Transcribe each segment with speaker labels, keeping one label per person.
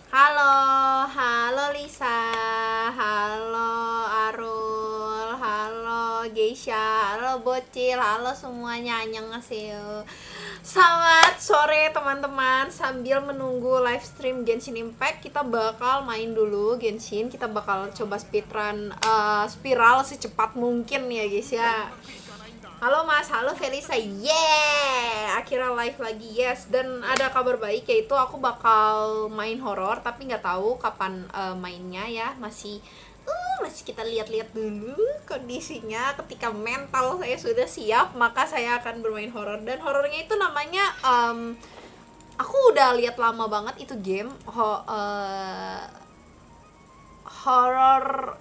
Speaker 1: Halo, halo Lisa, halo Arul, halo Geisha, halo Bocil, halo semuanya, annyeonghaseyo. Selamat sore teman-teman. Sambil menunggu live stream Genshin Impact, kita bakal main dulu Genshin. Kita bakal coba speedrun spiral secepat mungkin ya guys ya. Halo Mas, halo Felisa, yeah, akhirnya live lagi, yes. Dan ada kabar baik, yaitu aku bakal main horor, tapi nggak tahu kapan mainnya ya. Masih kita lihat-lihat dulu kondisinya. Ketika mental saya sudah siap, maka saya akan bermain horor. Dan horornya itu namanya, aku udah lihat lama banget itu game horror,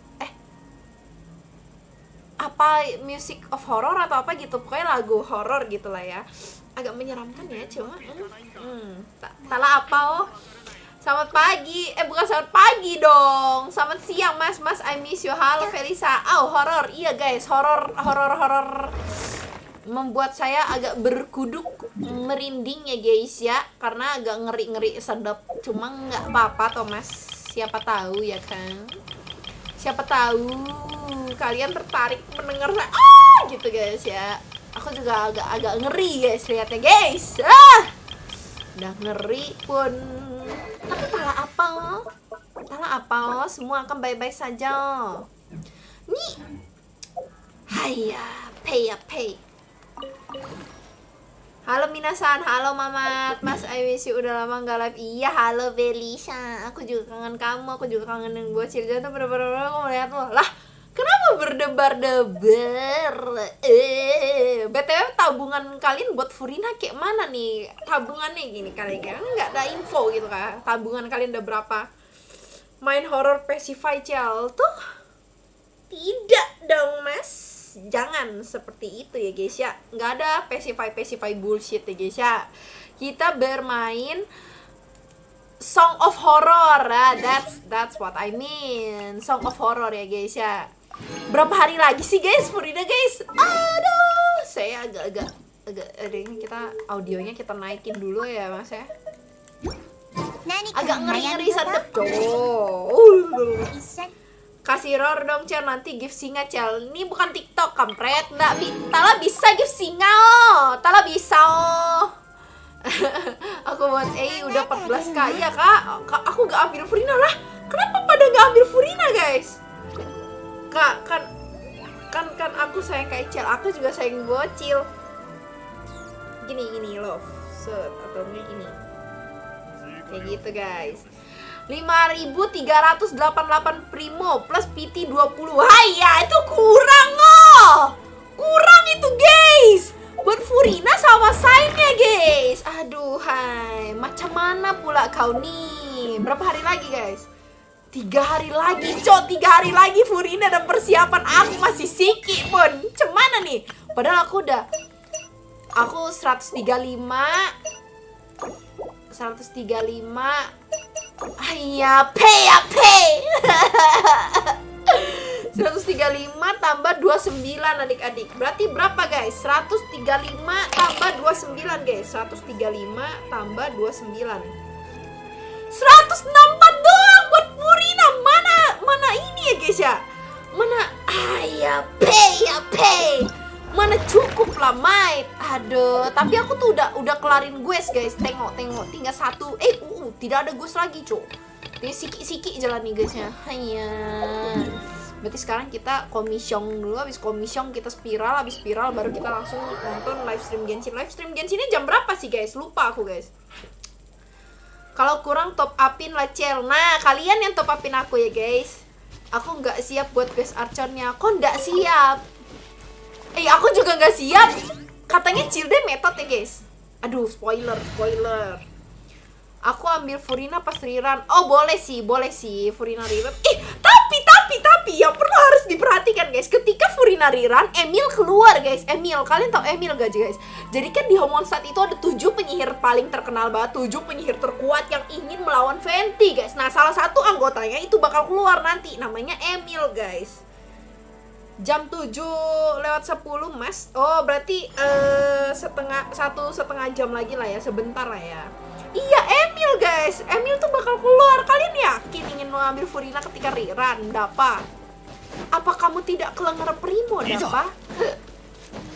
Speaker 1: apa music of horror atau apa gitu, pokoknya lagu horror gitulah ya, agak menyeramkan ya cuma salah apa. Oh, selamat pagi, bukan selamat pagi dong, selamat siang Mas, I miss you. Halo Felisa. Oh, horror, iya guys, horror membuat saya agak berkuduk merinding ya guys ya, karena agak ngeri sedap, cuma nggak apa-apa Thomas, siapa tahu ya kan, siapa tahu kalian tertarik mendengar saya gitu guys ya. Aku juga agak ngeri guys lihatnya guys. Udah ngeri pun, tapi salah apa semua akan baik-baik saja nih. Haya pay. Halo Minasan, halo Mamat, Mas I miss you, udah lama nggak live. Iya, halo Belisa, aku juga kangen kamu, aku juga kangen Bocil. Jangan bener-bener aku melihat lo. Lah, kenapa berdebar-debar? BTW tabungan kalian buat Furina kayak mana nih? Tabungannya gini kali kan nggak ada info gitu kan? Tabungan kalian udah berapa? Main horror Pacify Chel tuh? Tidak dong Mas. Jangan seperti itu ya guys ya. Nggak ada pacify bullshit ya guys ya. Kita bermain Song of Horror. That's what I mean. Song of Horror ya guys ya. Berapa hari lagi sih guys Furida guys? Aduh, saya agak ini kita audionya kita naikin dulu ya Mas ya. Agak ngeri sedep tuh. Kasih roar dong Cel, nanti gift singa Cel. Ini bukan TikTok kampret. Tala bisa gift singa Tala bisa Aku buat udah 14k. Iya kak, aku gak ambil Furina lah. Kenapa pada gak ambil Furina guys? Kak, kan aku sayang Kak Ichel, aku juga sayang Bocil. Gini love set atau ini kayak gitu guys. 5.388 primo plus PT 20. Haiya, itu kurang kurang itu guys, buat Furina sama Sainnya guys. Aduh hai, macam mana pula kau nih? Berapa hari lagi guys? 3 hari lagi 3 hari lagi Furina dan persiapan. Aku masih siki pun, cemana nih? Padahal aku 135 Iya, pay 135 tambah 29 adik-adik. Berarti berapa guys? 135 tambah 29 guys. 135 tambah 29. 164 doang buat Furina. Mana ini ya guys ya? Mana pay. Mana cukup lah mate. Aduh, tapi aku tuh udah kelarin quest guys. Tengok tinggal satu. Tidak ada quest lagi cuk. Ini siki jalan nih guysnya. Hanya. Berarti sekarang kita komisyong dulu. Habis komisyong kita spiral. Habis spiral baru kita langsung nonton live stream Genshin. Live stream Genshinnya jam berapa sih guys? Lupa aku guys. Kalau kurang top upin lah Cel. Nah kalian yang top upin aku ya guys. Aku nggak siap buat best archernya. Kok nggak siap? Aku juga nggak siap. Katanya Childe metode ya guys. Aduh, spoiler. Aku ambil Furina pas rerun. Oh, boleh sih Furina rerun. Tapi yang perlu harus diperhatikan guys, ketika Furina rerun, Emil keluar guys. Kalian tau Emil gak guys? Jadi kan di Homonsat itu ada 7 penyihir paling terkenal banget, 7 penyihir terkuat yang ingin melawan Venti guys. Nah, salah satu anggotanya itu bakal keluar nanti, namanya Emil guys. Jam 7:10 mas. Oh, berarti satu setengah jam lagi lah ya, sebentar lah ya. Iya, Emil guys. Emil tuh bakal keluar. Kalian yakin ingin mengambil Furina ketika rerun, Dapa? Apa kamu tidak kelenger primo, Dapa?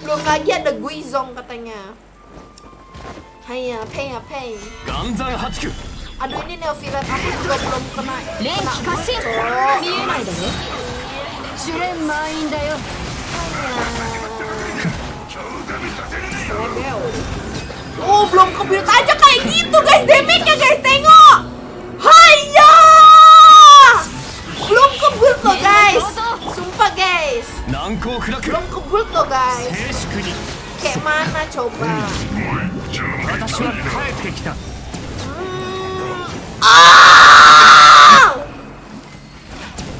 Speaker 1: Belum lagi ada Guizong katanya. Haya, pay. Aduh, ini Neophylat aku juga belum kena. Oh, belum kebuild aja kayak gitu guys, damage-nya guys, tengok. Haya! Belum kebuild loh guys. Sumpah guys. Belum kebuild loh guys. Kayak mana coba?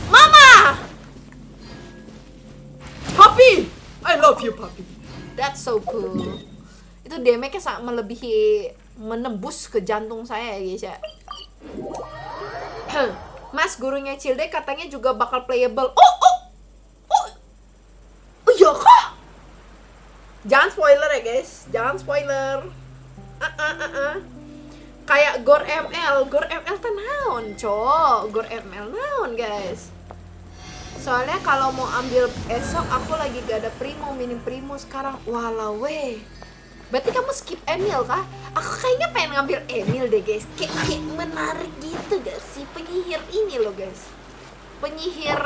Speaker 1: Mama! Papi! I love you, Papi. That's so cool. Itu damage-nya sangat melebihi, menembus ke jantung saya ya guys ya. Mas, gurunya Childe katanya juga bakal playable. Oh iya kah? Jangan spoiler ya guys, jangan spoiler. Kayak Gor ML tuh naon cok, Gor ML naon guys. Soalnya kalau mau ambil esok aku lagi gak ada primo, minim primo sekarang. Walau weh. Berarti kamu skip Emil kah? Aku kayaknya pengen ngambil Emil deh guys. Kayak menarik gitu gak sih penyihir ini loh guys. Penyihir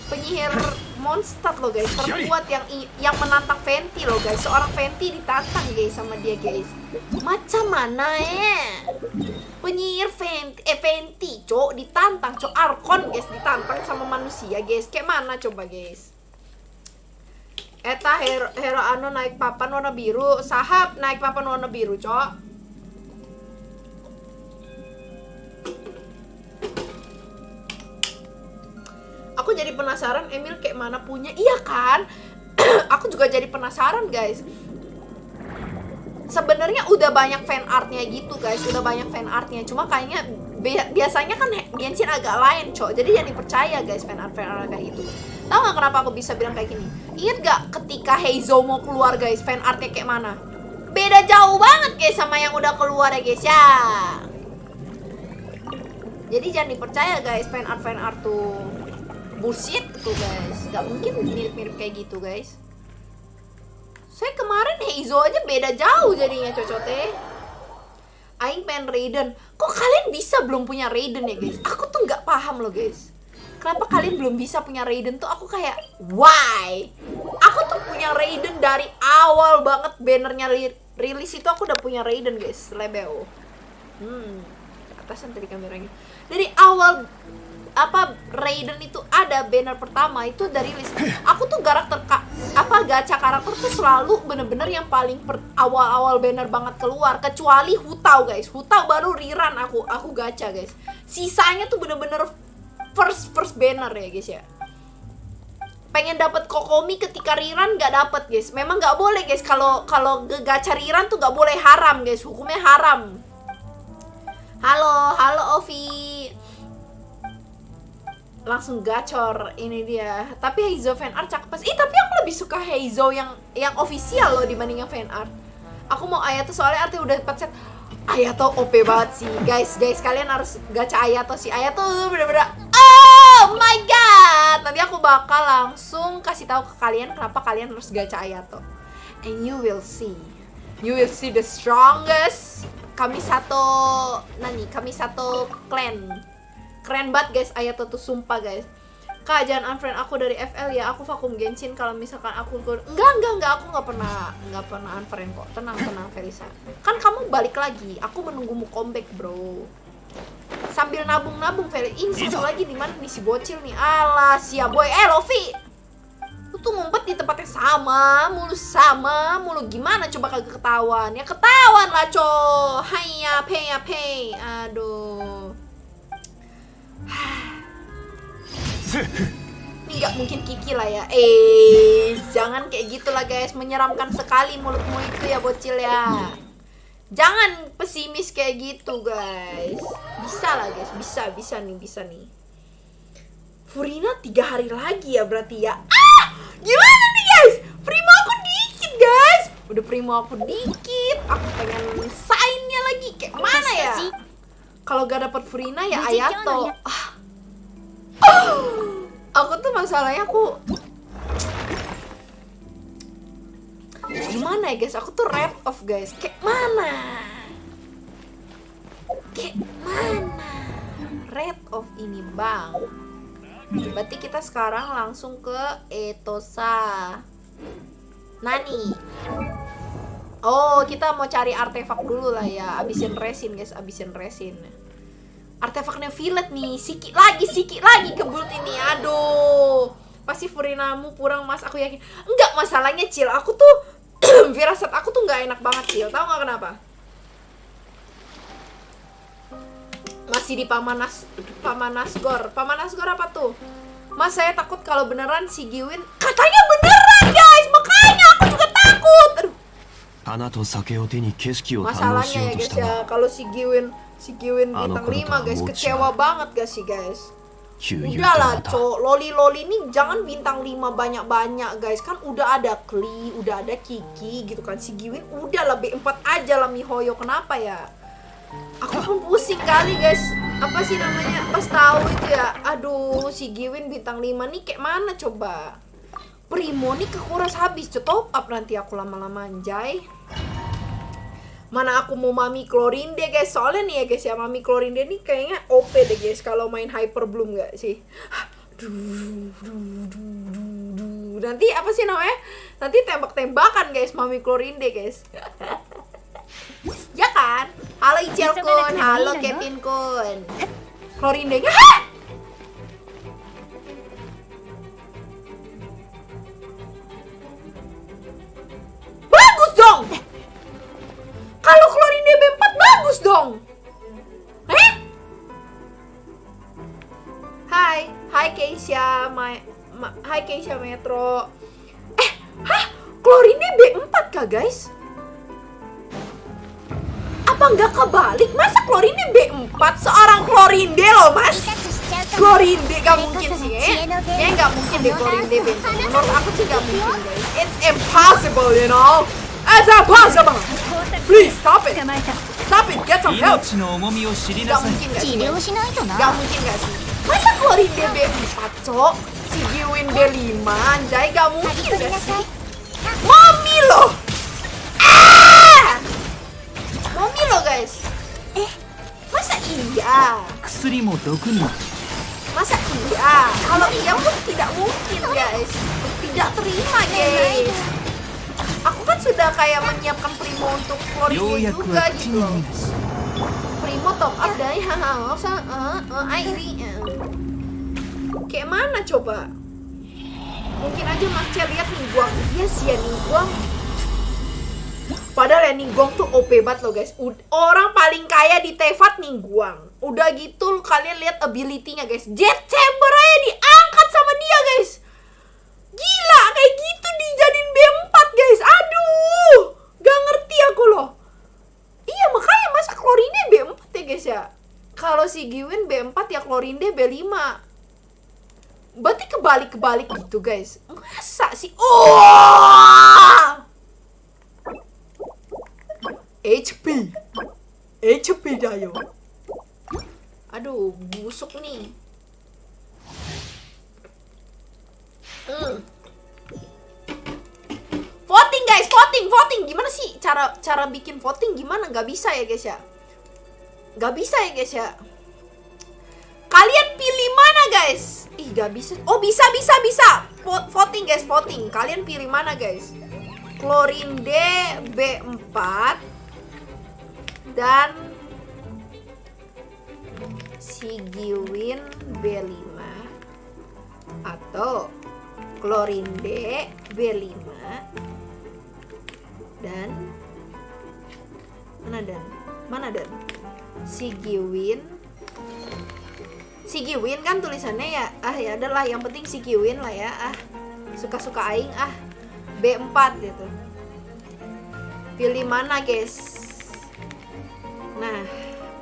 Speaker 1: penyihir Mondstadt loh guys, terkuat yang menantang Venti loh guys. Seorang Venti ditantang guys sama dia guys. Macam mana penyihir Venti cok ditantang cok, Arkon guys ditantang sama manusia guys. Kayak mana coba guys? Eta hero anu naik papan warna biru, sahab naik papan warna biru, cok. Aku jadi penasaran Emil kayak mana punya. Iya kan? Aku juga jadi penasaran, guys. Sebenarnya udah banyak fan artnya gitu, guys. Udah banyak fan artnya. Cuma kayaknya biasanya kan Genshin agak lain, cok. Jadi jangan dipercaya, guys, fan art kayak gitu. Tahu nggak kenapa aku bisa bilang kayak gini? Ingat gak ketika Heizo mau keluar guys, fan artnya kayak mana? Beda jauh banget guys sama yang udah keluar ya guys ya. Jadi jangan dipercaya guys, fan art tuh bullshit tuh guys. Gak mungkin mirip-mirip kayak gitu guys. Saya kemarin Heizo aja beda jauh jadinya cocote. Aing pengen Raiden. Kok kalian bisa belum punya Raiden ya guys? Aku tuh nggak paham loh guys. Kenapa kalian belum bisa punya Raiden tuh? Aku kayak why? Aku tuh punya Raiden dari awal banget bannernya rilis itu aku udah punya Raiden guys, lebeo. Atasan tadi kameranya. Dari awal Raiden itu ada banner pertama itu dari rilis. Aku tuh gacha karakter tuh selalu bener-bener yang paling awal-awal banner banget keluar, kecuali Hutau guys. Hutau baru rerun aku gacha guys. Sisanya tuh bener-bener first banner ya guys ya. Pengen dapat Kokomi ketika rerun nggak dapet guys. Memang nggak boleh guys, kalau gacha rerun tuh nggak boleh, haram guys, hukumnya haram. Halo Ovi. Langsung gacor ini dia. Tapi Heizo fan art cakep pas. Tapi aku lebih suka Heizo yang official loh dibanding yang fan art. Aku mau Ayato soalnya artinya udah 4 set. Ayato OP banget sih guys kalian harus gacha Ayato sih. Ayato bener-bener oh my god. Nanti aku bakal langsung kasih tahu ke kalian kenapa kalian harus gacha Ayato. And you will see the strongest Kamisato clan. Keren banget guys Ayato tuh, sumpah guys. Kak, jangan unfriend aku dari FL ya, aku vakum Genshin kalau misalkan aku enggak, aku nggak pernah unfriend kok. Tenang Felisa. Kan kamu balik lagi, aku menunggumu comeback bro. sambil nabung Feli. Ini satu lagi di mana nih si bocil nih? Alah, siap boy. Lovi. Lu tuh ngumpet di tempat yang sama mulu gimana coba kagak ketahuan? Ya ketahuan lah, Hayya pay. Aduh. Ini nggak mungkin Kiki lah ya. Jangan kayak gitulah guys, menyeramkan sekali mulutmu itu ya bocil ya. Jangan pesimis kayak gitu guys. Bisa lah guys, bisa nih. Furina 3 hari lagi ya berarti ya. Gimana nih guys? Primo aku dikit guys. Udah primo aku dikit. Aku pengen sign-nya lagi. Kayak mana ya? Kalau gak dapet Furina ya Ayato. Aku tuh masalahnya gimana ya guys? Aku tuh red off guys. Kayak mana? Red off ini bang. Berarti kita sekarang langsung ke Etosa. Nani. Oh, kita mau cari artefak dulu lah ya. Abisin resin guys, Artefaknya Violet nih. Sikit lagi ke bulut ini. Aduh. Pasti Furinamu kurang mas, aku yakin. Enggak, masalahnya Cil, aku tuh firasat aku tuh nggak enak banget Cil. Tahu nggak kenapa? Masih di Pamanasgor apa tuh? Mas, saya takut kalau beneran si Giwin. Katanya beneran guys, makanya aku juga takut. Masalahnya ya guys ya, kalau si Giwin bintang 5 guys, kecewa banget gak sih guys? Udahlah loli nih jangan bintang 5 banyak guys. Kan udah ada Kli, udah ada Kiki gitu kan. Si Giwin udahlah B4 aja lah Mihoyo. Kenapa ya? Aku pun pusing kali guys. Apa sih namanya? Pas tahu itu ya. Aduh, si Giwin bintang 5 nih kayak mana coba? Primo nih kekuras habis. Top up nanti aku lama-lama anjay. Mana aku mau Mami Chlorinde guys. Soalnya nih ya guys ya, Mami Chlorinde nih kayaknya OP deh guys kalau main Hyper Bloom gak sih? Nanti apa sih namanya? Nanti tembak-tembakan guys Mami Chlorinde guys. Ya kan? Halo Ichel kun, halo Kevin kun. Chlorinde-nya bagus dong. Kalau Chlorinde B4 bagus dong. Hai Keisha, hai Keisha Metro. Chlorinde B4 kah guys? Apa nggak kebalik? Masa Chlorinde B4? Seorang Chlorinde loh mas. Chlorinde gak mungkin sih ya nggak mungkin deh Chlorinde B4. Menurut aku sih gak mungkin guys. It's impossible you know. It's impossible. Please stop it. Get some help. Gak mungkin gak sih? Masa Chlorinde B4 cok? Si Giwin B5 anjay, gak mungkin gak sih? Mami loh. Mami loh guys. Masa iya? Masa iya? Kalau iya pun tidak mungkin guys. Tidak terima guys. Aku kan sudah kayak menyiapkan Primo untuk Chlorinde juga gitu loh. Primo top up dari Airi. Kayak mana coba? Mungkin aja Mas Cel lihat Ningguang. Iya sih ya Ningguang. Padahal ya Ningguang tuh OP banget loh guys. Orang paling kaya di Tevat Ningguang. Udah gitu kalian lihat ability-nya guys. Jet Chamber aja diangkat sama dia guys. Gila, kayak gitu dijadiin B4 guys. Aduh, gak ngerti aku loh. Iya makanya masa Chlorinde B4 ya guys ya. Kalau si Giwin B4 ya Chlorinde B5. Berarti kebalik gitu guys. Masa sih? HP Dayo. Aduh, busuk nih. Voting guys, voting. Gimana sih cara bikin voting gimana? Gak bisa ya guys ya. Kalian pilih mana guys? Ih, gak bisa. Oh, bisa. Voting guys, voting. Kalian pilih mana guys? Chlorinde B4 dan Sigiwin B5 atau Klorinde B5 dan mana dan Sigiwin kan tulisannya ya. Ya adalah yang penting Sigiwin lah ya. Suka-suka aing B4 gitu. Pilih mana guys? Nah,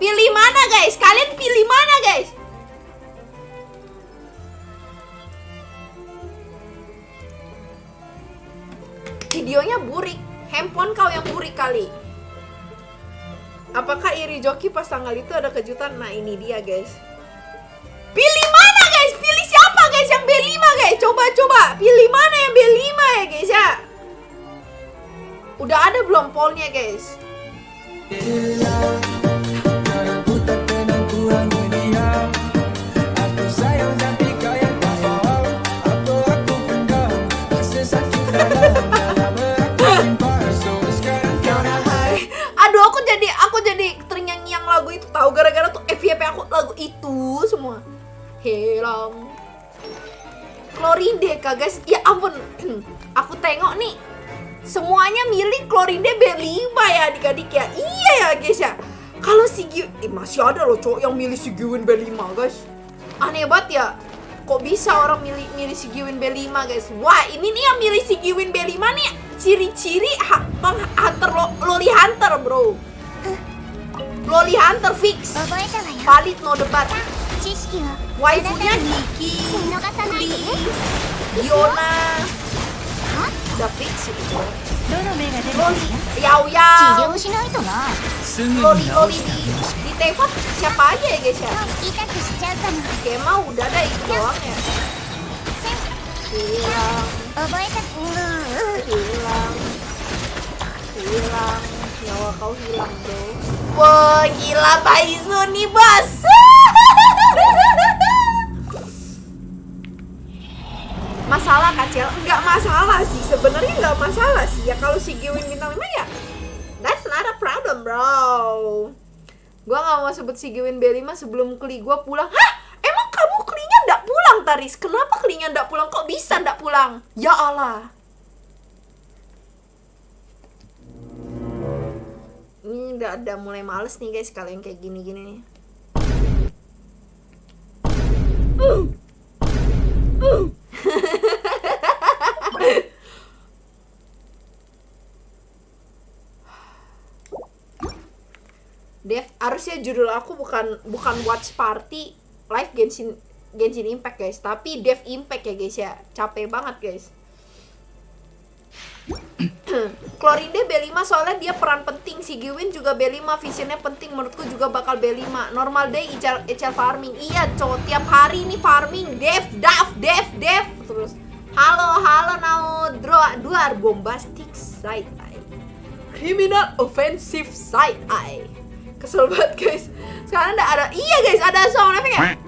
Speaker 1: pilih mana guys? Kalian pilih mana guys? Videonya burik. Handphone kau yang burik kali. Apakah iri joki pas tanggal itu ada kejutan? Nah ini dia guys. Pilih mana guys? Pilih siapa guys yang B5 guys? Coba pilih mana yang B5 ya guys ya. Udah ada belum pollnya guys? Aduh aku jadi terngiang-ngiang lagu itu tahu gara-gara tuh FYP aku lagu itu semua. Hilang. Klorinde kak guys. Ya ampun. Aku tengok nih semuanya milih Klorinde B5 ya adik-adik ya. Iya ya guys ya. Kalau masih ada loh cowok yang milih Sigiwin B5 guys. Aneh banget ya. Kok bisa orang milih Sigiwin B5 guys. Wah ini nih yang milih Sigiwin B5 nih ciri-ciri hunter loli hunter bro. Loli hunter fix. Valid no debat. Waifunya Niki, Lee, Diona. Udah fix itu. Loli, Yao Yao. Loli di Tevot siapa aja ya guys ya? Kema udah ada itu doang ya. Hilang. Nyawa kau hilang bro. Wah gila Baizu nih bos. Masalah kacil? Enggak masalah sih, sebenarnya enggak masalah sih ya kalau Sigiwin bintang 5 ya. That's not a problem bro. Gua nggak mau sebut Sigiwin B5 sebelum kli gua pulang. Hah? Emang kamu klinya nggak pulang Taris? Kenapa klinya nggak pulang? Kok bisa nggak pulang? Ya Allah. Ini udah mulai males nih guys kalau yang kayak gini-gini nih. Dev, harusnya judul aku bukan watch party live Genshin Impact guys, tapi Dev Impact ya guys ya. Capek banget guys. Klorinde B5 soalnya dia peran penting. Sigiwin juga B5, visionnya penting. Menurutku juga bakal B5. Normal day Ichel farming. Iya cowok, tiap hari nih farming. Dev terus. Halo now duar bombastic side eye. Criminal offensive side eye. Kesel banget guys. Sekarang ada iya guys, ada sound effect.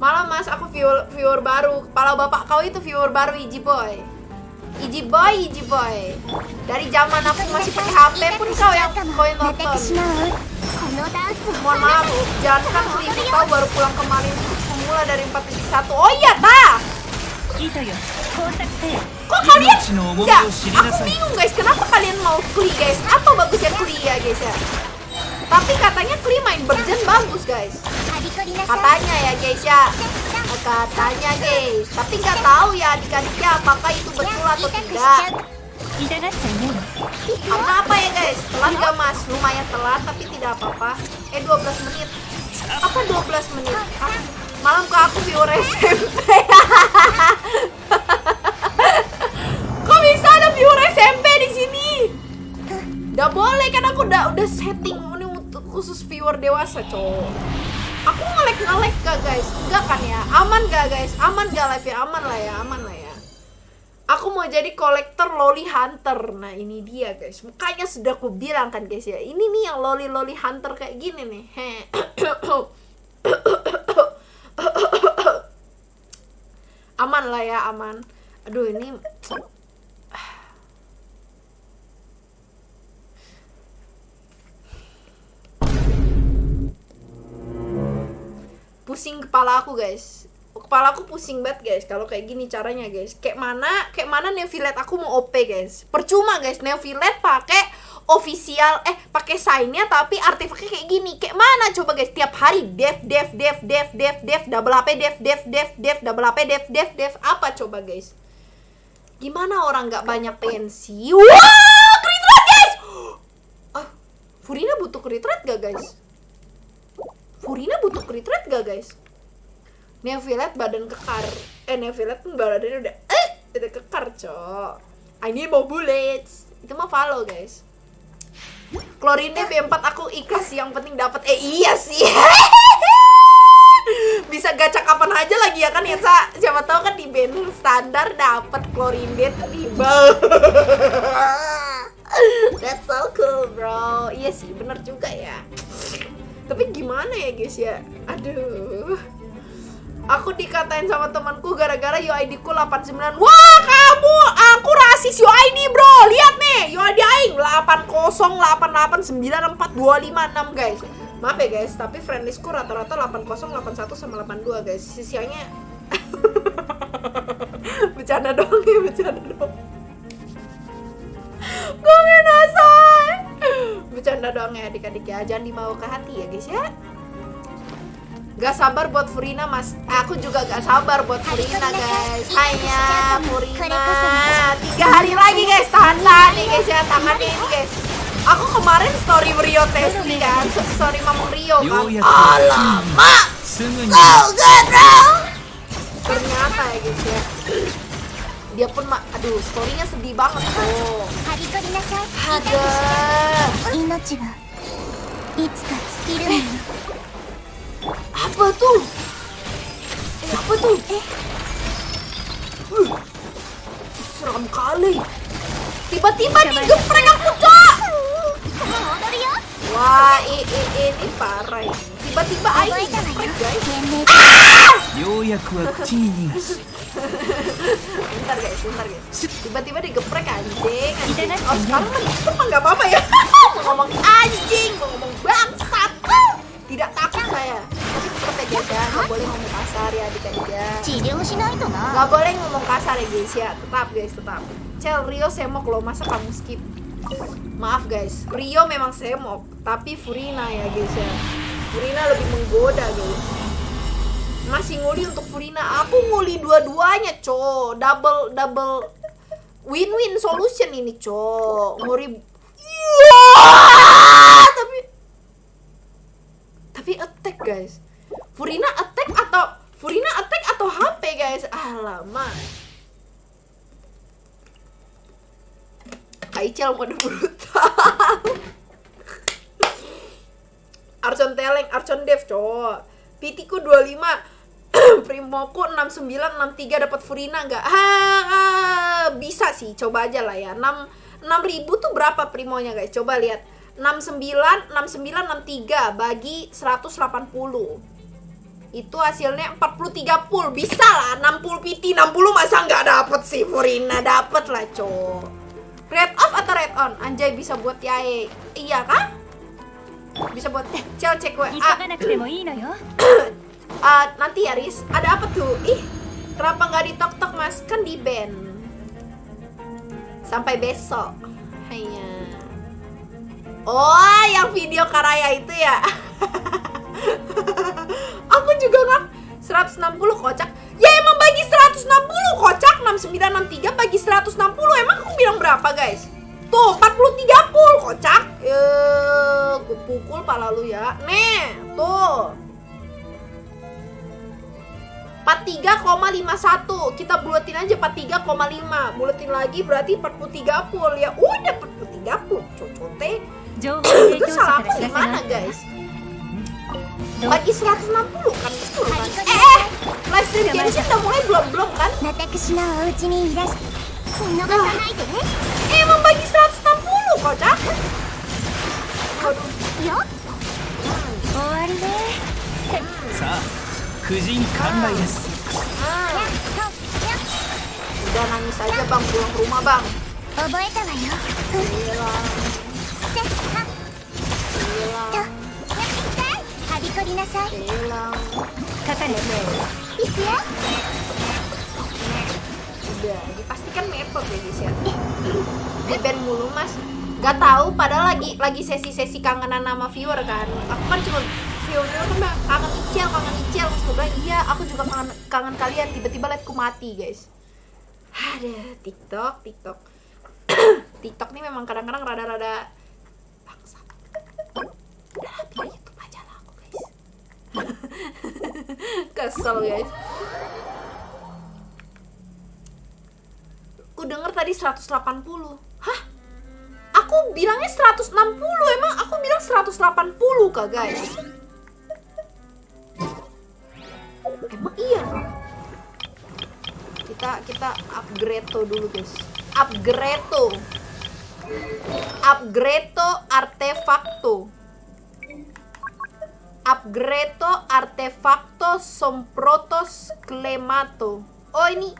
Speaker 1: Malam mas, aku viewer baru. Kepala bapak kau itu viewer baru, Iji boy. Dari zaman aku masih pakai HP pun kau yang nonton. Mohon maaf, jangan kan kau baru pulang kemarin. Semula dari 4.1. Oh iya ta. Kok kalian enggak? Aku bingung guys, kenapa kalian mau kli guys? Apa bagusnya kli ya guys ya? Tapi katanya kli main berjen bagus guys. Katanya ya guys ya. Katanya guys. Tapi nggak tahu ya adik-adiknya apakah itu betul atau tidak. Karena apa ya guys? Telat gak mas? Lumayan telat tapi tidak apa-apa. 12 menit. Apa 12 menit? Malam ke aku viewer SMP. Kok bisa ada viewer SMP di sini? Udah boleh kan aku udah setting ini untuk khusus viewer dewasa, cowok. Aku nge-lag gak guys? Enggak kan ya? Aman gak guys? Aman gak live ya? Aman lah ya. Aku mau jadi kolektor loli hunter. Nah ini dia guys. Makanya sudah aku bilang kan guys ya. Ini nih yang loli hunter kayak gini nih. Aman lah ya, aman. Aduh ini pusing kepala aku guys. Kepala aku pusing banget guys kalau kayak gini caranya guys. Kayak mana Neofilet aku mau OP guys. Percuma guys Neofilet pakai official pakai sign-nya tapi artefaknya kayak gini. Kayak mana coba guys? Tiap hari dev double HP dev double HP dev apa coba guys? Gimana orang nggak banyak pensi? Wah, crit rate guys. Furina butuh crit rate gak guys? Furina butuh crit rate gak guys? Neofilet badan kekar. Neofilet pun badannya udah kekar, cok. I need more bullets. Itu mah follow, guys. Klorine B4 aku ikhlas sih, yang penting dapat. Iya sih. Bisa gacha kapan aja lagi ya kan ya, Sa? Siapa tahu kan di band standar dapat Klorine tiba. That's so cool, bro. Iya sih, bener juga ya. Tapi gimana ya, guys ya? Aduh. Aku dikatain sama temanku gara-gara UID ku 89. Wah, kamu, aku rasis UID, bro. Lihat nih, UID aing 808894256, guys. Maaf ya, guys, tapi friendlistku rata-rata 8081 sama 82, guys. Sisanya bercanda doang ya, bercanda doang. Gue menasai. Bercanda doang ya adik-adik ya. Jangan dibawa ke hati ya, guys ya. Gak sabar buat Furina, mas. Aku juga gak sabar buat Furina, guys. Hanya Furina 3 hari lagi, guys. Tahan-tahan nih, guys ya. Tahan nih, guys. Aku kemarin story Rio Tesli kan. Story Mamang Rio kan. Alamak, so good, bro. Ternyata ya, guys ya. Dia pun aduh, storynya sedih banget tuh. Ada. Apa tuh? Apa tuh? Seram kali. Tiba-tiba digeprek aku, Cok. Wah, ini parah ini. Tiba-tiba aing digeprek, guys. Bentar guys. Tiba-tiba digeprek anjing. Oh, sekarang mah nggak apa-apa ya. Mau ngomong anjing, mau ngomong bangsat. Tidak takut saya. Tapi tetap ya guys ya, nggak boleh ngomong kasar ya adik-adik ya. Nggak boleh ngomong kasar ya guys ya. Tetap guys, tetap. Cel, Rio semok loh, masa kamu skip? Maaf guys, Rio memang semok, tapi Furina ya guys ya. Furina lebih menggoda guys. Masih nguli untuk Furina, aku nguli dua-duanya, co. Double win-win solution ini, co. Nguri. Tapi attack guys. Furina attack atau HP guys. Alamak. Ichel mode brutal. Archon Teleng, Archon Dev, cowok. PT ku 25. Primoku 6963 dapat Furina enggak? Bisa sih, coba aja lah ya. 6000 tuh berapa primonya guys? Coba lihat. 6963 bagi 180. Itu hasilnya 43 pool. Bisa lah, 60 PT 60 masa nggak dapet sih Furina? Dapet lah, cowok. Red off atau red on? Anjay, bisa buat yae. Iya kan? Bisa buat Cel, cek WA. Nanti ya Riz. Ada apa tuh? Ih, kenapa nggak ditok-tok mas? Kan di band. Sampai besok. Hanya. Oh, yang video Karaya itu ya. Aku juga nggak 160 kocak. Ya emang bagi 160 kocak. 6963 bagi 160. Emang aku bilang berapa guys? Tuh 43 pul kocak. Gue pukul pala lu ya. Nih, tuh 43,51. Kita buletin aja 43,5. Buletin lagi berarti 43 pul ya. Udah 43 pul. Cocote. Itu salah aku gimana guys? Bagi 160 kan betul kan? Livestream Genshin udah mulai belum kan? Emang bagi 160 kocak? Waduh. Udah nangis aja bang, pulang ke rumah bang. Hilang. Udah, dipastikan mepet ya guys ya. Di band mulu mas. Gak tahu padahal lagi sesi-sesi kangenan sama viewer kan. Aku kan cuma viewer kan kangen Ichel. Terus gue bilang iya aku juga kangen kalian. Tiba-tiba liveku mati guys. Ada TikTok TikTok nih memang kadang-kadang rada-rada bangsat. Udah biar YouTube aja lah aku guys. Kesel guys. Aku denger tadi 180. Hah? Aku bilangnya 160. Emang aku bilang 180 kah guys? Emang iya kah? Kita upgrade dulu guys. Upgrade artefacto somprotos klemato. Oh ini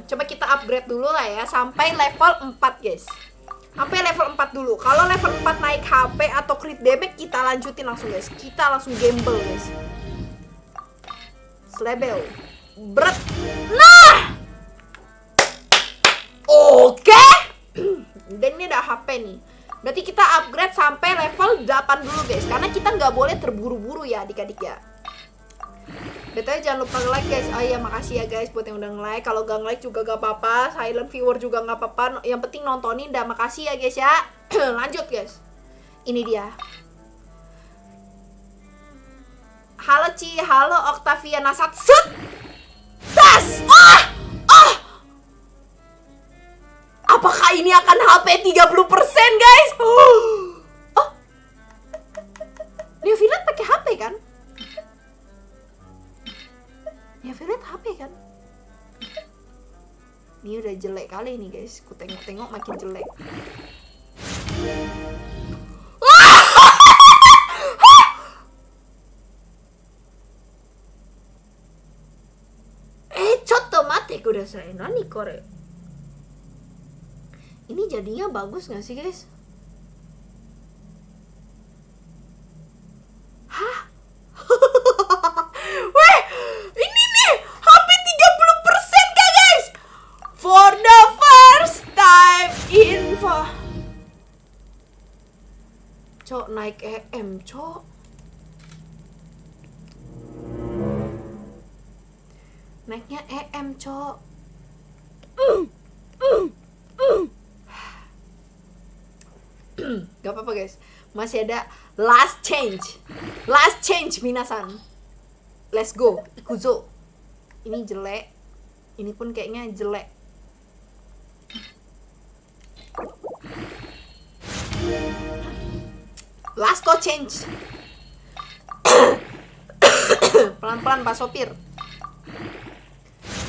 Speaker 1: coba kita upgrade dulu lah ya sampai level 4 guys. Sampai level 4 dulu. Kalau level 4 naik HP atau crit damage kita lanjutin langsung guys. Kita langsung gamble guys. Slebel. Berat. Nah. Oke. Dan ini ada HP nih. Berarti kita upgrade sampai level 8 dulu guys. Karena kita nggak boleh terburu-buru ya adik-adik ya. BTW jangan lupa like guys. Oh iya makasih ya guys buat yang udah nge-like. Kalau gak nge-like juga gak apa-apa. Silent viewer juga gak apa-apa. Yang penting nontonin dah. Makasih ya guys ya. Lanjut guys. Ini dia. Halo Ci, halo Octavia Nasat. Set. Tas. Apakah ini akan HP 30% guys? Oh. New Violet pakai HP kan? Ya Violet HP kan? Ini udah jelek kali nih guys. Ku tengok-tengok makin jelek. Cotto mate kudasai. Nani kore? Ini jadinya bagus gak sih guys? Hah? Weh, ini nih HP 30% kah guys? For the first time info. Cok naik EM cok. Naiknya EM cok. Gak apa-apa guys. Masih ada last change minasan. Let's go. Ikuzo. Ini jelek. Ini pun kayaknya jelek. Last go change. Pelan-pelan Pak Sopir.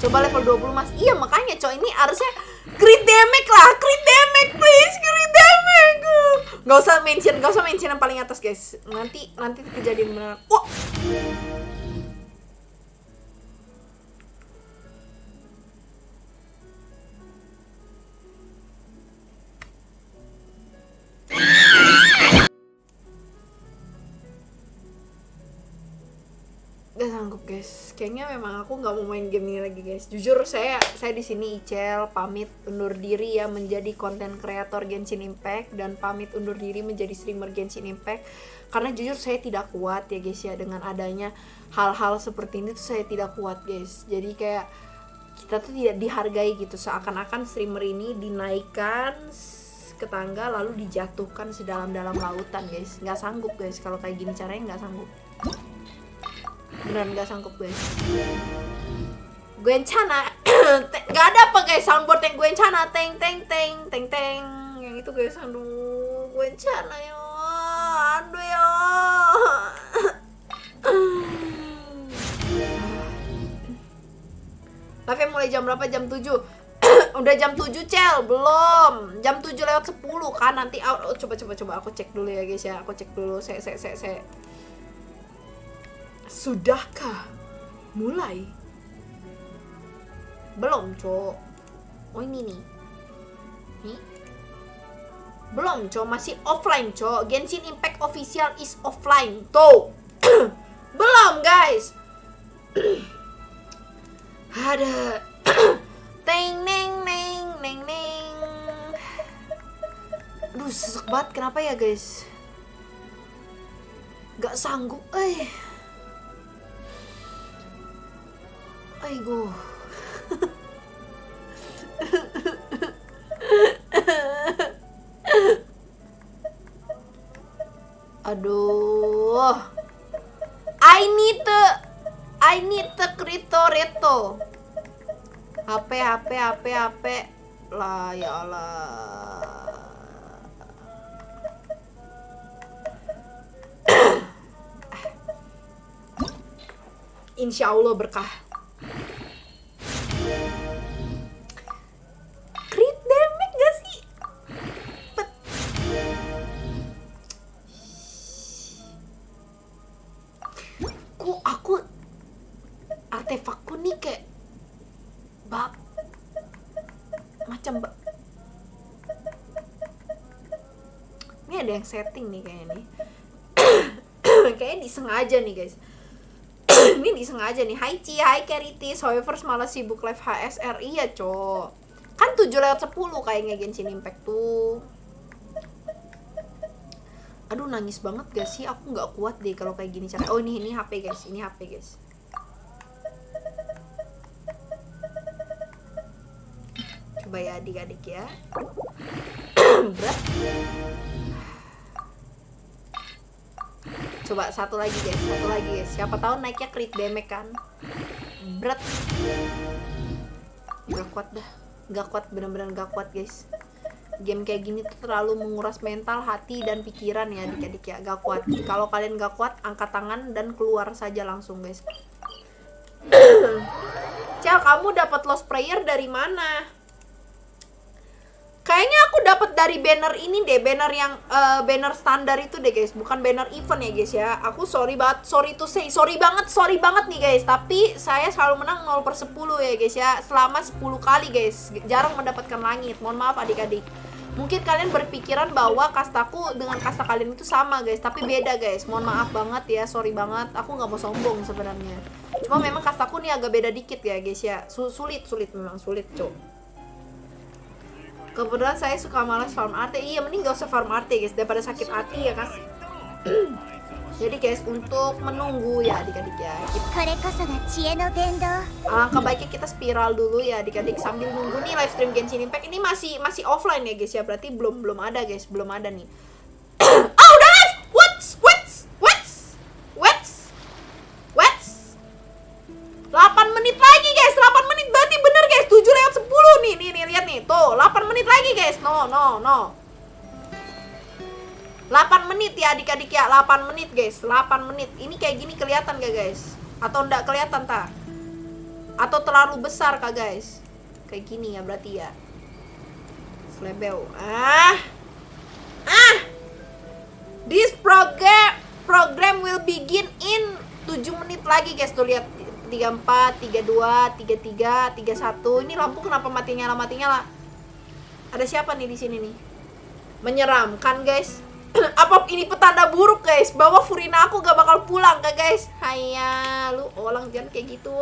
Speaker 1: Coba level 20 mas. Iya makanya coy ini harusnya crit damage lah. Crit damage please. Crit damage. Gak usah mention yang paling atas guys. Nanti kejadian beneran. Wah. Gak sanggup guys, kayaknya memang aku nggak mau main game ini lagi guys. Jujur saya di sini Ichel pamit undur diri ya menjadi konten kreator Genshin Impact dan pamit undur diri menjadi streamer Genshin Impact karena jujur saya tidak kuat ya guys ya dengan adanya hal-hal seperti ini tuh saya tidak kuat guys. Jadi kayak kita tuh tidak dihargai gitu, seakan-akan streamer ini dinaikkan ke tangga lalu dijatuhkan sedalam-dalam lautan guys. Nggak sanggup guys kalau kayak gini caranya, nggak sanggup. Beneran gak sanggup guys. Genshin gak ada apa guys soundboard yang Genshin teng teng teng teng teng yang itu guys. Aduh Genshin yo. Aduh yo. Live mulai jam berapa? Jam 7. Udah jam 7 Cel? Belum. Jam 7 lewat 10 kan nanti coba aku cek dulu ya guys ya. Aku cek dulu. Saya Sudahkah mulai? Belum, Cok. Oh, ini nih. Nih. Belum, Cok. Masih offline, Cok. Genshin Impact Official is offline. Tuh. Belum, guys. Ada. Teng neng neng neng neng. Aduh, sesek banget. Kenapa ya, guys? Gak sanggup, Aigo. Aduh. I need the kritoreto. HP lah, ya Allah. Insya Allah berkah. Crit damage gak sih? Kok aku artefakku nih kayak macam ini ada yang setting nih kayaknya nih. Kayaknya disengaja nih, guys. Ini disengaja nih. Hai Ci, hai Keritis. However malah sibuk live HSR. Iya, Cok. Kan 7/10 kayaknya Genshin Impact tuh. Aduh, nangis banget gak sih? Aku nggak kuat deh kalau kayak gini cara. Oh, ini HP, guys. Ini HP, guys. Coba ya adik-adik ya. Berat. Coba satu lagi, guys. Siapa tahu naiknya crit damage kan. Berat. Gak kuat dah. Gak kuat, bener-bener gak kuat, guys. Game kayak gini tuh terlalu menguras mental, hati, dan pikiran ya adik-adik ya. Gak kuat. Kalau kalian gak kuat, angkat tangan dan keluar saja langsung, guys. Cel, kamu dapat lost prayer dari mana? Kayaknya aku dapat dari banner ini deh, banner yang banner standar itu deh, guys. Bukan banner event ya, guys ya. Aku sorry banget, sorry banget nih, guys. Tapi saya selalu menang 0/10 ya, guys ya. Selama 10 kali, guys. Jarang mendapatkan langit. Mohon maaf adik-adik. Mungkin kalian berpikiran bahwa kastaku dengan kasta kalian itu sama, guys. Tapi beda, guys. Mohon maaf banget ya, sorry banget. Aku nggak mau sombong sebenarnya. Cuma memang kastaku nih agak beda dikit ya, guys ya. Sulit memang sulit, Cok. Kebetulan saya suka malas farm arte. Iya, mending gak usah farm arte, guys, daripada sakit hati ya, kan. Jadi, guys, untuk menunggu ya adik-adik ya, alangkah baiknya kita spiral dulu ya adik-adik sambil nunggu nih live stream Genshin Impact. Ini masih offline ya, guys ya. Berarti belum ada, guys. Belum ada nih. Oh, udah live. What's 8 menit lagi, guys. 8 menit berarti bener, guys. 7/10 nih. Nih, lihat nih. Tuh, 8 menit lagi, guys. No. 8 menit ya adik-adik ya. 8 menit, guys. 8 menit. Ini kayak gini kelihatan gak, guys? Atau enggak kelihatan, tak? Atau terlalu besar kah, guys? Kayak gini ya berarti ya. Slebeu. This program will begin in 7 menit lagi, guys. Tuh lihat. 34, 32, 33, 31. Ini lampu kenapa mati nyala? Ada siapa nih di sini nih? Menyeramkan, guys. Apa ini petanda buruk, guys? Bahwa Furina aku gak bakal pulang, kah, guys? Hayya, lu orang jangan kayak gitu.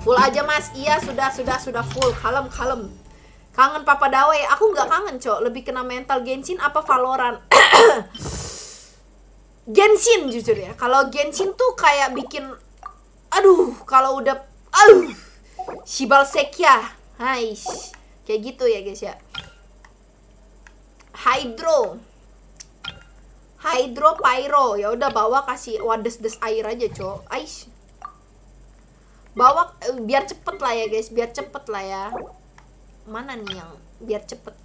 Speaker 1: Full aja, Mas. Iya, sudah full. Kalem. Kangen Papa Dawe. Aku nggak kangen, Cok. Lebih kena mental Genshin apa Valorant? Genshin jujur ya. Kalau Genshin tuh kayak bikin kalau udah Shibal Sekya. Hai. Kayak gitu ya, guys ya. Hydro Pyro. Ya udah bawa kasih wades-des air aja, Cok. Aish. Bawa biar cepet lah ya, guys. Biar cepet lah ya. Mana nih yang biar cepet?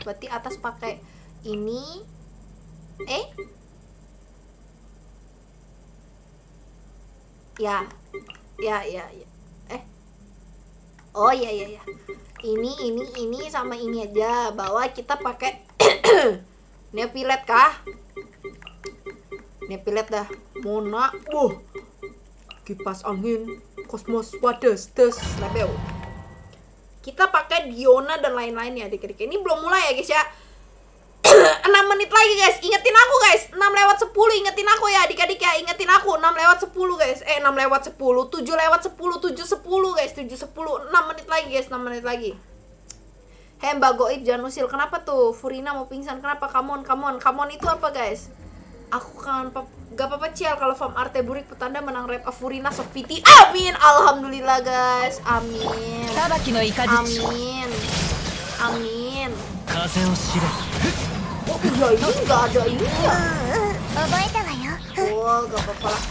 Speaker 1: Berarti atas pakai ini. Ya. Oh iya. Ini sama ini aja. Bawah kita pakai Nepilet kah? Nepilet dah. Mona. Kipas angin. Kosmos wades des label. Kita pakai Diona dan lain-lain ya adik-adik. Ini belum mulai ya, guys ya. 6 menit lagi guys, ingetin aku guys. 6 lewat 10, ingetin aku ya adik-adik ya. Ingetin aku 6 lewat 10 guys. 6 lewat 10, 7 lewat 10, 7:10 guys. 7:10, 6 menit lagi guys, 6 menit lagi. Hei Mbak Goib jangan usil. Kenapa tuh? Furina mau pingsan. Kenapa? Come on itu apa guys? Aku kangen gak apa-apa Ciel kalau farm arte burik petanda menang rate of Furina Sofiti. Amin. Alhamdulillah guys. Amin. Amin. Oh iya ini gak ada ini ya. Oh gak apa-apa lah.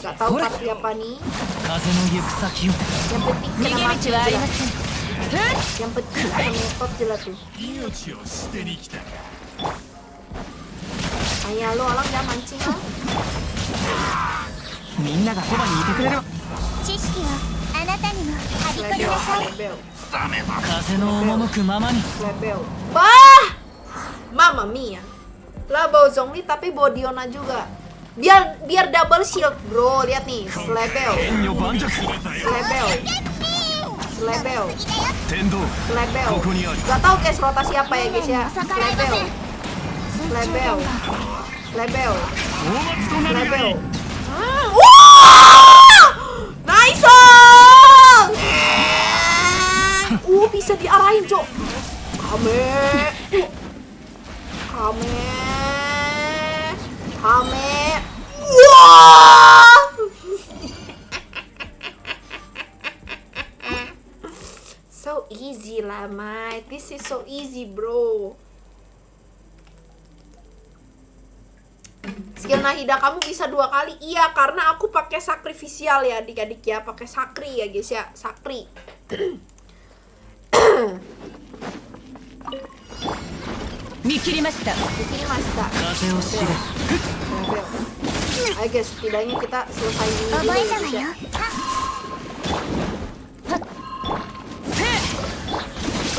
Speaker 1: Gak tahu tapi apa nih. Yang penting kena mati jelas. Yang penting kena metode jelas tuh. Ayah lo orang jangan mancing lah. Bah, Mama Mia lah bawa Zhongli tapi bawa Diona juga. Biar double shield bro. Lihat nih, Slebel. Gak tau guys rotasi apa ya guys ya. Slebel. Nice song. Bisa diarahin cok. Kame. Wah. So easy lah, mate. This is so easy, bro. Skill Nahida kamu bisa 2 kali. Iya, karena aku pakai sakrifisial ya, adik-adik ya. Pakai sakri ya, guys ya. Sakri. Mikirimashita. Ayo guys, setidaknya kita selesai ini dulu guys ya.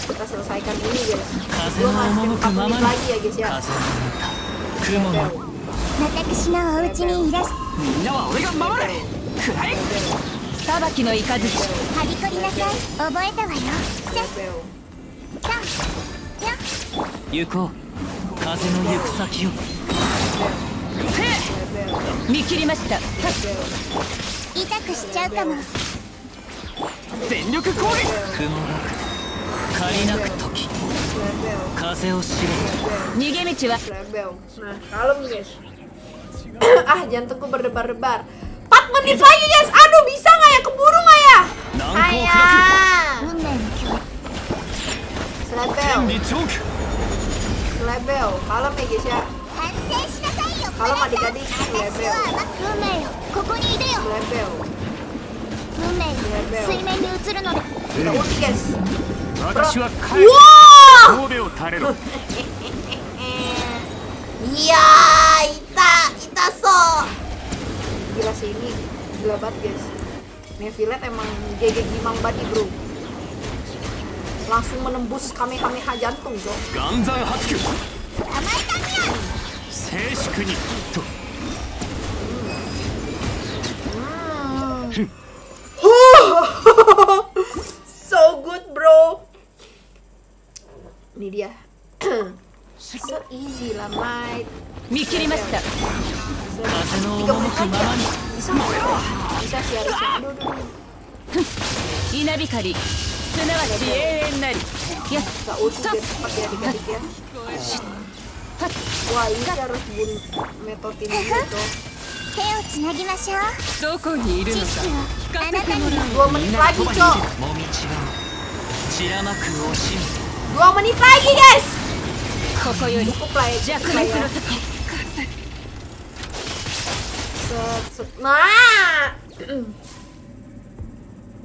Speaker 1: Kita selesaikan ini guys. Gua masih 4 menit lagi ya guys ya. Nah, kalem guys. Jantungku berdebar-debar. 4 menit lagi guys. Aduh, bisa nggak ya? Keburu nggak ya? Slebel. Kalem ya guys ya. Kalem adik-adik. Slebel. Kita ulti guys. Iya, Ita so. Gila sih ini, gila banget guys. Nevilet emang GG gimang banget bro. Langsung menembus kamehameha jantung bro. So good bro. Ini dia. So easy lah, mate. Mikirimashita. 3 menit lagi ya? Bisa nggak ya? Bisa sih harusnya. Inabikari. Gak usah biar cepat ya adik-adik ya. Wah ini harus bunuh metode ini gitu. 2 menit lagi cok. 2 menit lagi guys. Cukup lah ya, cukup lah ya. Nah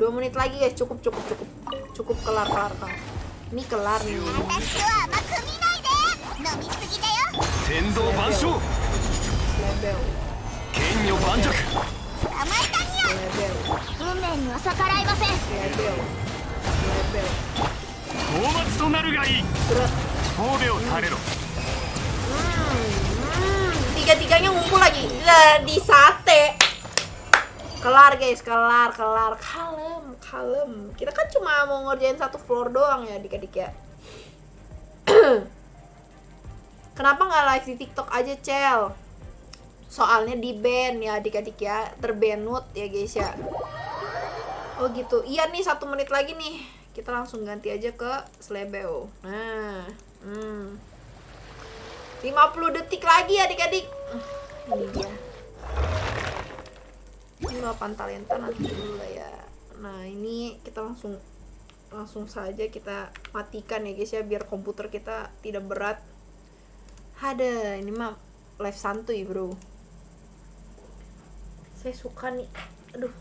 Speaker 1: 2 menit lagi guys, cukup kelar. Ini kelar nih. Tiga-tiganya ngumpul lagi di sate. Kelar guys, kelar. Kalem. Kita kan cuma mau ngerjain 1 floor doang ya adik-adik ya. Kenapa nggak live di TikTok aja, Cel? Soalnya di ban ya adik-adik ya, terbenut ya guys ya. Oh gitu. Iya nih 1 menit lagi nih. Kita langsung ganti aja ke Slebeo. Nah, 50 detik lagi adik-adik. Ini dia. Ini 8 talenta nanti dulu lah ya. Nah, ini kita langsung saja kita matikan ya guys ya, biar komputer kita tidak berat. Ada, ini mah live santuy, bro. Saya suka nih. Aduh.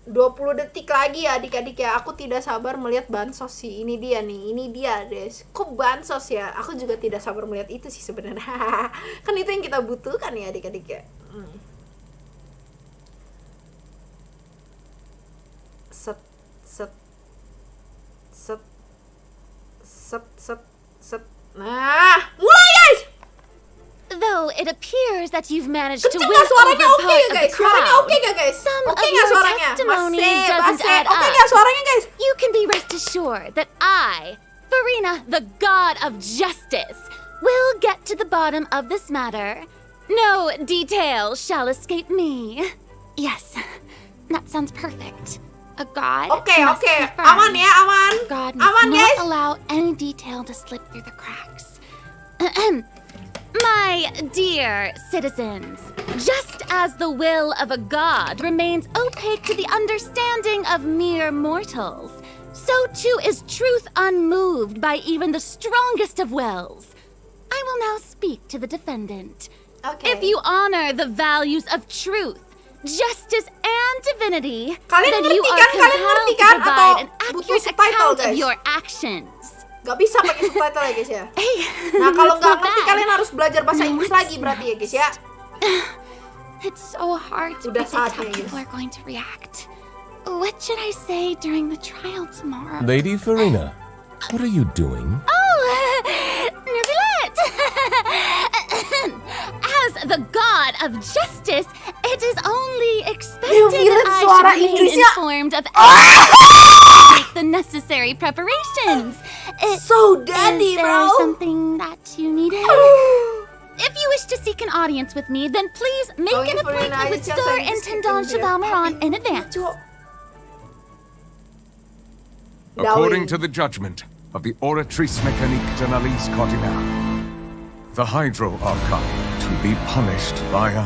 Speaker 1: ...20 detik lagi ya adik-adik ya. Aku tidak sabar melihat bansos sih. Ini dia nih, ini dia guys. Kok bansos ya? Aku juga tidak sabar melihat itu sih sebenarnya. Kan itu yang kita butuhkan ya adik-adik ya. Set set set set set set. Nah, mulai guys.
Speaker 2: Though it appears that you've managed to
Speaker 1: Kecil
Speaker 2: win
Speaker 1: nggak suaranya?
Speaker 2: over
Speaker 1: Oke
Speaker 2: part
Speaker 1: ya
Speaker 2: of
Speaker 1: guys,
Speaker 2: the
Speaker 1: suaranya
Speaker 2: crowd.
Speaker 1: oke gak guys?
Speaker 2: Some
Speaker 1: Oke
Speaker 2: of
Speaker 1: nggak
Speaker 2: your
Speaker 1: suaranya?
Speaker 2: testimony
Speaker 1: Masih,
Speaker 2: doesn't add
Speaker 1: oke
Speaker 2: up.
Speaker 1: nggak suaranya guys?
Speaker 2: You can be rest assured that I, Farina, the god of justice, will get to the bottom of this matter. No detail shall escape me. Yes, that sounds perfect. A god
Speaker 1: Oke,
Speaker 2: must
Speaker 1: oke.
Speaker 2: be firm.
Speaker 1: Aman ya, aman.
Speaker 2: God must
Speaker 1: Aman
Speaker 2: not
Speaker 1: guys.
Speaker 2: allow any detail to slip through the cracks. My dear citizens, just as the will of a god remains opaque to the understanding of mere mortals, so too is truth unmoved by even the strongest of wills. I will now speak to the defendant.
Speaker 1: Oke.
Speaker 2: If you honor the values of truth, justice, and divinity,
Speaker 1: Kalian
Speaker 2: then you
Speaker 1: ngerti
Speaker 2: are
Speaker 1: kan? Kalian
Speaker 2: compelled
Speaker 1: ngerti
Speaker 2: to
Speaker 1: kan?
Speaker 2: provide
Speaker 1: Atau
Speaker 2: an
Speaker 1: butuh
Speaker 2: accurate
Speaker 1: subtitle,
Speaker 2: account of
Speaker 1: guys?
Speaker 2: your actions.
Speaker 1: Gak bisa pakai subtitle ya guys ya.
Speaker 2: Hey,
Speaker 1: Nah kalau
Speaker 2: that's
Speaker 1: nggak
Speaker 2: not
Speaker 1: ngerti
Speaker 2: bad.
Speaker 1: kalian harus belajar bahasa
Speaker 2: No,
Speaker 1: Inggris
Speaker 2: it's
Speaker 1: lagi berarti ya guys ya.
Speaker 2: It's so hard to
Speaker 1: Udah
Speaker 2: predict how
Speaker 1: saatnya, yes.
Speaker 2: people are going to react. What should I say during the trial tomorrow?
Speaker 3: Lady Farina, what are you doing?
Speaker 2: Oh, Nervylette! As the god of justice, it is only expected
Speaker 1: Nervylette
Speaker 2: that
Speaker 1: suara
Speaker 2: I should remain
Speaker 1: Inggrisnya.
Speaker 2: informed of everything, make the necessary preparations.
Speaker 1: So daddy,
Speaker 2: Is there
Speaker 1: bro.
Speaker 2: something that you needed? If you wish to seek an audience with me, then please make
Speaker 1: Going
Speaker 2: an
Speaker 1: for an
Speaker 2: appointment with
Speaker 1: ICHEL
Speaker 2: Star
Speaker 1: service
Speaker 2: Intendant
Speaker 1: in
Speaker 2: Chevalmeron
Speaker 1: there.
Speaker 2: in advance.
Speaker 4: According to the judgment of the Oratrice Mécanique de l'Analyse Cardinale, the Hydro Archon to be punished via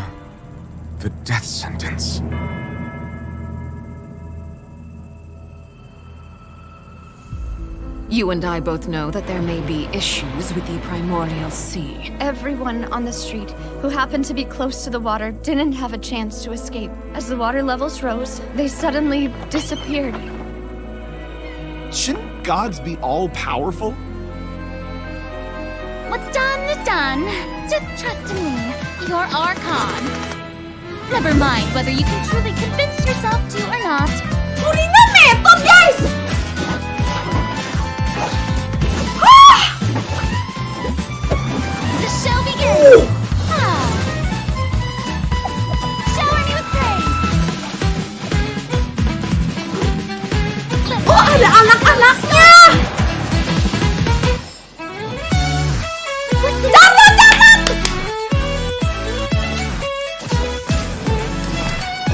Speaker 4: the death sentence.
Speaker 5: You and I both know that there may be issues with the Primordial Sea.
Speaker 6: Everyone on the street who happened to be close to the water didn't have a chance to escape. As the water levels rose, they suddenly disappeared.
Speaker 7: Shouldn't gods be all-powerful?
Speaker 2: What's done is done. Just trust in me, your Archon. Never mind whether you can truly convince yourself to or not.
Speaker 1: Farina method guys.
Speaker 2: The show begins! Shower me with praise!
Speaker 1: Oh ada anak-anaknya. Jangan.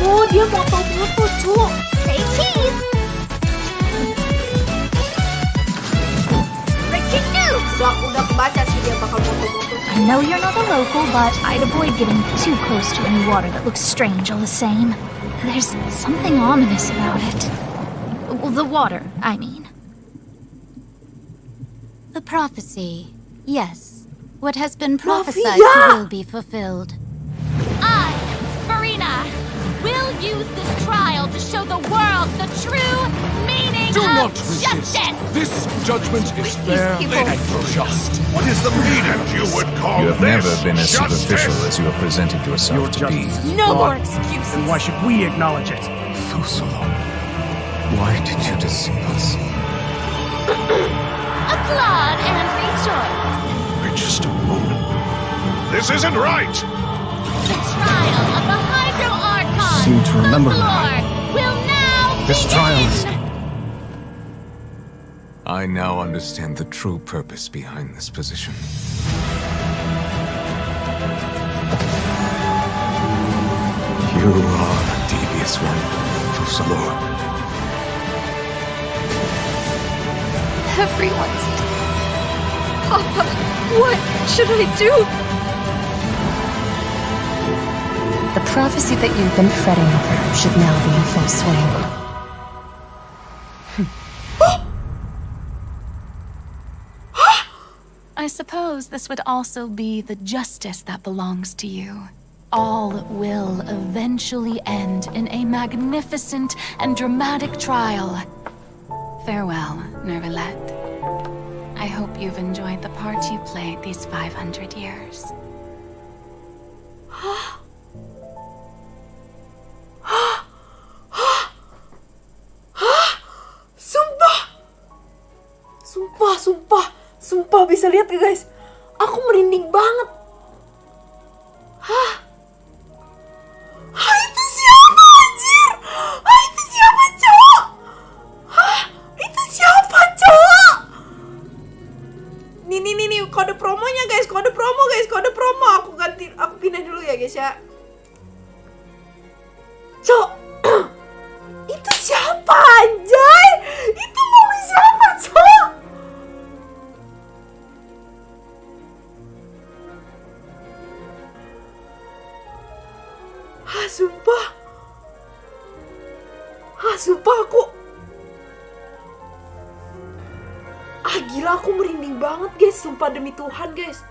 Speaker 1: Oh dia foto-foto cu.
Speaker 2: Say cheese! Breaking news!
Speaker 1: Udah kebaca sih dia bakal foto-foto.
Speaker 8: I know you're not a local, but I'd avoid getting too close to any water that looks strange all the same. There's something ominous about it. Well, the water, I mean.
Speaker 2: The prophecy. Yes. What has been prophesied
Speaker 1: Mafia!
Speaker 2: will be fulfilled. I, Farina, will use this trial to show the world the true meaning
Speaker 4: Do
Speaker 2: of
Speaker 4: not resist.
Speaker 2: justice!
Speaker 4: This judgment is fair and just.
Speaker 9: What is the meaning you would call
Speaker 10: You have
Speaker 9: this?
Speaker 10: never been as
Speaker 9: Justice?
Speaker 10: superficial as you have presented yourself to be.
Speaker 2: No more excuses!
Speaker 7: Then why should we acknowledge it?
Speaker 4: Fusolo, why did you deceive us?
Speaker 2: Applaud and rejoice!
Speaker 9: Wait just a moment. This isn't right!
Speaker 2: The trial of the Hydro Archon,
Speaker 10: Seem to remember
Speaker 2: the floor, will now
Speaker 4: This trial is... I now understand the true purpose behind this position. You are a devious one, Fusalo.
Speaker 6: Everyone's dead. Papa, what should I do?
Speaker 5: The prophecy that you've been fretting over should now be in full swing.
Speaker 2: I suppose this would also be the justice that belongs to you. All will eventually end in a magnificent and dramatic trial. Farewell, Nervalette. I hope you've enjoyed the part you played these 500 years.
Speaker 1: Sumpah bisa lihat ya guys. Aku merinding banget. Hah? Itu siapa anjir? Itu siapa cowok? Hah? Itu siapa cowok? Nih kode promonya guys, kode promo. Aku pindah dulu ya guys ya. Cok. Itu siapa anjay? Itu mobil siapa cok? Sumpah aku. Gila aku merinding banget guys, sumpah demi Tuhan guys.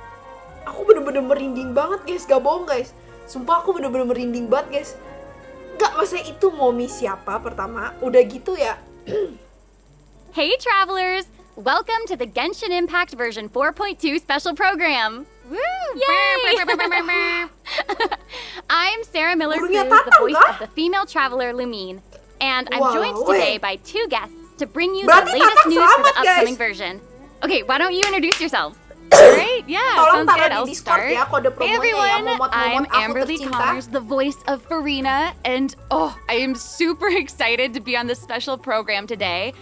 Speaker 1: Aku bener-bener merinding banget guys, gak bohong guys. Sumpah aku bener-bener merinding banget guys. Gak, maksudnya itu Momi siapa pertama, udah gitu ya.
Speaker 2: Hey travelers! Welcome to the Genshin Impact version 4.2 special program! Woo! Yay! I'm Sarah Miller Cruz, the voice of the female traveler Lumine. And I'm joined today by two guests to bring you the latest news for the upcoming version. Okay, why don't you introduce yourselves? Alright, yeah, sounds good. I'll start. Hey everyone, I'm Amberly Connors, the voice of Farina, and I am super excited to be on this special program today.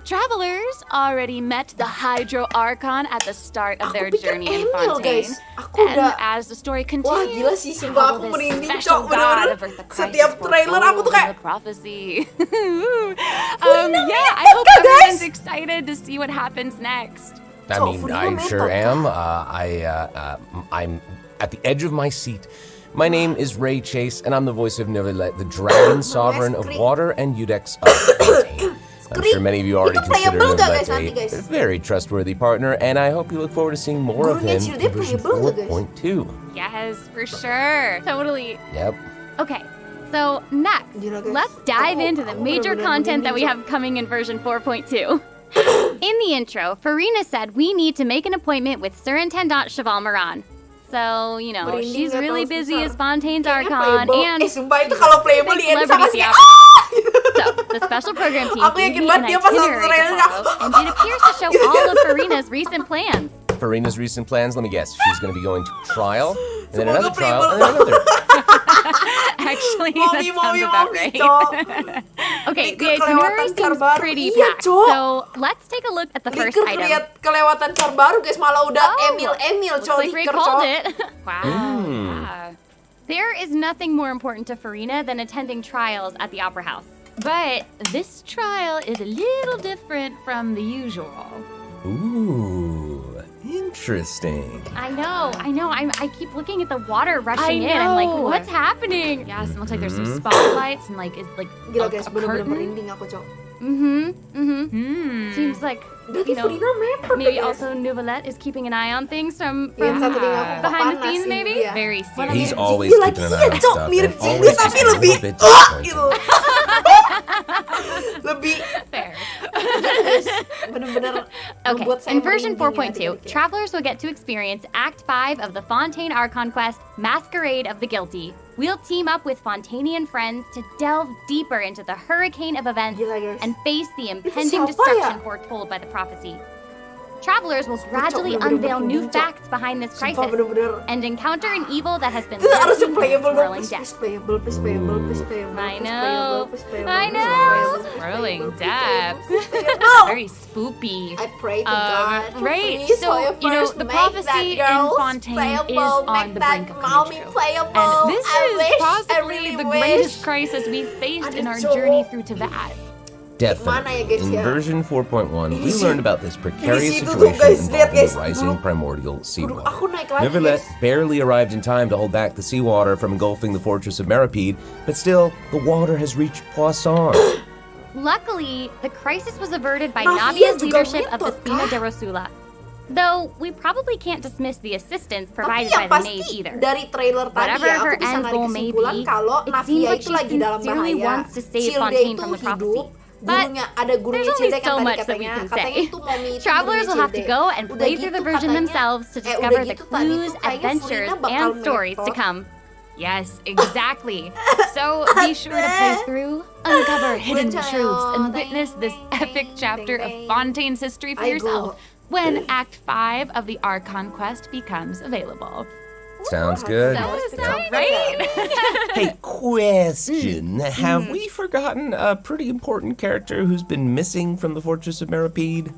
Speaker 2: Travelers already met the Hydro Archon at the start of their journey in Fontaine. And as the story continues, this special god of Earth the Christ is foretold in the prophecy. I hope everyone's excited to see what happens next.
Speaker 3: I mean, I sure am. I'm at the edge of my seat. My name is Ray Chase, and I'm the voice of Neverlet, the Dragon Sovereign of Water and Udex of Fontaine. I'm sure many of you already consider Neverlet a very trustworthy partner, and I hope you look forward to seeing more of him in version 4.2.
Speaker 2: Yes, for sure. Totally.
Speaker 3: Yep.
Speaker 2: Okay, so next, let's dive into the major content that we have coming in version 4.2. In the intro, Farina said we need to make an appointment with Surintendant Cheval Moran. So, you know, she's really busy as Fontaine's Archon and celebrity theatrics. So, the special program team gave me an itinerary to follow, and it appears to show all of Farina's recent plans.
Speaker 3: Farina's recent plans, let me guess. She's going to be going to trial, and then another trial, and then another.
Speaker 2: Actually, that sounds about right. Okay, the itinerary seems pretty packed, so let's take a look at the first item.
Speaker 1: Kelewatan car baru guys, malah udah Emil
Speaker 2: looks like Ray called it. Wow. Yeah. There is nothing more important to Farina than attending trials at the Opera House. But this trial is a little different from the usual.
Speaker 3: Ooh, interesting.
Speaker 2: I know. I keep looking at the water rushing in. I'm like, what's happening? Yes, it looks like there's some spotlights and like it's like
Speaker 1: gila guys, bener-bener merinding aku, Cok.
Speaker 2: Seems like, you know, maybe also Neverlet is keeping an eye on things from behind the scenes, maybe?
Speaker 1: Yeah.
Speaker 2: Very serious.
Speaker 3: He's always keeping an eye on stuff.
Speaker 1: Mirip
Speaker 3: And always just a little bit disappointed.
Speaker 1: Lebih
Speaker 2: fair.
Speaker 1: Bener-bener.
Speaker 2: Okay, in version 4.2, travelers will get to experience Act 5 of the Fontaine Archon quest, Masquerade of the Guilty. We'll team up with Fontainian friends to delve deeper into the hurricane of events and face the impending destruction foretold by the prophecy. travelers will gradually unveil new facts behind this crisis and encounter an evil that has been
Speaker 1: Itu harusnya
Speaker 2: lurking
Speaker 1: playable
Speaker 2: and
Speaker 1: dong,
Speaker 2: swirling
Speaker 1: please
Speaker 2: depths.
Speaker 1: playable.
Speaker 2: I know. Swirling depths. Very spoopy.
Speaker 1: I pray to God.
Speaker 2: Right,
Speaker 1: Please,
Speaker 2: so,
Speaker 1: for your
Speaker 2: you know,
Speaker 1: first,
Speaker 2: the
Speaker 1: make
Speaker 2: prophecy
Speaker 1: that
Speaker 2: in
Speaker 1: girls
Speaker 2: Fontaine is
Speaker 1: playable,
Speaker 2: on
Speaker 1: make
Speaker 2: the
Speaker 1: that
Speaker 2: brink of
Speaker 1: mommy
Speaker 2: coming true.
Speaker 1: playable.
Speaker 2: And this
Speaker 1: I
Speaker 2: is
Speaker 1: wish, I
Speaker 2: possibly
Speaker 1: really
Speaker 2: the
Speaker 1: wish.
Speaker 2: greatest crisis we've faced in our
Speaker 1: Aduh,
Speaker 2: journey
Speaker 1: cowok.
Speaker 2: through to that.
Speaker 3: Definitely.
Speaker 1: Mana ya, guys,
Speaker 3: In
Speaker 1: ya?
Speaker 3: version 4.1, we
Speaker 1: Isi-
Speaker 3: learned about this precarious
Speaker 1: isi itu tuh,
Speaker 3: situation
Speaker 1: guys, lihat,
Speaker 3: involving
Speaker 1: guys.
Speaker 3: the rising
Speaker 1: Buruk-
Speaker 3: primordial
Speaker 1: Buruk
Speaker 3: seawater.
Speaker 1: aku naik lagi,
Speaker 3: Nevertheless,
Speaker 1: guys.
Speaker 3: barely arrived in time to hold back the seawater from engulfing the fortress of Meripede, but still, the water has reached Poisson.
Speaker 2: Luckily, the crisis was averted by
Speaker 1: Mafia
Speaker 2: Navia's
Speaker 1: juga
Speaker 2: leadership of the
Speaker 1: ngentot,
Speaker 2: Spina
Speaker 1: kah?
Speaker 2: de Rosula. Though, we probably can't dismiss the assistance
Speaker 1: Tapi
Speaker 2: provided
Speaker 1: yang
Speaker 2: by the maid
Speaker 1: pasti
Speaker 2: either.
Speaker 1: dari trailer tadi
Speaker 2: Whatever
Speaker 1: ya,
Speaker 2: her
Speaker 1: aku bisa
Speaker 2: end
Speaker 1: narik
Speaker 2: goal may
Speaker 1: kesimpulan
Speaker 2: be,
Speaker 1: kalau
Speaker 2: it
Speaker 1: Navia
Speaker 2: seems like
Speaker 1: itu
Speaker 2: she
Speaker 1: lagi dalam
Speaker 2: sincerely
Speaker 1: bahaya.
Speaker 2: wants to save
Speaker 1: Cilde
Speaker 2: Fontaine
Speaker 1: itu
Speaker 2: from the
Speaker 1: hidup.
Speaker 2: prophecy. But
Speaker 1: Ada gurunya
Speaker 2: there's only
Speaker 1: Cilde kan
Speaker 2: so
Speaker 1: tadi
Speaker 2: much that we can
Speaker 1: katanya
Speaker 2: say.
Speaker 1: itu mommy itu
Speaker 2: Travelers
Speaker 1: gurunya
Speaker 2: will have to
Speaker 1: Cilde.
Speaker 2: go and
Speaker 1: Udah
Speaker 2: play
Speaker 1: gitu
Speaker 2: through the version
Speaker 1: katanya,
Speaker 2: themselves to
Speaker 1: udah
Speaker 2: discover the
Speaker 1: gitu tadi
Speaker 2: clues,
Speaker 1: tuh kayaknya
Speaker 2: adventures,
Speaker 1: Furina bakal
Speaker 2: and stories to
Speaker 1: metot.
Speaker 2: come. Yes, exactly. So be sure to play through, uncover hidden truths, and witness this epic chapter of Fontaine's history for
Speaker 1: I
Speaker 2: yourself when Act 5 of the Archon Quest becomes available.
Speaker 3: Sounds good.
Speaker 2: Right?
Speaker 3: Hey, question. Have we forgotten a pretty important character who's been missing from the Fortress of Meripede?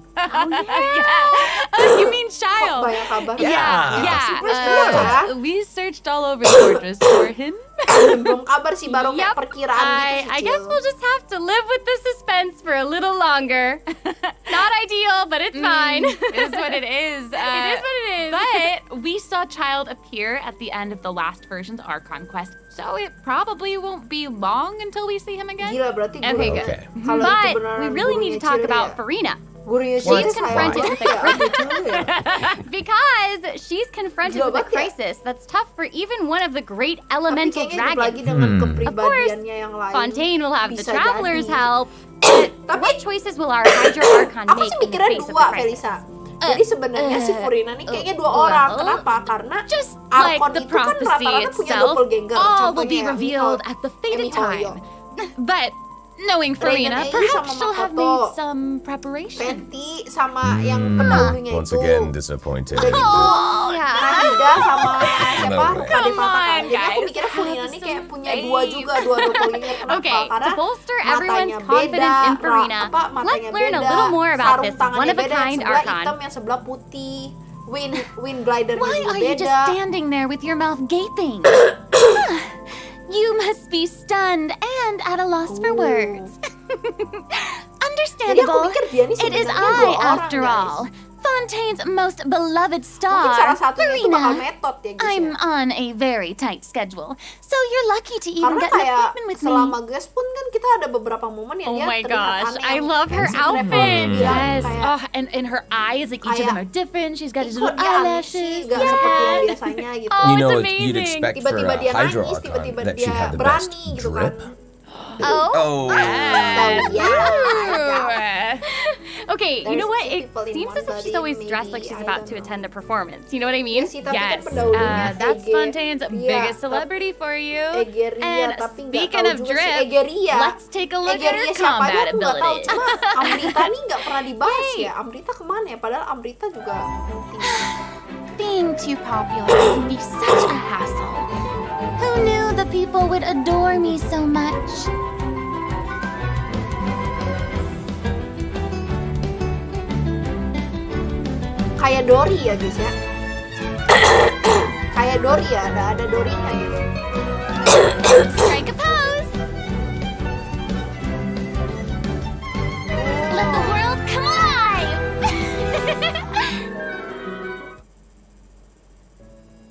Speaker 2: You mean Child?
Speaker 1: Banyak kabar.
Speaker 2: Yeah. We searched all over the fortress for him.
Speaker 1: Belum kabar sih, baru kayak perkiraan gitu sih,
Speaker 2: I guess
Speaker 1: Cil.
Speaker 2: we'll just have to live with the suspense for a little longer. Not ideal, but it's fine.
Speaker 11: It is what it is.
Speaker 2: It is what it is.
Speaker 11: But we saw Child appear at the end of the last version's Archon Quest, so it probably won't be long until we see him again.
Speaker 1: Gila, berarti
Speaker 2: Okay,
Speaker 1: guru-
Speaker 2: good.
Speaker 3: Okay.
Speaker 1: Kalau itu
Speaker 2: But
Speaker 1: beneran
Speaker 2: we really need to
Speaker 1: gurunya
Speaker 2: talk
Speaker 1: Cilde
Speaker 2: about
Speaker 1: ya.
Speaker 2: Farina.
Speaker 1: Gurunya
Speaker 2: She's
Speaker 1: Cilde
Speaker 2: confronted
Speaker 1: sayang
Speaker 2: with
Speaker 1: banget
Speaker 2: a
Speaker 1: ya, ada Cilde ya.
Speaker 2: Because she's confronted
Speaker 1: Gila
Speaker 2: with a
Speaker 1: banget ya.
Speaker 2: crisis that's tough for even one of the great
Speaker 1: Tapi
Speaker 2: elemental
Speaker 1: kayaknya hidup lagi
Speaker 2: dragons.
Speaker 1: dengan
Speaker 2: Of course,
Speaker 1: kepribadiannya yang lain.
Speaker 2: Fontaine will have the
Speaker 1: Bisa
Speaker 2: travelers
Speaker 1: jadi.
Speaker 2: help. But
Speaker 1: Tapi-
Speaker 2: what choices will our Hydro Archon
Speaker 1: Aku
Speaker 2: make
Speaker 1: sih
Speaker 2: in the
Speaker 1: mikirnya
Speaker 2: face of
Speaker 1: dua,
Speaker 2: the crisis?
Speaker 1: Felisa. Jadi sebenarnya si Furina nih kayaknya dua orang.
Speaker 2: well,
Speaker 1: Kenapa? Karena
Speaker 2: Just like
Speaker 1: Arkon
Speaker 2: the
Speaker 1: itu kan
Speaker 2: prophecy
Speaker 1: rata-rata punya
Speaker 2: itself,
Speaker 1: doppelganger.
Speaker 2: all will be
Speaker 1: Contohnya ya,
Speaker 2: revealed
Speaker 1: Michal-
Speaker 2: at the fated
Speaker 1: Mihoyo.
Speaker 2: time. But knowing Farina,
Speaker 1: Reina
Speaker 2: perhaps
Speaker 1: sama
Speaker 2: she'll have
Speaker 1: Makoto.
Speaker 2: made some preparation.
Speaker 1: Fenty sama yang pendahulunya
Speaker 3: Once
Speaker 1: itu.
Speaker 3: again, disappointed.
Speaker 1: Udah gitu,
Speaker 2: Oh, yeah.
Speaker 1: Nahida sama siapa?
Speaker 3: No way.
Speaker 1: Kode Fata kan. Jadi aku
Speaker 11: guys.
Speaker 1: mikirnya Furina nih kayak
Speaker 11: Have
Speaker 1: punya
Speaker 11: some
Speaker 1: dua
Speaker 11: faith.
Speaker 1: juga, dua doppelganger. Kenapa?
Speaker 2: Okay,
Speaker 1: Karena
Speaker 2: to bolster
Speaker 1: matanya
Speaker 2: everyone's
Speaker 1: beda,
Speaker 2: confidence in Farina,
Speaker 1: matanya
Speaker 2: let's learn a
Speaker 1: beda,
Speaker 2: little more about
Speaker 1: sarung
Speaker 2: this
Speaker 1: tangannya
Speaker 2: one-of-a-kind
Speaker 1: beda, yang sebelah
Speaker 2: Archon.
Speaker 1: hitam, yang sebelah putih. Wind glider
Speaker 2: Why
Speaker 1: juga
Speaker 2: are you
Speaker 1: beda.
Speaker 2: just standing there with your mouth gaping? You must be stunned and at a loss for words. Understandable.
Speaker 1: mikir dia nih
Speaker 2: It is
Speaker 1: sebenarnya dua
Speaker 2: I,
Speaker 1: orang,
Speaker 2: after
Speaker 1: guys.
Speaker 2: all. Fontaine's most beloved
Speaker 1: Mungkin
Speaker 2: star,
Speaker 1: salah satunya itu bakal
Speaker 2: Farina.
Speaker 1: metode ya guys
Speaker 2: I'm
Speaker 1: ya.
Speaker 2: on a very tight schedule, so you're lucky to even
Speaker 1: Karena
Speaker 2: get an
Speaker 1: kayak
Speaker 2: appointment with me.
Speaker 1: selama gas pun kan kita ada beberapa momen yang
Speaker 11: Oh
Speaker 1: dia
Speaker 11: my
Speaker 1: terlihat
Speaker 11: gosh,
Speaker 1: aneh.
Speaker 11: I love her
Speaker 1: Si Trevor
Speaker 11: outfit.
Speaker 1: bilang
Speaker 11: Yes.
Speaker 1: kayak,
Speaker 11: Oh, and her eyes, like each of them
Speaker 1: kayak,
Speaker 11: are different. She's got
Speaker 1: "Ih,
Speaker 11: these
Speaker 1: kok
Speaker 11: little
Speaker 1: dia aneh
Speaker 11: eyelashes.
Speaker 1: sih, gak seperti yang biasanya gitu.
Speaker 11: Oh,
Speaker 3: You
Speaker 11: it's
Speaker 3: know,
Speaker 11: amazing.
Speaker 3: you'd expect for
Speaker 1: Tiba-tiba
Speaker 3: a
Speaker 1: dia
Speaker 3: Hydro
Speaker 1: nangis,
Speaker 3: Archon
Speaker 1: tiba-tiba
Speaker 3: that she'd
Speaker 1: dia
Speaker 3: have the best
Speaker 1: berani gitu kan.
Speaker 3: drip.
Speaker 2: Oh.
Speaker 3: Oh,
Speaker 11: Yes.
Speaker 1: So,
Speaker 2: Okay, you
Speaker 1: There's
Speaker 2: know what?
Speaker 1: two
Speaker 2: It
Speaker 1: people in
Speaker 2: seems
Speaker 1: one
Speaker 2: as if she's
Speaker 1: body,
Speaker 2: always dressed like
Speaker 1: maybe,
Speaker 2: she's
Speaker 1: I
Speaker 2: about
Speaker 1: don't
Speaker 2: to
Speaker 1: know.
Speaker 2: attend a performance. You know what I mean?
Speaker 1: Iya sih, tapi kan
Speaker 11: Yes,
Speaker 1: pendahulunya
Speaker 11: that's
Speaker 1: Ege-
Speaker 11: Fontaine's
Speaker 1: Iya,
Speaker 11: biggest
Speaker 1: tapi-
Speaker 11: celebrity for you.
Speaker 1: Egeria,
Speaker 11: And
Speaker 1: tapi nggak
Speaker 11: speaking
Speaker 1: tahu
Speaker 11: of
Speaker 1: juga sih
Speaker 11: drip,
Speaker 1: Egeria.
Speaker 11: let's take a look at
Speaker 1: Egeria
Speaker 11: her
Speaker 1: siapa aja
Speaker 11: combat
Speaker 1: aku nggak tahu.
Speaker 11: ability.
Speaker 1: Cuma Amrita nih nggak pernah dibahas ya. Amrita kemana ya? Padahal Amrita juga penting.
Speaker 2: Being too popular can be such a hassle. Who knew the people would adore me so much?
Speaker 1: Kayak Dory ya guys ya. Kayak Dory ya, ada Dorinya gitu.
Speaker 2: Strike a pose. Let the world come alive.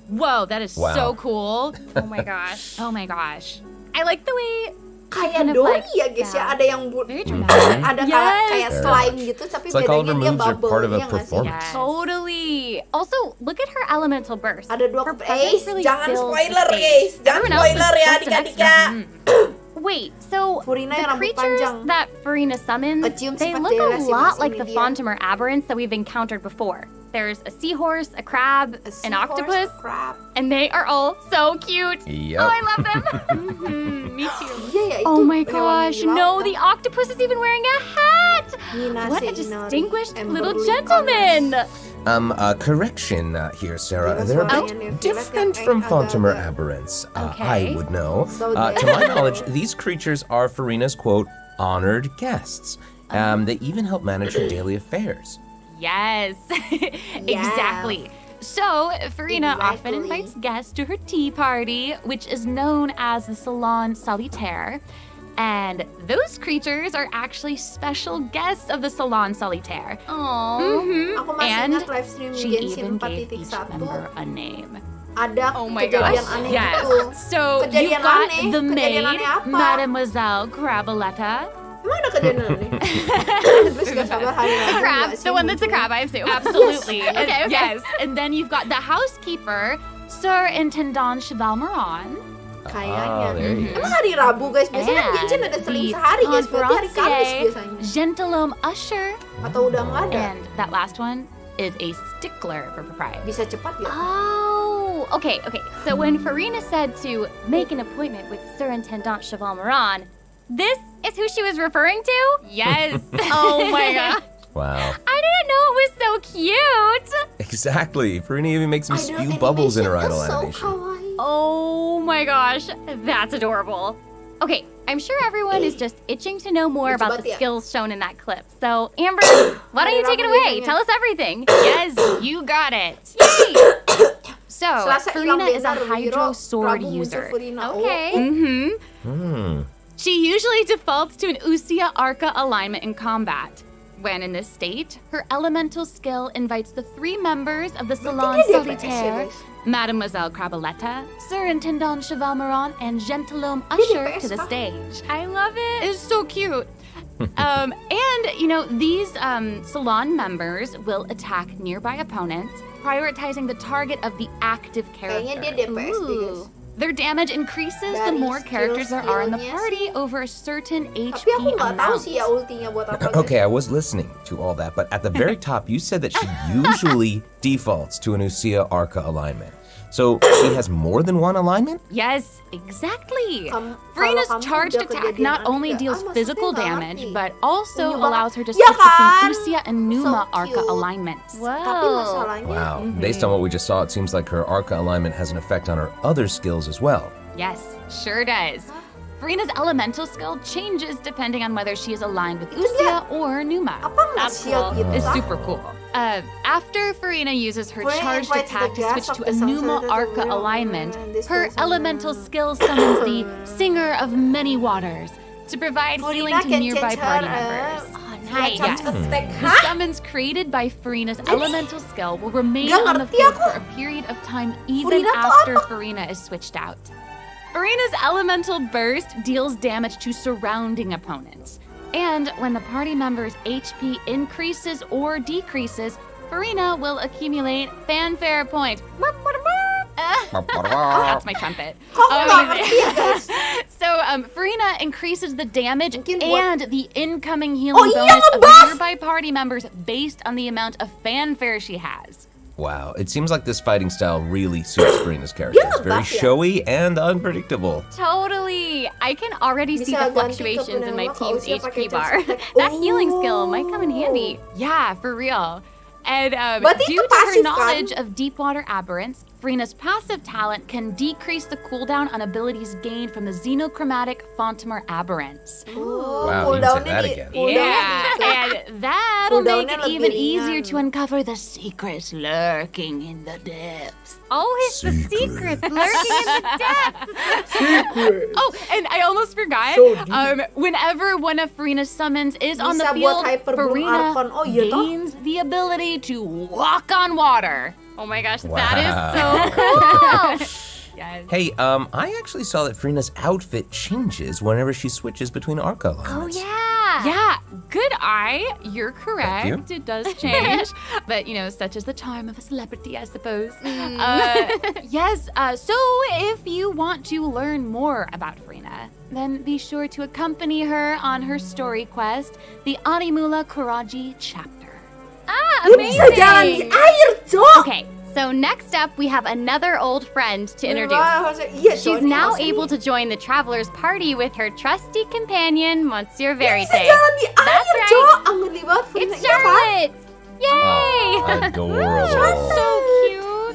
Speaker 11: Whoa, that is
Speaker 3: Wow.
Speaker 11: so cool.
Speaker 2: Oh my gosh.
Speaker 11: Oh my gosh.
Speaker 2: I like the way
Speaker 1: Kayak
Speaker 2: kind of
Speaker 1: Dory
Speaker 2: like
Speaker 1: ya guys ya.
Speaker 2: that.
Speaker 1: Ada yang
Speaker 11: Very
Speaker 3: Mhm.
Speaker 11: dramatic.
Speaker 1: ada
Speaker 11: Yes.
Speaker 1: kayak
Speaker 3: Very
Speaker 1: slime
Speaker 3: much.
Speaker 1: gitu, tapi
Speaker 3: It's like all of
Speaker 1: bedanya
Speaker 3: her
Speaker 1: dia
Speaker 3: moves are
Speaker 1: bubble.
Speaker 3: part of a
Speaker 1: Iya nggak sih?
Speaker 3: performance.
Speaker 11: Yes.
Speaker 2: Totally. Also, look at her elemental burst.
Speaker 1: Ada dua
Speaker 2: Her presence really
Speaker 1: jangan
Speaker 2: fills the
Speaker 1: spoiler
Speaker 2: stage.
Speaker 1: guys. Jangan
Speaker 2: Everyone else is
Speaker 1: spoiler ya
Speaker 2: just an
Speaker 1: adik-adik
Speaker 2: extra.
Speaker 1: ya.
Speaker 2: Wait, so
Speaker 1: Furina
Speaker 2: the
Speaker 1: yang rambut
Speaker 2: creatures
Speaker 1: panjang.
Speaker 2: that Farina summons,
Speaker 1: Kecium
Speaker 2: they
Speaker 1: sifat
Speaker 2: look a
Speaker 1: Dela sih,
Speaker 2: lot
Speaker 1: Mas,
Speaker 2: like
Speaker 1: ini
Speaker 2: the
Speaker 1: dia.
Speaker 2: Fontamer aberrants that we've encountered before. There's a seahorse, a crab,
Speaker 1: A
Speaker 2: an
Speaker 1: seahorse,
Speaker 2: octopus,
Speaker 1: a crab.
Speaker 2: and they are all so cute.
Speaker 3: Yep.
Speaker 2: Oh, I love them.
Speaker 11: Me too.
Speaker 1: Iya ya itu.
Speaker 2: Oh my
Speaker 1: hewan
Speaker 2: gosh,
Speaker 1: di laut
Speaker 2: no,
Speaker 1: kan.
Speaker 2: the octopus is even wearing a hat.
Speaker 11: What a distinguished little gentleman!
Speaker 3: Correction here, Sarah. They're a bit different from Fontimer aberrants. I would know. To my knowledge, these creatures are Farina's, quote, honored guests. They even help manage her daily affairs.
Speaker 11: Yes, exactly. So, Farina often invites guests to her tea party, which is known as the Salon Solitaire. And those creatures are actually special guests of the Salon Solitaire.
Speaker 1: Aku masih
Speaker 11: And
Speaker 1: ingat livestream
Speaker 11: she
Speaker 1: Genshin
Speaker 11: even gave each
Speaker 1: 4.1
Speaker 11: member a name.
Speaker 1: ada
Speaker 11: Oh my
Speaker 1: kejadian
Speaker 11: gosh.
Speaker 1: aneh
Speaker 11: Yes.
Speaker 1: gitu.
Speaker 11: So
Speaker 1: Kejadian
Speaker 11: you've got
Speaker 1: aneh,
Speaker 11: the
Speaker 1: kejadian
Speaker 11: maid,
Speaker 1: aneh apa?
Speaker 11: Mademoiselle Craboletta.
Speaker 1: Emang ada kejadian aneh? Terus gak sabar hari
Speaker 6: A crab, the one that's a crab, I assume.
Speaker 11: Absolutely.
Speaker 6: Okay, okay.
Speaker 11: Yes. And then you've got the housekeeper, Sir Intendant Chevalmeron.
Speaker 1: Kayaknya.
Speaker 3: there you go.
Speaker 1: Emang hari Rabu guys, biasanya kan Genshin ada seling sehari guys, berarti hari Kamis biasanya.
Speaker 11: Gentilhomme Usher.
Speaker 1: Atau udah nggak ada?
Speaker 11: And that last one is a stickler for propriety.
Speaker 1: Bisa cepat ya?
Speaker 6: Oh, okay. So when Farina said to make an appointment with Sir Intendant Chevalmeron, this is who she was referring to?
Speaker 11: Yes.
Speaker 6: Oh my god.
Speaker 3: Wow.
Speaker 6: I didn't know it was so cute.
Speaker 3: Exactly. Farina even makes me spew bubbles in her idol animation.
Speaker 6: Oh my gosh, that's adorable. Okay, I'm sure everyone is just itching to know more about the skills shown in that clip. So, Amber, why don't you take it away? Tell us everything.
Speaker 11: Yes, you got it.
Speaker 6: Yay!
Speaker 11: So, Farina is a Hydro sword user.
Speaker 6: Okay.
Speaker 11: She usually defaults to an Usia Arca alignment in combat. When in this state, her elemental skill invites the 3 members of the Salon Solitaire, Mademoiselle Craboletta, Sir Intendant Chevalmeron, and Gentilhomme Usher to the stage.
Speaker 6: I love it.
Speaker 11: It's so cute. And, these salon members will attack nearby opponents, prioritizing the target of the active character.
Speaker 1: Kayaknya dia DPS deh guys.
Speaker 11: Their damage increases the more characters there are in the party over a certain
Speaker 1: Tapi
Speaker 11: HP
Speaker 1: aku nggak tahu
Speaker 11: amount.
Speaker 1: sih ya ultinya buat apa guys.
Speaker 3: Okay, I was listening to all that, but at the very top, you said that she usually defaults to an Usia Arca alignment. So she has more than one alignment?
Speaker 11: Yes, exactly.
Speaker 1: kalau
Speaker 11: Farina's
Speaker 1: kamu
Speaker 11: charged
Speaker 1: udah
Speaker 11: attack
Speaker 1: kejadian
Speaker 11: not
Speaker 1: aneh
Speaker 11: only
Speaker 1: nggak?
Speaker 11: deals
Speaker 1: Maksudnya
Speaker 11: physical
Speaker 1: nggak
Speaker 11: damage,
Speaker 1: ngerti.
Speaker 11: but also
Speaker 1: Unyu banget.
Speaker 11: allows her to
Speaker 1: Ya
Speaker 11: switch
Speaker 1: kan?
Speaker 11: between Usia and Numa
Speaker 1: So
Speaker 11: Arca
Speaker 1: cute.
Speaker 11: alignments.
Speaker 1: Tapi masalahnya
Speaker 3: Wow. Based on what we just saw, it seems like her Arca alignment has an effect on her other skills as well.
Speaker 11: Yes, sure does. Farina's elemental skill changes depending on whether she is aligned with Usia or Numa.
Speaker 1: That's cool.
Speaker 11: It's super cool. After Farina uses her charged attack to switch to a Numa Arca alignment, her elemental skill summons the Singer of Many Waters to provide healing to nearby party members.
Speaker 6: Nice.
Speaker 11: Yes. The summons created by Farina's elemental skill will remain on the field for a period of time even after Farina is switched out. Farina's elemental burst deals damage to surrounding opponents. And when the party member's HP increases or decreases, Farina will accumulate fanfare points. That's my trumpet. So Farina increases the damage and the incoming healing bonus of nearby party members based on the amount of fanfare she has.
Speaker 3: Wow, it seems like this fighting style really suits Farina's character. It's very showy and unpredictable.
Speaker 6: Totally. I can already see the fluctuations in my team's HP bar. That healing skill might come in handy.
Speaker 11: Yeah, for real. And due to her knowledge of deepwater aberrants, Farina's passive talent can decrease the cooldown on abilities gained from the xenochromatic Fontimer aberrants.
Speaker 3: Wow, you said that again.
Speaker 11: Yeah, and that'll make it
Speaker 1: Cooldownnya
Speaker 11: even
Speaker 1: lebih
Speaker 11: easier
Speaker 1: ringan.
Speaker 11: to uncover the secrets lurking in the depths.
Speaker 6: Oh, it's the secrets lurking in the depths.
Speaker 11: Oh, and I almost forgot. Whenever one of Farina's summons is on the
Speaker 1: Bisa buat
Speaker 11: field,
Speaker 1: Hyper Bloom
Speaker 11: Farina
Speaker 1: Archon. Oh, iya toh?
Speaker 11: gains the ability to walk on water.
Speaker 6: Oh my gosh,
Speaker 3: Wow.
Speaker 6: that is so cool.
Speaker 11: Yes.
Speaker 3: Hey, I actually saw that Farina's outfit changes whenever she switches between Arca alignments.
Speaker 11: Yeah, good eye. You're correct.
Speaker 3: Thank you.
Speaker 11: It does change. But, such is the charm of a celebrity, I suppose. Yes, so if you want to learn more about Farina, then be sure to accompany her on her story quest, the Animula Kuraji chapter.
Speaker 6: Ah,
Speaker 1: Dia bisa jalan di
Speaker 6: amazing.
Speaker 1: air, Cok.
Speaker 6: Okay, So next up, we have another old friend to introduce. She's now able to join the traveler's party with her trusty companion, Monsieur Verite. That's right. It's Charlotte. Yay!
Speaker 3: Oh, adorable.
Speaker 6: So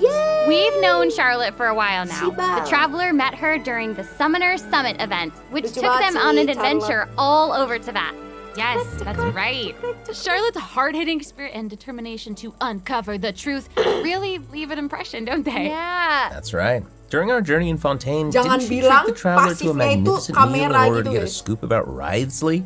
Speaker 6: cute. We've known Charlotte for a while now. The traveler met her during the Summoner Summit event, which took them on an adventure all over Teyvat.
Speaker 11: Yes, that's right. Charlotte's hard-hitting spirit and determination to uncover the truth really leave an impression, don't they?
Speaker 6: Yeah.
Speaker 3: That's right. During our journey in Fontaine,
Speaker 1: Jangan
Speaker 3: didn't she
Speaker 1: bilang
Speaker 3: treat the traveler to a
Speaker 1: pasifnya itu
Speaker 3: magnificent meal in
Speaker 1: kamera
Speaker 3: order to
Speaker 1: gitu,
Speaker 3: get a
Speaker 1: guys.
Speaker 3: scoop about Ridesley?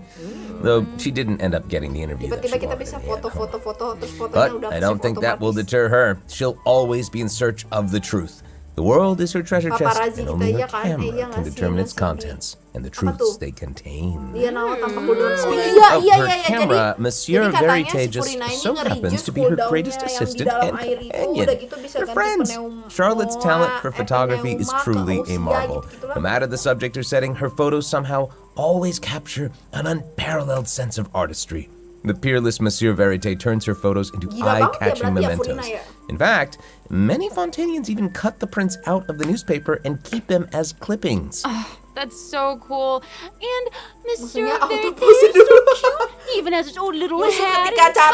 Speaker 3: Though she didn't end up getting the interview that
Speaker 1: Tiba-tiba
Speaker 3: she
Speaker 1: kita
Speaker 3: wanted
Speaker 1: bisa
Speaker 3: in the end.
Speaker 1: foto-foto terus fotonya udah
Speaker 3: But I don't think that will deter her. She'll always be in search of the truth. The world is her treasure chest,
Speaker 1: Paparazzi
Speaker 3: and
Speaker 1: kita
Speaker 3: only
Speaker 1: iya
Speaker 3: her
Speaker 1: kan?
Speaker 3: camera
Speaker 1: Iya
Speaker 3: can
Speaker 1: nggak sih?
Speaker 3: determine
Speaker 1: Iya
Speaker 3: its
Speaker 1: nggak sih?
Speaker 3: contents and the truths they contain.
Speaker 1: Dia nama tampak cooldown. Oh
Speaker 3: Of
Speaker 1: iya
Speaker 3: her camera, Monsieur
Speaker 1: jadi katanya
Speaker 3: Verite
Speaker 1: si
Speaker 3: just
Speaker 1: Furina ini
Speaker 3: so happens to be her
Speaker 1: cooldownnya
Speaker 3: greatest
Speaker 1: yang di
Speaker 3: assistant
Speaker 1: dalam
Speaker 3: and
Speaker 1: air itu,
Speaker 3: companion.
Speaker 1: udah gitu bisa
Speaker 3: They're
Speaker 1: ganti
Speaker 3: friends. Charlotte's talent for photography is truly a marvel. No matter the subject or setting, her photos somehow always capture an unparalleled sense of artistry. The peerless Monsieur Verite turns her photos into eye-catching mementos. In fact, many Fontanians even cut the prints out of the newspaper and keep them as clippings.
Speaker 11: Oh, that's so cool. And Monsieur
Speaker 1: Maksudnya
Speaker 11: Verite
Speaker 1: auto pose
Speaker 11: is so
Speaker 1: dulu.
Speaker 11: cute, even has its own little
Speaker 1: Musuh
Speaker 11: hat
Speaker 1: ketika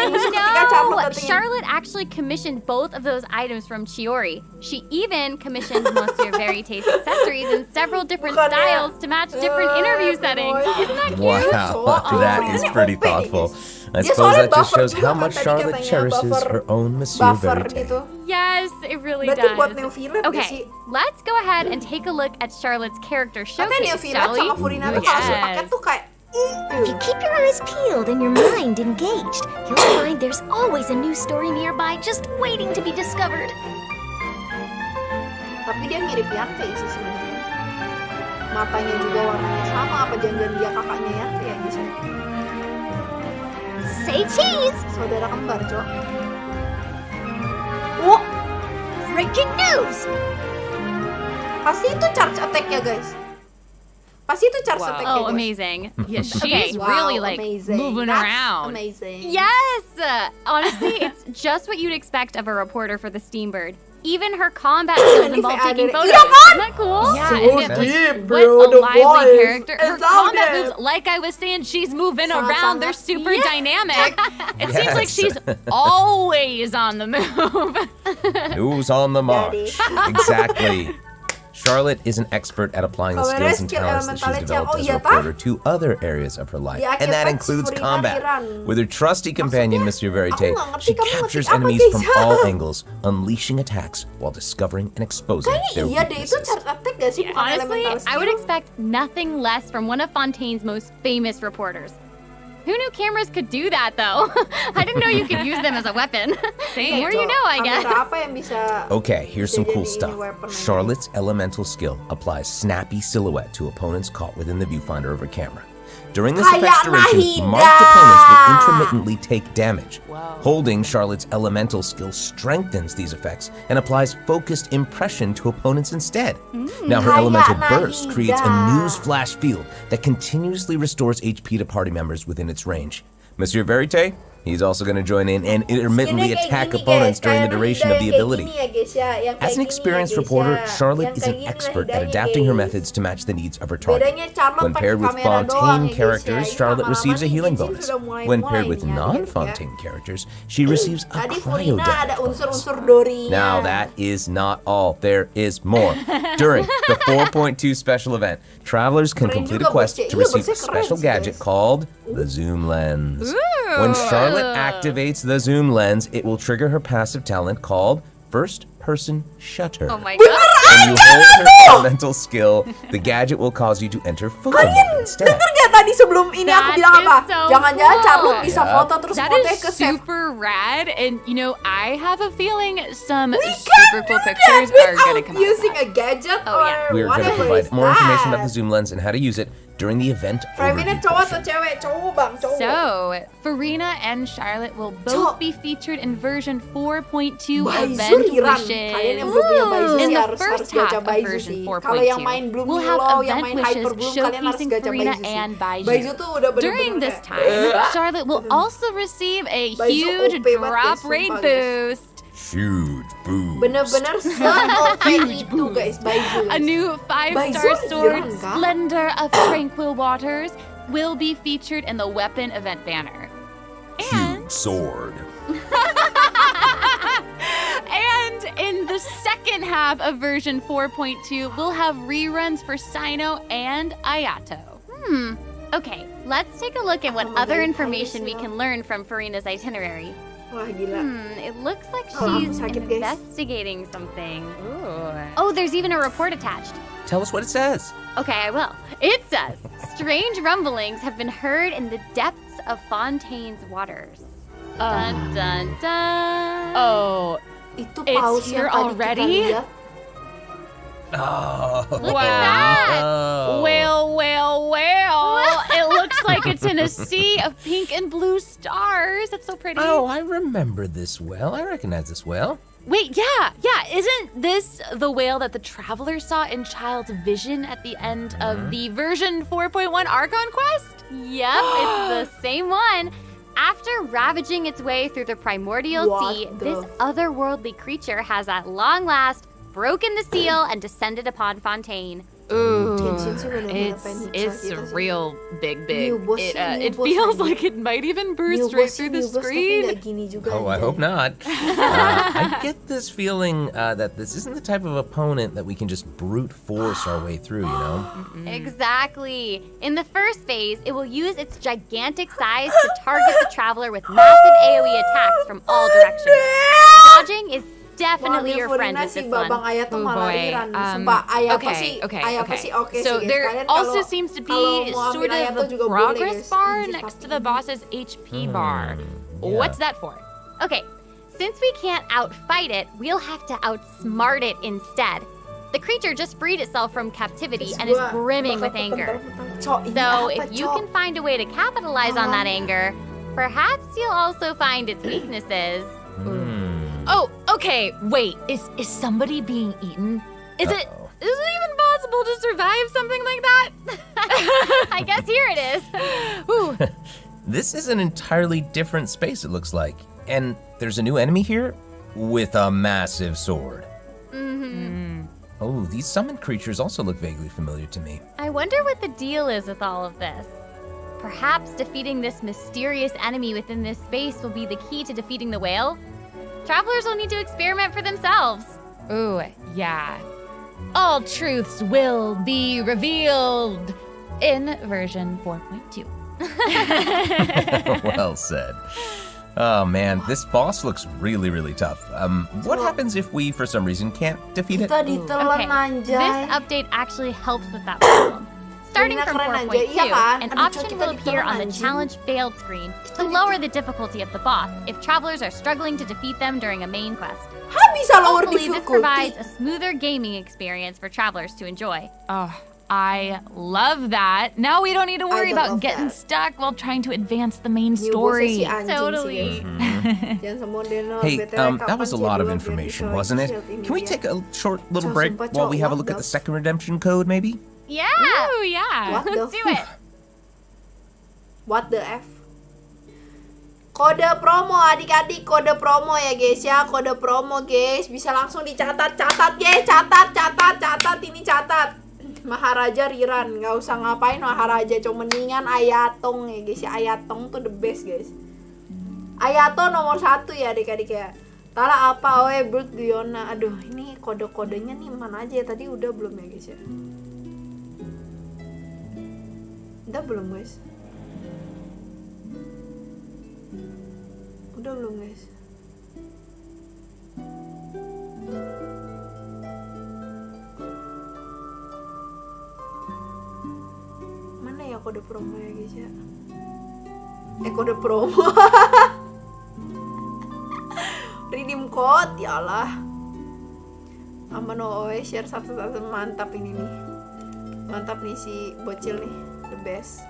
Speaker 11: inside.
Speaker 6: Charlotte actually commissioned both of those items from Chiori. She even commissioned Monsieur Verite's accessories in several different styles to match different interview settings. Isn't that cute?
Speaker 3: Wow, that is pretty thoughtful. I suppose that just shows how much Charlotte cherishes her own Monsieur Verite.
Speaker 6: Yes, it really
Speaker 1: Berarti buat
Speaker 6: does.
Speaker 1: Neo Villette gak
Speaker 6: Okay,
Speaker 1: sih?
Speaker 6: let's go ahead and take a look at Charlotte's character
Speaker 1: Katanya Neo
Speaker 6: showcase, shall
Speaker 1: Villette
Speaker 6: we?
Speaker 1: sama Furina tuh kalau sepaket tuh kayak
Speaker 12: If you keep your eyes peeled and your mind engaged, you'll find there's always a new story nearby just waiting to be discovered.
Speaker 1: Tapi dia mirip Yante sih sebenarnya. Matanya juga warnanya sama, apa jangan-jangan dia kakaknya Yante ya bisa?
Speaker 12: Say cheese!
Speaker 1: Saudara kembar, Cok.
Speaker 12: What? Breaking news!
Speaker 1: Pasti itu charge attack-nya, guys. Pasti itu charge attack-nya,
Speaker 6: Oh,
Speaker 1: guys.
Speaker 6: amazing.
Speaker 11: Yeah, she's
Speaker 6: Okay.
Speaker 11: really
Speaker 1: Wow,
Speaker 11: like
Speaker 1: amazing.
Speaker 11: moving
Speaker 1: That's
Speaker 11: around.
Speaker 1: Amazing.
Speaker 6: Yes! Honestly, it's just what you'd expect of a reporter for the Steambird. Even her combat skills involve taking photos. Isn't that cool?
Speaker 11: Yeah,
Speaker 1: So
Speaker 11: and
Speaker 1: deep,
Speaker 11: what
Speaker 1: bro,
Speaker 11: a
Speaker 1: the
Speaker 11: lively
Speaker 1: voice.
Speaker 11: character. Her
Speaker 1: It's out
Speaker 11: combat
Speaker 1: there.
Speaker 11: moves, like I was saying, she's moving
Speaker 1: Sangat-sangat.
Speaker 11: around. They're super dynamic. It seems like
Speaker 3: Yes.
Speaker 11: she's always on the move.
Speaker 3: Who's on the march? Exactly. Charlotte is an expert at applying the
Speaker 1: Kameranya
Speaker 3: skills and
Speaker 1: skill
Speaker 3: talents that she's
Speaker 1: elementalnya
Speaker 3: developed
Speaker 1: Chan. Oh,
Speaker 3: as a
Speaker 1: iya,
Speaker 3: reporter to other areas of her life,
Speaker 1: Di
Speaker 3: and that
Speaker 1: Akepex
Speaker 3: includes
Speaker 1: Furina
Speaker 3: combat.
Speaker 1: Iran.
Speaker 3: With her trusty companion, Monsieur Verite,
Speaker 1: aku nggak ngerti
Speaker 3: she
Speaker 1: kamu
Speaker 3: captures
Speaker 1: ngetik apa,
Speaker 3: enemies
Speaker 1: guys.
Speaker 3: from all angles, unleashing attacks while discovering and exposing their
Speaker 1: Kayaknya iya deh, itu
Speaker 3: weaknesses.
Speaker 1: charge attack gak sih? Bukan
Speaker 6: Honestly,
Speaker 1: elemental
Speaker 6: I would
Speaker 1: skill.
Speaker 6: expect nothing less from one of Fontaine's most famous reporters. Who knew cameras could do that, though? I didn't know you could use them as a weapon.
Speaker 11: Same.
Speaker 6: More you know, I guess.
Speaker 1: Kamera apa yang bisa
Speaker 3: Okay, here's some cool
Speaker 1: jadi
Speaker 3: stuff.
Speaker 1: weapon aja?
Speaker 3: Charlotte's elemental skill applies snappy silhouette to opponents caught within the viewfinder of her camera. During this
Speaker 1: Kayak
Speaker 3: effect's duration,
Speaker 1: Nahida!
Speaker 3: marked opponents will intermittently take damage. Holding Charlotte's elemental skill strengthens these effects and applies focused impression to opponents instead. Now her
Speaker 1: Kayak
Speaker 3: elemental burst creates a
Speaker 1: Nahida.
Speaker 3: news flash field that continuously restores HP to party members within its range. Monsieur Verite, he's also going to join in and intermittently
Speaker 1: Skinnya kayak
Speaker 3: attack
Speaker 1: gini,
Speaker 3: opponents
Speaker 1: guys.
Speaker 3: during the
Speaker 1: Kayak
Speaker 3: duration
Speaker 1: Nahida
Speaker 3: of the
Speaker 1: yang kayak
Speaker 3: ability.
Speaker 1: gini ya, guys, ya. Yang
Speaker 3: As
Speaker 1: kayak
Speaker 3: an
Speaker 1: gini
Speaker 3: experienced
Speaker 1: ya, guys,
Speaker 3: reporter,
Speaker 1: ya.
Speaker 3: Charlotte
Speaker 1: Yang
Speaker 3: is
Speaker 1: kayak
Speaker 3: an
Speaker 1: gini
Speaker 3: expert at
Speaker 1: Nahidanya,
Speaker 3: adapting her
Speaker 1: guys.
Speaker 3: methods to match the needs of her target.
Speaker 1: Bedanya Charlotte
Speaker 3: When
Speaker 1: pakai
Speaker 3: paired with
Speaker 1: kamera doang
Speaker 3: Fontaine
Speaker 1: ya, guys, ya.
Speaker 3: characters,
Speaker 1: Ini
Speaker 3: Charlotte
Speaker 1: lama-lama
Speaker 3: receives a
Speaker 1: nih
Speaker 3: healing
Speaker 1: Genshin
Speaker 3: bonus.
Speaker 1: sudah mulai-
Speaker 3: When paired
Speaker 1: mulai
Speaker 3: with
Speaker 1: nyari,
Speaker 3: non-Fontaine characters, she receives a
Speaker 1: Tadi
Speaker 3: cryo
Speaker 1: Furina ada
Speaker 3: damage bonus.
Speaker 1: unsur-unsur dorinya.
Speaker 3: Now that is not all. There is more. During the 4.2 special event, travelers can
Speaker 1: Keren
Speaker 3: complete
Speaker 1: juga
Speaker 3: a quest
Speaker 1: bosnya.
Speaker 3: to
Speaker 1: Iya,
Speaker 3: receive
Speaker 1: bosnya
Speaker 3: a
Speaker 1: keren
Speaker 3: special
Speaker 1: sih,
Speaker 3: gadget
Speaker 1: guys.
Speaker 3: called the zoom lens. When Charlotte activates the zoom lens, it will trigger her passive talent called First Person Shutter.
Speaker 6: Oh my god.
Speaker 3: When you hold her elemental skill, the gadget will cause you to enter photo mode instead.
Speaker 1: Denger gak tadi sebelum ini aku
Speaker 6: That
Speaker 1: bilang
Speaker 6: is
Speaker 1: apa?
Speaker 6: so
Speaker 1: Jangan-jangan
Speaker 6: cool.
Speaker 1: Charlotte bisa
Speaker 3: Yeah.
Speaker 1: foto terus
Speaker 11: That
Speaker 1: fotonya
Speaker 11: is
Speaker 1: ke save.
Speaker 11: super rad, and you know, I have a feeling some
Speaker 1: We
Speaker 11: super
Speaker 1: can
Speaker 11: cool
Speaker 1: do
Speaker 11: pictures
Speaker 1: that
Speaker 11: are gonna
Speaker 1: without
Speaker 11: come out.
Speaker 1: using a gadget
Speaker 6: Oh, yeah.
Speaker 1: or
Speaker 3: We are going to
Speaker 1: whatever
Speaker 3: provide
Speaker 1: is
Speaker 3: more information
Speaker 1: that.
Speaker 3: about the zoom lens and how to use it during the event
Speaker 1: Prime
Speaker 3: overview
Speaker 1: cowok
Speaker 3: portion.
Speaker 1: atau cewek? Cowok bang, cowok.
Speaker 11: So, Farina and Charlotte will both be featured in version 4.2 event,
Speaker 1: Baizuriran.
Speaker 11: which
Speaker 1: Kalian yang
Speaker 11: is
Speaker 1: belum punya Baizu
Speaker 11: in
Speaker 1: sih
Speaker 11: the
Speaker 1: harus
Speaker 11: first
Speaker 1: gacha
Speaker 11: half of
Speaker 1: Baizu
Speaker 11: version
Speaker 1: sih.
Speaker 11: 4.2.
Speaker 1: Kalau yang main Bloom
Speaker 11: We'll have
Speaker 1: Willow, yang
Speaker 11: event
Speaker 1: main
Speaker 11: wishes
Speaker 1: Hyper Bloom, kalian harus
Speaker 11: showcasing
Speaker 1: gacha
Speaker 11: Farina
Speaker 1: Baizu sih.
Speaker 11: and Baizu.
Speaker 1: Baizu tuh udah bener-bener
Speaker 11: During this
Speaker 1: kayak,
Speaker 11: time, Charlotte will also receive a
Speaker 1: Baizu
Speaker 11: huge
Speaker 1: OP banget,
Speaker 11: drop
Speaker 1: guys,
Speaker 11: rate
Speaker 1: sumpah, guys.
Speaker 11: boost.
Speaker 3: Huge boobs.
Speaker 1: Bener-bener se-OP itu guys, Baizu.
Speaker 11: A new 5-star sword, Splendor of Tranquil Waters, will be featured in the weapon event banner.
Speaker 3: Huge sword.
Speaker 11: And in the second half of version 4.2, we'll have reruns for Sino and Ayato.
Speaker 6: Okay, let's take a look at what other information we can learn from Furina's itinerary.
Speaker 1: Wah, gila.
Speaker 6: It looks like she's investigating something. Ooh. Oh, there's even a report attached.
Speaker 3: Tell us what it says.
Speaker 6: Okay, I will. It says, strange rumblings have been heard in the depths of Fontaine's waters. Dun, dun, dun.
Speaker 11: Oh,
Speaker 1: Itu
Speaker 11: it's
Speaker 1: paus
Speaker 11: here
Speaker 1: yang tadi
Speaker 11: already?
Speaker 1: kita lihat.
Speaker 3: Oh.
Speaker 6: Look at that!
Speaker 3: Oh.
Speaker 11: Well. It looks like it's in a sea of pink and blue stars. That's so pretty.
Speaker 3: Oh, I remember this well. I recognize this well.
Speaker 11: Wait, yeah. Isn't this the whale that the travelers saw in Child's vision at the end of the version 4.1 Archon quest?
Speaker 6: Yep, it's the same one. After ravaging its way through the primordial sea, this otherworldly creature has at long last broken the seal and descended upon Fontaine.
Speaker 11: Ooh,
Speaker 1: Genshin sih bener-bener pengen
Speaker 11: it's
Speaker 1: kita sih.
Speaker 11: real big.
Speaker 1: New boss sih, new
Speaker 11: It
Speaker 1: boss
Speaker 11: feels
Speaker 1: lagi.
Speaker 11: like it might even burst
Speaker 1: New
Speaker 11: right
Speaker 1: boss
Speaker 11: through
Speaker 1: sih,
Speaker 11: the
Speaker 1: new boss, tapi
Speaker 11: screen.
Speaker 1: nggak gini juga,
Speaker 3: Oh, I
Speaker 1: anjay.
Speaker 3: hope not. I get this feeling that this isn't the type of opponent that we can just brute force our way through, you know?
Speaker 6: Exactly. In the first phase, it will use its gigantic size to target the traveler with massive AoE attacks from all directions. Dodging is definitely your friend with this one.
Speaker 1: Babang Ayato
Speaker 11: Oh,
Speaker 1: malah
Speaker 11: boy.
Speaker 1: riran. Sumpah, Ayato
Speaker 11: Okay.
Speaker 1: sih oke
Speaker 11: So
Speaker 1: sih, guys.
Speaker 11: there
Speaker 1: Kalian
Speaker 11: also
Speaker 1: kalau-
Speaker 11: seems to be
Speaker 1: kalau mau
Speaker 11: sort
Speaker 1: ambil
Speaker 11: of
Speaker 1: Ayato
Speaker 11: a
Speaker 1: juga boleh,
Speaker 11: progress
Speaker 1: guys.
Speaker 11: bar
Speaker 1: Anjir,
Speaker 11: next to
Speaker 1: tapi
Speaker 11: the boss's HP bar.
Speaker 3: yeah.
Speaker 11: What's that for?
Speaker 6: Okay, since we can't outfight it, we'll have to outsmart it instead. The creature just freed itself from captivity and is
Speaker 1: Gua
Speaker 6: brimming
Speaker 1: bakal
Speaker 6: with anger.
Speaker 1: kepentar-pentar. Cok, ini
Speaker 6: So
Speaker 1: apa,
Speaker 6: if you
Speaker 1: Cok?
Speaker 6: can find a way to capitalize on that anger, perhaps you'll also find its weaknesses.
Speaker 11: Oh, okay. Wait, is somebody being eaten? Is it even possible to survive something like that?
Speaker 6: I guess here it is.
Speaker 11: Ooh.
Speaker 3: This is an entirely different space, it looks like. And there's a new enemy here with a massive sword. Oh, these summoned creatures also look vaguely familiar to me.
Speaker 6: I wonder what the deal is with all of this. Perhaps defeating this mysterious enemy within this space will be the key to defeating the whale? Travelers will need to experiment for themselves.
Speaker 11: Ooh, yeah. All truths will be revealed in version 4.2.
Speaker 3: Well said. Oh man, this boss looks really, really tough. What happens if we, for some reason, can't defeat it?
Speaker 1: Kita ditelan,
Speaker 6: This
Speaker 1: anjay.
Speaker 6: update actually helps with that problem. Starting from
Speaker 1: Keren aja,
Speaker 6: 4.2,
Speaker 1: iya kan?
Speaker 6: an
Speaker 1: Aduh,
Speaker 6: option
Speaker 1: Cok,
Speaker 6: will
Speaker 1: kita
Speaker 6: appear
Speaker 1: ditelan,
Speaker 6: on the
Speaker 1: anjing.
Speaker 6: challenge failed screen to lower the difficulty of the boss if travelers are struggling to defeat them during a main quest.
Speaker 1: Hah, bisa lower
Speaker 6: Hopefully, this
Speaker 1: difficulty.
Speaker 6: provides a smoother gaming experience for travelers to enjoy.
Speaker 11: Oh, I love that. Now we don't need to worry
Speaker 1: don't
Speaker 11: about
Speaker 1: love
Speaker 11: getting
Speaker 1: that.
Speaker 11: stuck while trying to advance the main
Speaker 1: New boss
Speaker 11: story.
Speaker 1: sih anjing
Speaker 6: Totally.
Speaker 1: sih, guys. Jangan semua deno,
Speaker 3: Hey,
Speaker 1: BTW,
Speaker 3: that was a
Speaker 1: kapan
Speaker 3: lot of
Speaker 1: C2
Speaker 3: information,
Speaker 1: biar
Speaker 3: wasn't it?
Speaker 1: shield ini
Speaker 3: Can we
Speaker 1: dia?
Speaker 3: take a short little
Speaker 1: Cok,
Speaker 3: break
Speaker 1: sumpah,
Speaker 3: while
Speaker 1: Cok,
Speaker 3: we have a
Speaker 1: what
Speaker 3: look at
Speaker 1: the
Speaker 3: the second redemption code, maybe?
Speaker 6: Yeah!
Speaker 11: Ooh, yeah.
Speaker 1: What the
Speaker 6: Let's do it!
Speaker 1: What the F? Kode promo adik-adik, kode promo ya guys ya, kode promo guys, bisa langsung dicatat guys, catat, ini catat. Maharaja Riran, nggak usah ngapain Maharaja, cuma mendingan Ayatong ya guys ya, Ayatong tuh the best guys. Ayato nomor 1 ya adik-adik ya. Tala apa oe Brut Diona, aduh ini kode-kodenya nih mana aja ya, tadi udah belum ya guys ya? Udah belum guys? Udah belum guys? Mana ya kode promo ya guys ya? Kode promo redeem code, ya Allah. Aman OE share satu-satu, mantap ini nih. Mantap nih si bocil nih, the best.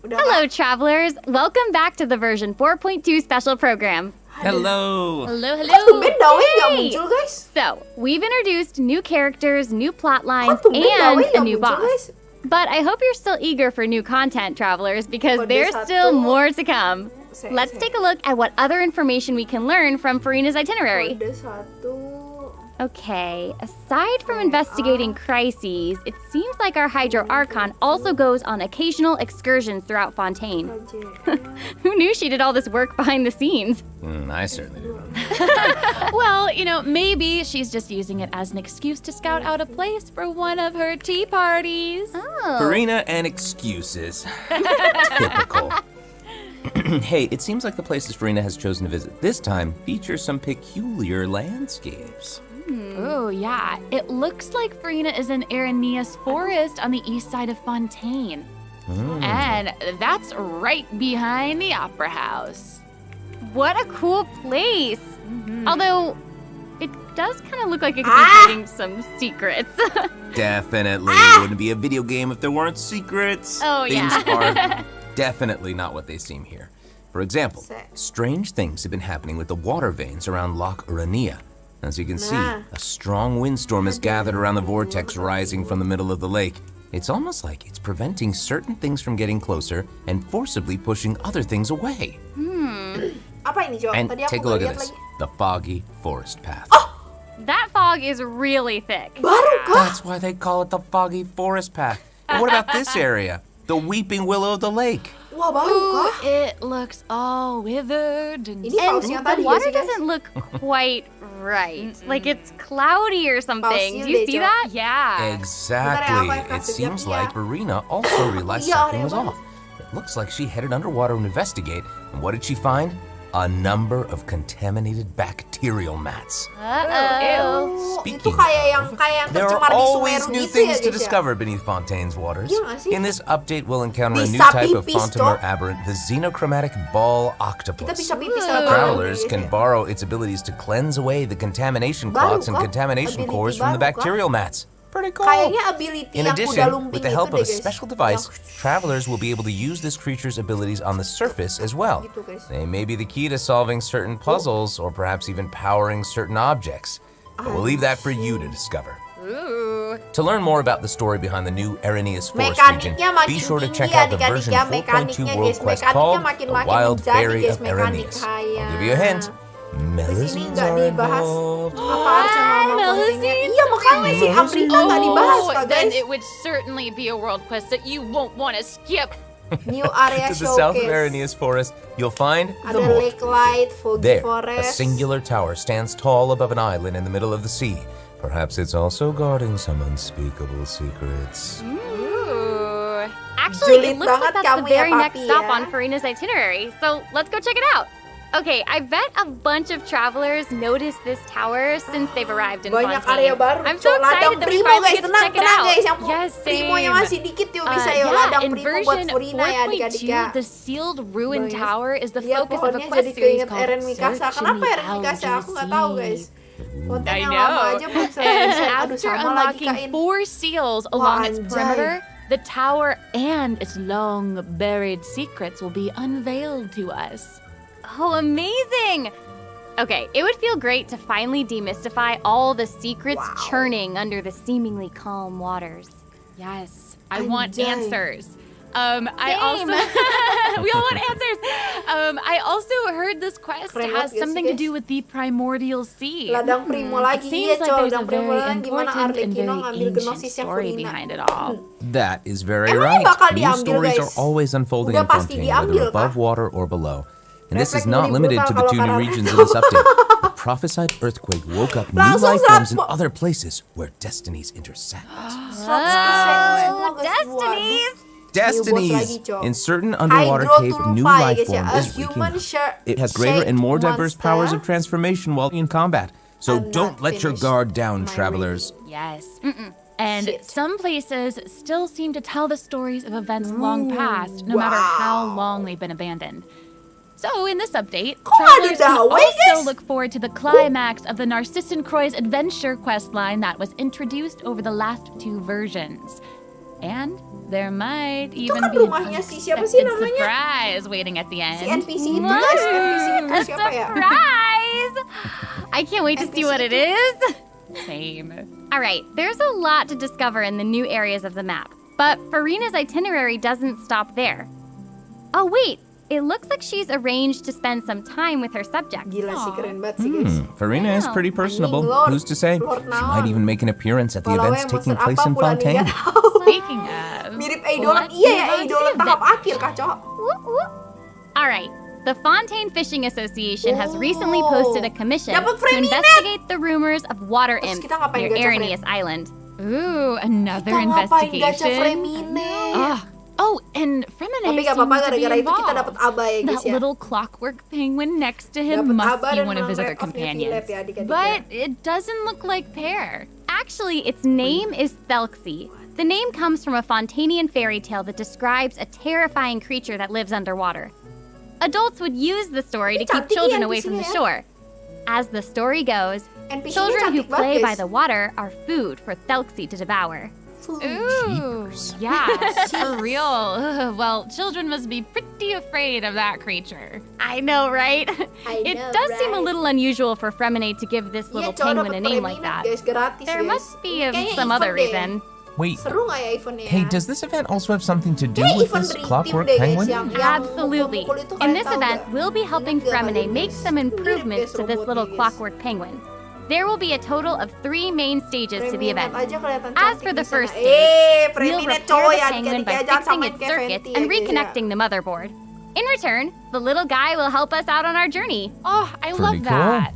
Speaker 1: Udah
Speaker 6: Hello, travelers! Welcome back to the version 4.2 special program.
Speaker 3: Hello.
Speaker 6: Hello,
Speaker 1: Kok tumben Dawe nggak
Speaker 6: Hey!
Speaker 1: muncul guys?
Speaker 6: So, we've introduced new characters, new plot lines,
Speaker 1: Kok tumben Dawe
Speaker 6: and a
Speaker 1: nggak
Speaker 6: new
Speaker 1: muncul
Speaker 6: boss.
Speaker 1: guys?
Speaker 6: But I hope you're still eager for new content, travelers, because
Speaker 1: Kode
Speaker 6: there's
Speaker 1: satu.
Speaker 6: still more to come. Let's take a look at what other information we can learn from Furina's itinerary.
Speaker 1: Kode 1.
Speaker 6: Okay, aside from investigating crises, it seems like our Hydro Archon also goes on occasional excursions throughout Fontaine. Who knew she did all this work behind the scenes?
Speaker 3: I certainly do.
Speaker 11: Well, maybe she's just using it as an excuse to scout out a place for one of her tea parties.
Speaker 6: Oh.
Speaker 3: Farina and excuses. Typical. Hey, it seems like the places Farina has chosen to visit this time feature some peculiar landscapes.
Speaker 11: Oh, yeah. It looks like Farina is in Aranea's forest on the east side of Fontaine. And that's right behind the Opera House.
Speaker 6: What a cool place! Although, it does kind of look like it could be hiding some secrets.
Speaker 3: Definitely. Wouldn't be a video game if there weren't secrets.
Speaker 6: Oh,
Speaker 3: Things
Speaker 6: yeah.
Speaker 3: are definitely not what they seem here. For example, strange things have been happening with the water veins around Loch Urania. As you can see, a strong windstorm has gathered around the vortex rising from the middle of the lake. It's almost like it's preventing certain things from getting closer and forcibly pushing other things away.
Speaker 1: Apa ini, Jo?
Speaker 3: And
Speaker 1: Tadi aku
Speaker 3: take a look
Speaker 1: nggak
Speaker 3: at
Speaker 1: lihat
Speaker 3: this,
Speaker 1: lagi.
Speaker 3: the foggy forest path.
Speaker 6: That fog is really thick.
Speaker 1: Baru kah?
Speaker 3: That's why they call it the foggy forest path. And what about this area? The weeping willow of the lake.
Speaker 1: Wah, baru kah?
Speaker 11: It looks all withered and
Speaker 1: Ini paus yang
Speaker 6: The
Speaker 1: tadi
Speaker 6: water
Speaker 1: ya, sih, guys?
Speaker 6: doesn't look quite right. Like it's cloudy or something.
Speaker 1: Paus
Speaker 6: Do you
Speaker 1: deh,
Speaker 6: see
Speaker 1: Jo.
Speaker 6: that?
Speaker 11: yeah.
Speaker 3: Exactly.
Speaker 1: Bentar ya, aku
Speaker 3: It seems
Speaker 1: kasih
Speaker 3: like
Speaker 1: dia.
Speaker 3: Verena also realized
Speaker 1: Iya,
Speaker 3: something was
Speaker 1: ada yang
Speaker 3: off. It looks like she headed underwater to investigate. And what did she find? A number of contaminated bacterial mats.
Speaker 1: Oh, itu
Speaker 3: Speaking
Speaker 1: kayak yang
Speaker 3: There are
Speaker 1: tercemar di
Speaker 3: always
Speaker 1: Sumeru
Speaker 3: new
Speaker 1: gitu ya,
Speaker 3: things to
Speaker 1: guys ya?
Speaker 3: discover beneath Fontaine's waters.
Speaker 1: Iya nggak sih?
Speaker 3: In this update, we'll encounter a new
Speaker 1: Bisa
Speaker 3: type of
Speaker 1: pipis,
Speaker 3: Fontamer
Speaker 1: Cok.
Speaker 3: aberrant, the xenochromatic ball
Speaker 1: Kita
Speaker 3: octopus.
Speaker 1: bisa pipis lewat
Speaker 3: Travelers
Speaker 1: bawah,
Speaker 3: can
Speaker 1: guys, ya?
Speaker 3: borrow its abilities to cleanse away the contamination
Speaker 1: Baru
Speaker 3: clots and
Speaker 1: kah?
Speaker 3: contamination
Speaker 1: Ability
Speaker 3: cores from the
Speaker 1: baru kah?
Speaker 3: bacterial mats. Pretty cool.
Speaker 1: Kayaknya ability
Speaker 3: In
Speaker 1: yang kuda
Speaker 3: addition,
Speaker 1: lumping
Speaker 3: with the
Speaker 1: itu
Speaker 3: help
Speaker 1: deh,
Speaker 3: of a
Speaker 1: guys.
Speaker 3: special device,
Speaker 1: Yang-
Speaker 3: travelers will be able to use this creature's abilities on the surface as well.
Speaker 1: Gitu, guys.
Speaker 3: They may be the key to solving certain puzzles or perhaps even powering certain objects. But we'll leave that for you to discover.
Speaker 6: Ooh.
Speaker 3: To learn more about the story behind the new Aranea's Forest region,
Speaker 1: Mekaniknya makin
Speaker 3: be sure to
Speaker 1: tinggi
Speaker 3: check
Speaker 1: ya
Speaker 3: out the
Speaker 1: adik-adik
Speaker 3: version
Speaker 1: ya,
Speaker 3: 4.2
Speaker 1: mekaniknya,
Speaker 3: World
Speaker 1: guys.
Speaker 3: Quest
Speaker 1: Mekaniknya
Speaker 3: called
Speaker 1: makin
Speaker 3: The Wild
Speaker 1: menjadi,
Speaker 3: Fairy
Speaker 1: guys,
Speaker 3: of
Speaker 1: mekanik
Speaker 3: Araneas.
Speaker 1: kaya.
Speaker 3: I'll give you a hint.
Speaker 1: Di sini
Speaker 3: Melusines
Speaker 1: nggak
Speaker 3: are
Speaker 1: dibahas
Speaker 3: involved.
Speaker 1: apa sama kontennya. Iya, makanya si Amrita nggak dibahas, Kak,
Speaker 11: then
Speaker 1: guys.
Speaker 11: it would certainly be a world quest that you won't want to skip.
Speaker 1: New area
Speaker 3: To the south of
Speaker 1: showcase.
Speaker 3: Aranea's Forest, you'll find the
Speaker 1: Ada
Speaker 3: Moat.
Speaker 1: Lake Light, Foggy
Speaker 3: There, a
Speaker 1: Forest.
Speaker 3: singular tower stands tall above an island in the middle of the sea. Perhaps it's also guarding some unspeakable secrets.
Speaker 6: Ooh. Actually, it
Speaker 1: Julid
Speaker 6: looks like
Speaker 1: banget
Speaker 6: that's
Speaker 1: kamu
Speaker 6: the
Speaker 1: ya,
Speaker 6: very next
Speaker 1: Papi,
Speaker 6: stop
Speaker 1: ya.
Speaker 6: on Farina's itinerary. So let's go check it out. Okay, I bet a bunch of travelers noticed this tower since they've arrived in
Speaker 1: Banyak
Speaker 6: Fontaine.
Speaker 1: area baru.
Speaker 6: I'm so
Speaker 1: Cok. Ladang
Speaker 6: excited that we
Speaker 1: Primo,
Speaker 6: finally
Speaker 1: guys.
Speaker 6: get to
Speaker 1: Tenang,
Speaker 6: check it
Speaker 1: tenang,
Speaker 6: out.
Speaker 1: guys. Yang
Speaker 11: Yes,
Speaker 1: Primonya
Speaker 11: same.
Speaker 1: masih dikit yuk bisa yuk.
Speaker 11: Yeah,
Speaker 1: Ladang
Speaker 11: in
Speaker 1: Primo buat
Speaker 11: version
Speaker 1: Furina ya adik-adik ya.
Speaker 11: 4.2, the sealed ruined
Speaker 1: Bayang.
Speaker 11: tower is the
Speaker 1: Iya,
Speaker 11: focus of a
Speaker 1: pohonnya
Speaker 11: quest
Speaker 1: jadi
Speaker 11: series
Speaker 1: keinget
Speaker 11: called
Speaker 1: Eren Mikasa.
Speaker 11: Search in
Speaker 1: Kenapa
Speaker 11: the
Speaker 1: Eren Mikasa? Aku nggak tahu, guys. Konten
Speaker 11: I
Speaker 1: yang
Speaker 11: know.
Speaker 1: lama aja belum
Speaker 11: And
Speaker 1: selesai. Aduh,
Speaker 11: after
Speaker 1: sama lagi
Speaker 11: unlocking
Speaker 1: Kain.
Speaker 11: 4 seals along its
Speaker 1: anjay.
Speaker 11: perimeter, the tower and its long buried secrets will be unveiled to us.
Speaker 6: Oh, amazing! Okay, it would feel great to finally demystify all the secrets churning under the seemingly calm waters.
Speaker 11: Yes, I want
Speaker 1: Anjay.
Speaker 11: answers. I also we all want answers. I also heard this quest
Speaker 1: Keren
Speaker 11: has
Speaker 1: banget,
Speaker 11: something to
Speaker 1: guys.
Speaker 11: do with the primordial sea.
Speaker 1: Ladang Primo lagi.
Speaker 11: Seems
Speaker 1: Iya,
Speaker 11: like
Speaker 1: Cok.
Speaker 11: there's a
Speaker 1: Ladang Primo
Speaker 11: very
Speaker 1: lagi. Gimana
Speaker 11: important and
Speaker 1: Arlecchino
Speaker 11: very
Speaker 1: ngambil
Speaker 11: ancient
Speaker 1: genosisnya
Speaker 11: story
Speaker 1: Furina.
Speaker 11: behind it all.
Speaker 3: That is very
Speaker 1: Emangnya
Speaker 3: right.
Speaker 1: bakal
Speaker 3: New
Speaker 1: diambil,
Speaker 3: stories
Speaker 1: guys?
Speaker 3: are always unfolding
Speaker 1: Udah
Speaker 3: in
Speaker 1: pasti
Speaker 3: Fontaine,
Speaker 1: diambil,
Speaker 3: whether above
Speaker 1: kah?
Speaker 3: water or below. And this is
Speaker 1: Refleks
Speaker 3: not
Speaker 1: lebih
Speaker 3: limited
Speaker 1: brutal
Speaker 3: to the
Speaker 1: kalau
Speaker 3: 2 new
Speaker 1: karena-
Speaker 3: regions in this update. The prophesied earthquake woke up new
Speaker 1: Langsung
Speaker 3: life forms in
Speaker 1: 100%
Speaker 3: other places where destinies intersect.
Speaker 1: 100% semua, guys.
Speaker 6: Destinies!
Speaker 3: Destinies!
Speaker 1: lagi, Cok.
Speaker 3: In certain underwater
Speaker 1: Hydro
Speaker 3: cave, new
Speaker 1: Turupai,
Speaker 3: life
Speaker 1: guys, ya.
Speaker 3: form
Speaker 1: A
Speaker 3: is waking
Speaker 1: human
Speaker 3: up. It has greater and more diverse powers of transformation while in combat. So
Speaker 1: I'm
Speaker 3: don't
Speaker 1: not
Speaker 3: let your
Speaker 1: finished
Speaker 3: guard down,
Speaker 1: my
Speaker 3: travelers.
Speaker 11: Yes. And
Speaker 1: Shit.
Speaker 11: some places still seem to tell the stories of events long past, no matter how long they've been abandoned. So in this update, travelers can
Speaker 1: dawe,
Speaker 11: also
Speaker 1: guys?
Speaker 11: look forward to the climax of the Narcissan Croix adventure questline that was introduced over the last 2 versions. And there might even
Speaker 1: kan
Speaker 11: be an
Speaker 1: rumahnya si siapa sih
Speaker 11: unexpected
Speaker 1: namanya?
Speaker 11: surprise waiting at the
Speaker 1: Si
Speaker 11: end.
Speaker 1: NPC itu, guys. NPC itu
Speaker 6: A
Speaker 1: siapa ya?
Speaker 6: surprise! I can't wait to see what it is.
Speaker 11: Same.
Speaker 6: All right, there's a lot to discover in the new areas of the map, but Farina's itinerary doesn't stop there. Oh, wait, It looks like she's arranged to spend some time with her subjects.
Speaker 1: Gila sih, keren banget sih guys.
Speaker 3: Farina is pretty personable.
Speaker 1: Lord,
Speaker 3: Who's to say?
Speaker 1: Lord
Speaker 3: She might even make an appearance at the
Speaker 1: Kalau
Speaker 3: events
Speaker 1: yang
Speaker 3: taking
Speaker 1: monster
Speaker 3: place
Speaker 1: apa
Speaker 3: in
Speaker 1: pula nih,
Speaker 3: Fontaine.
Speaker 1: nggak tahu.
Speaker 11: Speaking of,
Speaker 1: Mirip Eidolon.
Speaker 11: let's
Speaker 1: Iya ya,
Speaker 11: move on to
Speaker 1: Eidolon
Speaker 11: the
Speaker 1: tahap
Speaker 11: event.
Speaker 1: akhir, Kacok.
Speaker 6: All right. The Fontaine Fishing Association has recently posted a commission
Speaker 1: Dapat
Speaker 6: to
Speaker 1: frame
Speaker 6: investigate the rumors of water
Speaker 1: Terus
Speaker 6: imps
Speaker 1: kita ngapain
Speaker 6: near
Speaker 1: gacha frame?
Speaker 6: Arrhenius Island.
Speaker 11: Ooh, another
Speaker 1: Kita ngapain gacha
Speaker 11: investigation.
Speaker 1: Fremine?
Speaker 11: Oh, and Fremine
Speaker 1: Tapi gak
Speaker 11: seems
Speaker 1: apa-apa,
Speaker 11: to be
Speaker 1: gara-gara itu kita
Speaker 11: involved.
Speaker 1: dapat Aba ya guys
Speaker 11: That
Speaker 1: ya.
Speaker 11: little clockwork penguin next to him
Speaker 1: Dapat
Speaker 11: must
Speaker 1: Aba
Speaker 11: be
Speaker 1: dan
Speaker 11: one of his other
Speaker 1: Red of
Speaker 11: companions.
Speaker 1: Philip ya, adik-adik
Speaker 11: But
Speaker 1: ya.
Speaker 11: it doesn't look like Pear.
Speaker 6: Actually, its name is Thelxie. The name comes from a Fontanian fairy tale that describes a terrifying creature that lives underwater. Adults would use the story to keep
Speaker 1: cantik
Speaker 6: children
Speaker 1: ya
Speaker 6: away from the
Speaker 1: NPC-nya ya.
Speaker 6: shore. As the story goes,
Speaker 1: NPC-nya
Speaker 6: children who
Speaker 1: cantik
Speaker 6: play
Speaker 1: banget,
Speaker 6: by
Speaker 1: guys.
Speaker 6: the water are food for Thelxie to devour.
Speaker 11: Ooh, yeah, for real. Ugh, well, children must be pretty afraid of that creature.
Speaker 6: I know, right? It
Speaker 1: know,
Speaker 6: does seem a
Speaker 1: right?
Speaker 6: little unusual for Fremine to give this little
Speaker 1: Iya, cowok
Speaker 6: penguin a
Speaker 1: dapat
Speaker 6: name
Speaker 1: Fremine,
Speaker 6: like that.
Speaker 1: guys, gratis
Speaker 6: There
Speaker 1: guys.
Speaker 6: must be
Speaker 1: Kayaknya
Speaker 6: some
Speaker 1: event
Speaker 6: other
Speaker 1: deh.
Speaker 6: reason.
Speaker 3: Wait,
Speaker 1: Seru gak ya eventnya?
Speaker 3: hey, does this event also have something to do
Speaker 1: Kayak
Speaker 3: with
Speaker 1: event
Speaker 3: this
Speaker 1: dream
Speaker 3: clockwork
Speaker 1: deh guys,
Speaker 3: penguin?
Speaker 1: yang
Speaker 6: Absolutely.
Speaker 1: mukul-mukul itu
Speaker 6: In
Speaker 1: kalian
Speaker 6: this
Speaker 1: tahu
Speaker 6: event,
Speaker 1: nggak?
Speaker 6: we'll be helping
Speaker 1: Ingat nggak
Speaker 6: Fremine
Speaker 1: kalian,
Speaker 6: make
Speaker 1: guys?
Speaker 6: some
Speaker 1: Mirip
Speaker 6: improvements
Speaker 1: guys
Speaker 6: to this
Speaker 1: robotnya,
Speaker 6: little
Speaker 1: guys.
Speaker 6: clockwork penguin. There will be a total of 3 main stages to the
Speaker 1: Preminet
Speaker 6: event.
Speaker 1: aja kelihatan
Speaker 6: As
Speaker 1: cantik
Speaker 6: for the
Speaker 1: di sana.
Speaker 6: first stage, we'll
Speaker 1: Preminet
Speaker 6: repair
Speaker 1: cowok
Speaker 6: the
Speaker 1: ya,
Speaker 6: penguin
Speaker 1: adik-adik
Speaker 6: by
Speaker 1: ya, jangan
Speaker 6: fixing
Speaker 1: samain
Speaker 6: its
Speaker 1: kayak
Speaker 6: circuits
Speaker 1: Fenty
Speaker 6: and
Speaker 1: ya, guys, ya.
Speaker 6: reconnecting the motherboard. In return, the little guy will help us out on our journey.
Speaker 11: Oh, I
Speaker 3: Pretty
Speaker 11: love
Speaker 3: cool.
Speaker 11: that.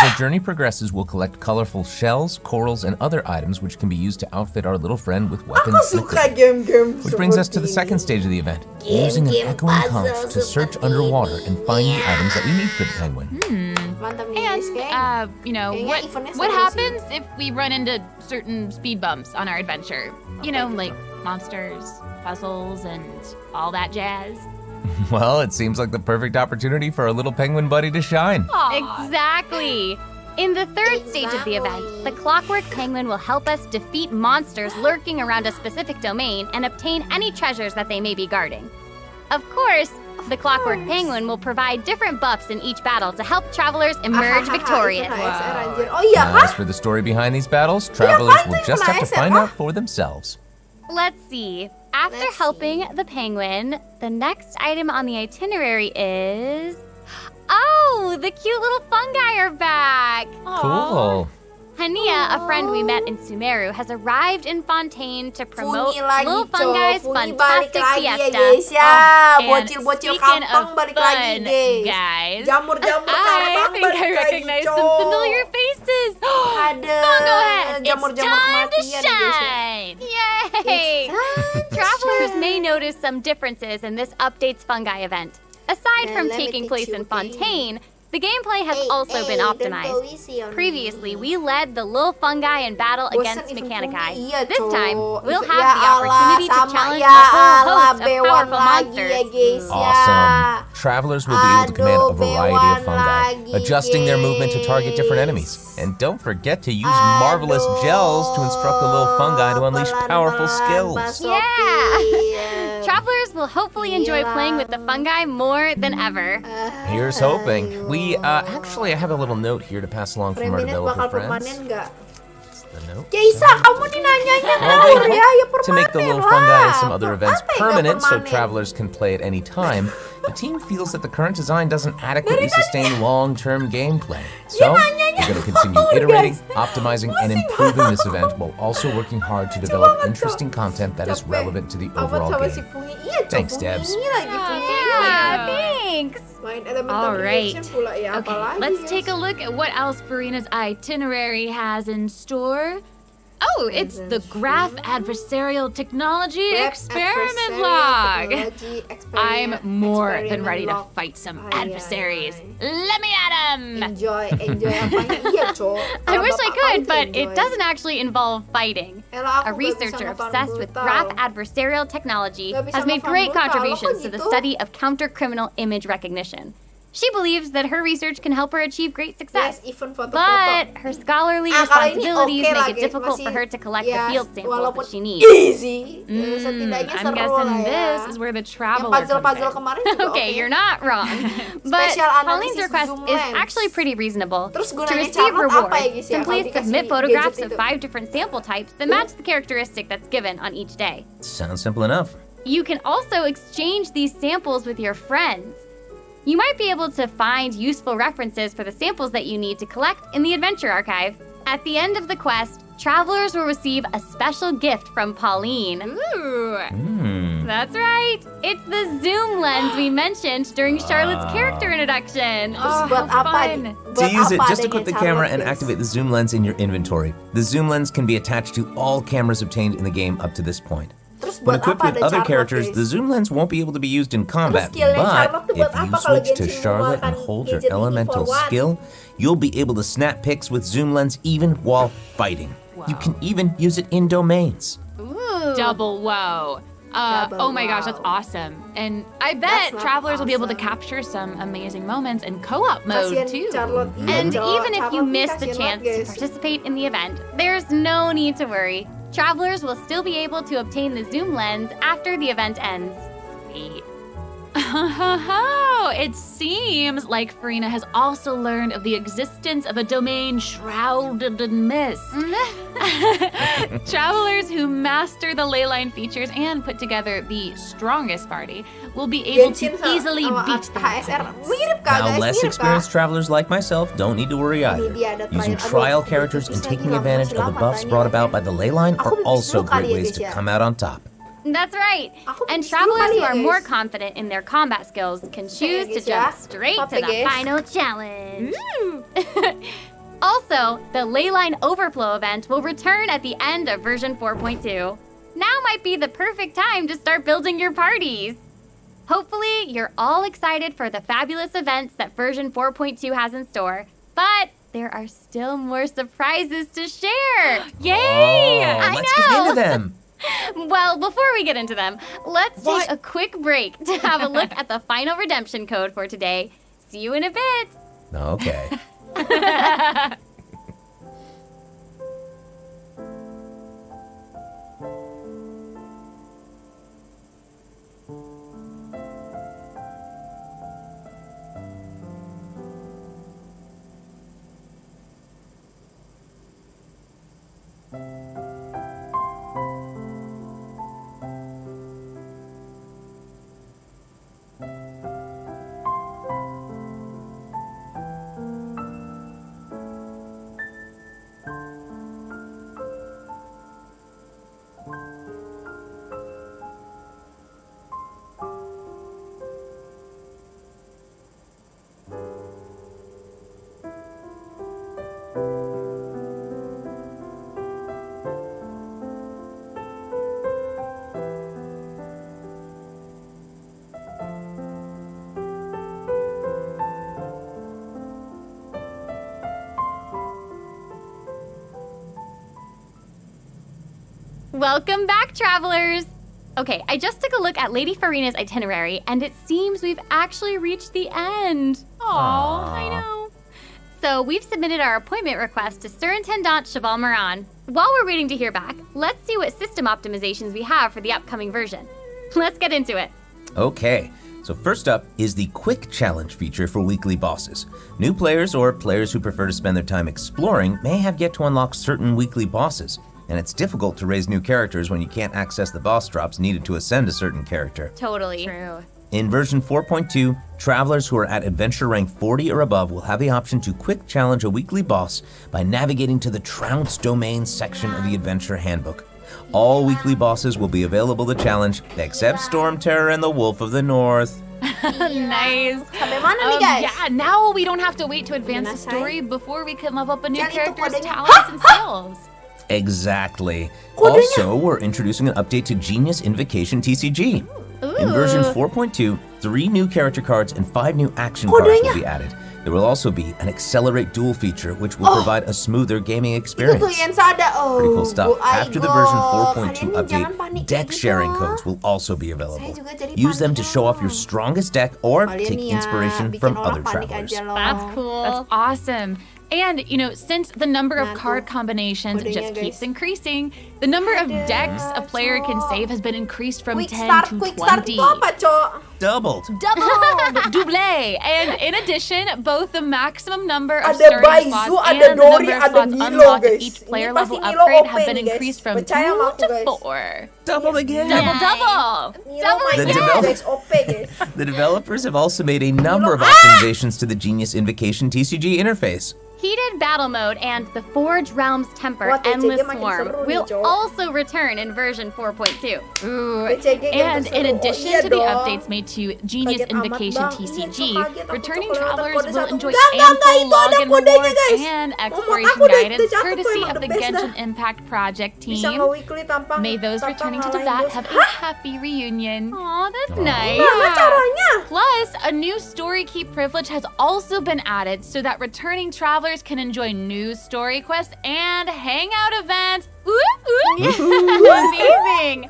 Speaker 3: As our journey progresses, we'll collect colorful shells, corals, and other items which can be used to outfit our little friend with weapons.
Speaker 1: Aku suka game-game
Speaker 3: Which brings us to the
Speaker 1: seperti
Speaker 3: second
Speaker 1: ini.
Speaker 3: stage of the event, using an echoing conch to search underwater and find the items that we need for the penguin.
Speaker 1: Mantap nih guys,
Speaker 11: And,
Speaker 1: kayak
Speaker 11: you know,
Speaker 1: Kayaknya
Speaker 11: what
Speaker 1: eventnya
Speaker 11: what
Speaker 1: seru sih.
Speaker 11: happens if we run into certain speed bumps on our adventure? You know, like monsters, puzzles, and all that jazz.
Speaker 3: Well, it seems like the perfect opportunity for our little penguin buddy to shine.
Speaker 6: Exactly. In the third stage of the event, the clockwork penguin will help us defeat monsters lurking around a specific domain and obtain any treasures that they may be guarding. Of course, the clockwork penguin will provide different buffs in each battle to help travelers emerge victorious.
Speaker 1: Ikut HSR anjir. Oh iya
Speaker 3: Now,
Speaker 1: kan?
Speaker 3: as for the story behind these battles, travelers will just have to find out for themselves.
Speaker 6: Let's see. After helping the penguin, the next item on the itinerary is... Oh, the cute little fungi are back!
Speaker 3: Cool.
Speaker 6: Hania, a friend we met in Sumeru, has arrived in Fontaine to promote
Speaker 1: Fungi lagi,
Speaker 6: Little
Speaker 1: Cok.
Speaker 6: Fungi's
Speaker 1: Fungi balik
Speaker 6: fantastic
Speaker 1: lagi ya,
Speaker 6: fiesta.
Speaker 1: guys, ya.
Speaker 11: and
Speaker 1: Bocil-bocil
Speaker 11: speaking
Speaker 1: kampung
Speaker 11: of
Speaker 1: balik
Speaker 11: fun,
Speaker 1: lagi, guys.
Speaker 11: guys,
Speaker 1: Jamur-jamur
Speaker 11: I
Speaker 1: kampung
Speaker 11: think
Speaker 1: balik
Speaker 11: I
Speaker 1: lagi,
Speaker 11: recognize
Speaker 1: Cok.
Speaker 11: some familiar faces.
Speaker 1: Ada
Speaker 11: Fungo head, it's
Speaker 1: jamur-jamur
Speaker 11: time to
Speaker 1: kematian, guys, ya.
Speaker 6: Shine! Yay! Travelers may notice some differences in this update's fungi event. Aside from
Speaker 1: Let me
Speaker 6: taking
Speaker 1: teach
Speaker 6: place
Speaker 1: you,
Speaker 6: in
Speaker 1: okay?
Speaker 6: Fontaine, the gameplay has also been
Speaker 1: don't go
Speaker 6: optimized.
Speaker 1: easy on
Speaker 6: Previously,
Speaker 1: me.
Speaker 6: we led the little fungi in battle
Speaker 1: Bosan
Speaker 6: against
Speaker 1: event
Speaker 6: Mechanici.
Speaker 1: fungi, iya,
Speaker 6: This time,
Speaker 1: Cok.
Speaker 6: we'll
Speaker 1: Ya
Speaker 6: have the
Speaker 1: Allah,
Speaker 6: opportunity to
Speaker 1: sama,
Speaker 6: challenge
Speaker 1: ya
Speaker 6: a whole
Speaker 1: Allah,
Speaker 6: host of
Speaker 1: bewan
Speaker 6: powerful
Speaker 1: lagi
Speaker 6: monsters.
Speaker 1: ya, guys, ya.
Speaker 3: Awesome. Travelers will be able to command a
Speaker 1: Aduh,
Speaker 3: variety
Speaker 1: bewan
Speaker 3: of fungi,
Speaker 1: lagi,
Speaker 3: adjusting their movement to target different enemies. And don't forget to use marvelous gels to instruct the little fungi to unleash powerful skills.
Speaker 6: Yeah! Travelers will hopefully enjoy playing with the fungi more than ever.
Speaker 3: Here's hoping. We actually have a little note here to pass along from our
Speaker 1: Preminet
Speaker 3: developer
Speaker 1: bakal
Speaker 3: friends.
Speaker 1: permanen nggak?
Speaker 3: The note.
Speaker 1: Jaisa, kamu nih nanyanya
Speaker 3: Well,
Speaker 1: ngawur
Speaker 3: they
Speaker 1: ya, ya
Speaker 3: hope to make the
Speaker 1: permanen
Speaker 3: little fungi and
Speaker 1: lah.
Speaker 3: some other events
Speaker 1: Apa yang nggak
Speaker 3: permanent so
Speaker 1: permanen?
Speaker 3: travelers can play at any time. The team feels that the current design doesn't adequately sustain long-term gameplay. So, we're going to continue iterating, optimizing, and improving this event while also working hard to develop interesting content that is relevant to the overall
Speaker 1: Apa sama si
Speaker 3: game.
Speaker 1: Fungi? Iya, Cok,
Speaker 3: Thanks,
Speaker 1: Fungi
Speaker 3: Debs.
Speaker 1: ini lagi Fungi.
Speaker 6: Yeah, thanks!
Speaker 1: Main elemental
Speaker 11: All right.
Speaker 1: reaction pula ya,
Speaker 11: Okay,
Speaker 1: apalagi,
Speaker 11: let's
Speaker 1: guys.
Speaker 11: take a look at what else Farina's itinerary has in store. Oh, it's the Graph Adversarial Technology
Speaker 1: Graph
Speaker 11: Experiment
Speaker 1: Adversarial
Speaker 11: Log.
Speaker 1: Technology
Speaker 11: I'm more than
Speaker 1: Experiment
Speaker 11: ready to
Speaker 1: Log.
Speaker 11: fight some
Speaker 1: Ay,
Speaker 11: adversaries.
Speaker 1: ay,
Speaker 11: Let me at 'em!
Speaker 1: Enjoy apanya? Iya, Cok.
Speaker 6: I
Speaker 1: Kalau
Speaker 6: wish I
Speaker 1: bapak
Speaker 6: could,
Speaker 1: kamu
Speaker 6: but
Speaker 1: enjoy.
Speaker 6: it doesn't actually involve fighting.
Speaker 1: Elah, aku
Speaker 6: A
Speaker 1: nggak bisa
Speaker 6: researcher
Speaker 1: ngefarm
Speaker 6: obsessed with
Speaker 1: brutal.
Speaker 6: graph adversarial technology
Speaker 1: Nggak bisa
Speaker 6: has made
Speaker 1: ngefarm
Speaker 6: great
Speaker 1: brutal,
Speaker 6: contributions
Speaker 1: kok
Speaker 6: to the
Speaker 1: gitu?
Speaker 6: study of counter-criminal image recognition. She believes that her research can help her achieve great success.
Speaker 1: Yes, even foto-foto.
Speaker 6: But her scholarly
Speaker 1: Kalau ini
Speaker 6: responsibilities
Speaker 1: oke lah,
Speaker 6: make it
Speaker 1: guys.
Speaker 6: difficult
Speaker 1: Masih,
Speaker 6: for her to collect
Speaker 1: ya,
Speaker 6: the field samples
Speaker 1: walaupun
Speaker 6: that she needs.
Speaker 1: easy, setidaknya
Speaker 11: I'm
Speaker 1: seru
Speaker 11: guessing
Speaker 1: lah ya.
Speaker 11: this is where the
Speaker 1: Yang
Speaker 11: traveler
Speaker 1: puzzle-puzzle
Speaker 11: comes in.
Speaker 1: kemarin juga
Speaker 6: Okay,
Speaker 1: oke.
Speaker 6: you're not wrong. But
Speaker 1: Special analysis
Speaker 6: Pauline's request
Speaker 1: zoom
Speaker 6: is
Speaker 1: lens.
Speaker 6: actually pretty reasonable.
Speaker 1: Terus
Speaker 6: To
Speaker 1: gunanya
Speaker 6: receive
Speaker 1: Charlotte apa ya,
Speaker 6: rewards,
Speaker 1: guys, ya?
Speaker 6: simply
Speaker 1: Kalau dikasih
Speaker 6: submit photographs
Speaker 1: gadget
Speaker 6: of
Speaker 1: itu.
Speaker 6: 5 different sample types that match the characteristic that's given on each day.
Speaker 3: Sounds simple enough.
Speaker 6: You can also exchange these samples with your friends. You might be able to find useful references for the samples that you need to collect in the Adventure Archive. At the end of the quest, travelers will receive a special gift from Pauline. Ooh! That's right! It's the zoom lens we mentioned during Charlotte's character introduction.
Speaker 1: Terus buat apa?
Speaker 13: To use it, just equip the camera and activate the zoom lens in your inventory. The zoom lens can be attached to all cameras obtained in the game up to this point. When equipped with other characters, the zoom lens won't be able to be used in combat, but if you switch to Charlotte and hold your elemental skill, you'll be able to snap pics with zoom lens even while fighting. Whoa. You can even use it in domains.
Speaker 11: Ooh. Double whoa. Oh my gosh, that's awesome. And I bet travelers will be able to capture some amazing moments in co-op mode too.
Speaker 6: And even if you miss the chance to participate in the event, there's no need to worry. Travelers will still be able to obtain the zoom lens after the event ends. Sweet.
Speaker 11: It seems like Farina has also learned of the existence of a domain shrouded in mist. Travelers who master the leyline features and put together the strongest party will be able to easily beat them.
Speaker 13: Now, less experienced travelers like myself don't need to worry either. Using trial characters and taking advantage of the buffs brought about by the leyline are also great ways to come out on top.
Speaker 6: That's right. And travelers who are more confident in their combat skills can choose to jump straight to the final challenge. Also, the Leyline Overflow event will return at the end of version 4.2. Now might be the perfect time to start building your parties. Hopefully, you're all excited for the fabulous events that version 4.2 has in store, but there are still more surprises to share.
Speaker 11: Yay!
Speaker 13: Let's get into them.
Speaker 6: Well, before we get into them, let's take a quick break to have a look at the final redemption code for today. See you in a bit.
Speaker 13: Okay.
Speaker 6: Welcome back, travelers! Okay, I just took a look at Lady Farina's itinerary, and it seems we've actually reached the end. Aww, I know. So we've submitted our appointment request to Surintendant Cheval Moran. While we're waiting to hear back, let's see what system optimizations we have for the upcoming version. Let's get into it.
Speaker 13: Okay, so first up is the Quick Challenge feature for weekly bosses. New players or players who prefer to spend their time exploring may have yet to unlock certain weekly bosses. And it's difficult to raise new characters when you can't access the boss drops needed to ascend a certain character.
Speaker 6: Totally.
Speaker 11: True.
Speaker 13: In version 4.2, travelers who are at adventure rank 40 or above will have the option to quick challenge a weekly boss by navigating to the Trounce Domain section of the Adventure Handbook. All weekly bosses will be available to challenge, except Storm Terror and the Wolf of the North.
Speaker 11: Nice. Yeah, now we don't have to wait to advance the story before we can level up a new character's talents and skills.
Speaker 13: Exactly. Also, we're introducing an update to Genius Invocation TCG. In version 4.2, 3 new character cards and 5 new action cards will be added. There will also be an Accelerate Duel feature, which will provide a smoother gaming experience. Pretty cool stuff. After the version 4.2 update, deck sharing codes will also be available. Use them to show off your strongest deck or take inspiration from other travelers.
Speaker 11: That's cool. That's awesome. And, you know, since the number of card combinations just keeps increasing, the number of decks a player can save has been increased from 10 to 20.
Speaker 13: doubled.
Speaker 11: Double. And in addition, both the maximum number of
Speaker 1: Ada
Speaker 11: starting
Speaker 1: Baizu,
Speaker 11: slots
Speaker 1: ada
Speaker 11: and the
Speaker 1: Dori,
Speaker 11: number of
Speaker 1: ada
Speaker 11: slots
Speaker 1: Milo,
Speaker 11: unlocked at
Speaker 1: guys.
Speaker 11: each player
Speaker 1: Ini
Speaker 11: level
Speaker 1: pasti Milo
Speaker 11: upgrade
Speaker 1: OP
Speaker 11: have been
Speaker 1: nih, guys.
Speaker 11: increased from 2
Speaker 1: Percaya sama aku,
Speaker 11: to
Speaker 1: guys.
Speaker 11: 4.
Speaker 13: Double again.
Speaker 11: Double.
Speaker 1: Guys, OP guys.
Speaker 13: The developers have also made a number of optimizations to the Genius Invocation TCG interface.
Speaker 6: Heated Battle Mode and the Forge Realms Temper
Speaker 1: Wah, TCG
Speaker 6: Endless
Speaker 1: makin
Speaker 6: Swarm
Speaker 1: seru nih,
Speaker 6: will
Speaker 1: cowok.
Speaker 6: also return in version 4.2.
Speaker 11: Ooh.
Speaker 1: TCG
Speaker 11: And
Speaker 1: makin
Speaker 11: in
Speaker 1: seru.
Speaker 11: addition
Speaker 1: Oh, iya
Speaker 11: to the
Speaker 1: dong.
Speaker 11: updates made to Genius
Speaker 1: Kaget amat,
Speaker 11: Invocation
Speaker 1: Bang.
Speaker 11: TCG,
Speaker 1: Iya, so kaget aku
Speaker 11: returning
Speaker 1: tuh kelewatan
Speaker 11: travelers
Speaker 1: kode
Speaker 11: will
Speaker 1: satu.
Speaker 11: enjoy
Speaker 1: Enggak,
Speaker 11: ample
Speaker 1: itu ada
Speaker 11: login
Speaker 1: kodenya,
Speaker 11: rewards
Speaker 1: guys.
Speaker 11: and
Speaker 1: Ngomong
Speaker 11: exploration
Speaker 1: aku deh,
Speaker 11: guidance
Speaker 1: TCG aku
Speaker 11: courtesy
Speaker 1: emang
Speaker 11: of
Speaker 1: the
Speaker 11: the
Speaker 1: best
Speaker 11: Genshin
Speaker 1: dah.
Speaker 11: Impact Project
Speaker 1: Bisa
Speaker 11: team.
Speaker 1: nge-weekly tanpa
Speaker 11: May those
Speaker 1: tanpa
Speaker 11: returning to the
Speaker 1: ngalahin
Speaker 11: vat have a
Speaker 1: bos.
Speaker 11: happy reunion.
Speaker 6: Aw, that's nice.
Speaker 1: Gimana caranya?
Speaker 11: Plus, a new story key privilege has also been added so that returning travelers can enjoy new story quests and hangout events.
Speaker 6: Amazing!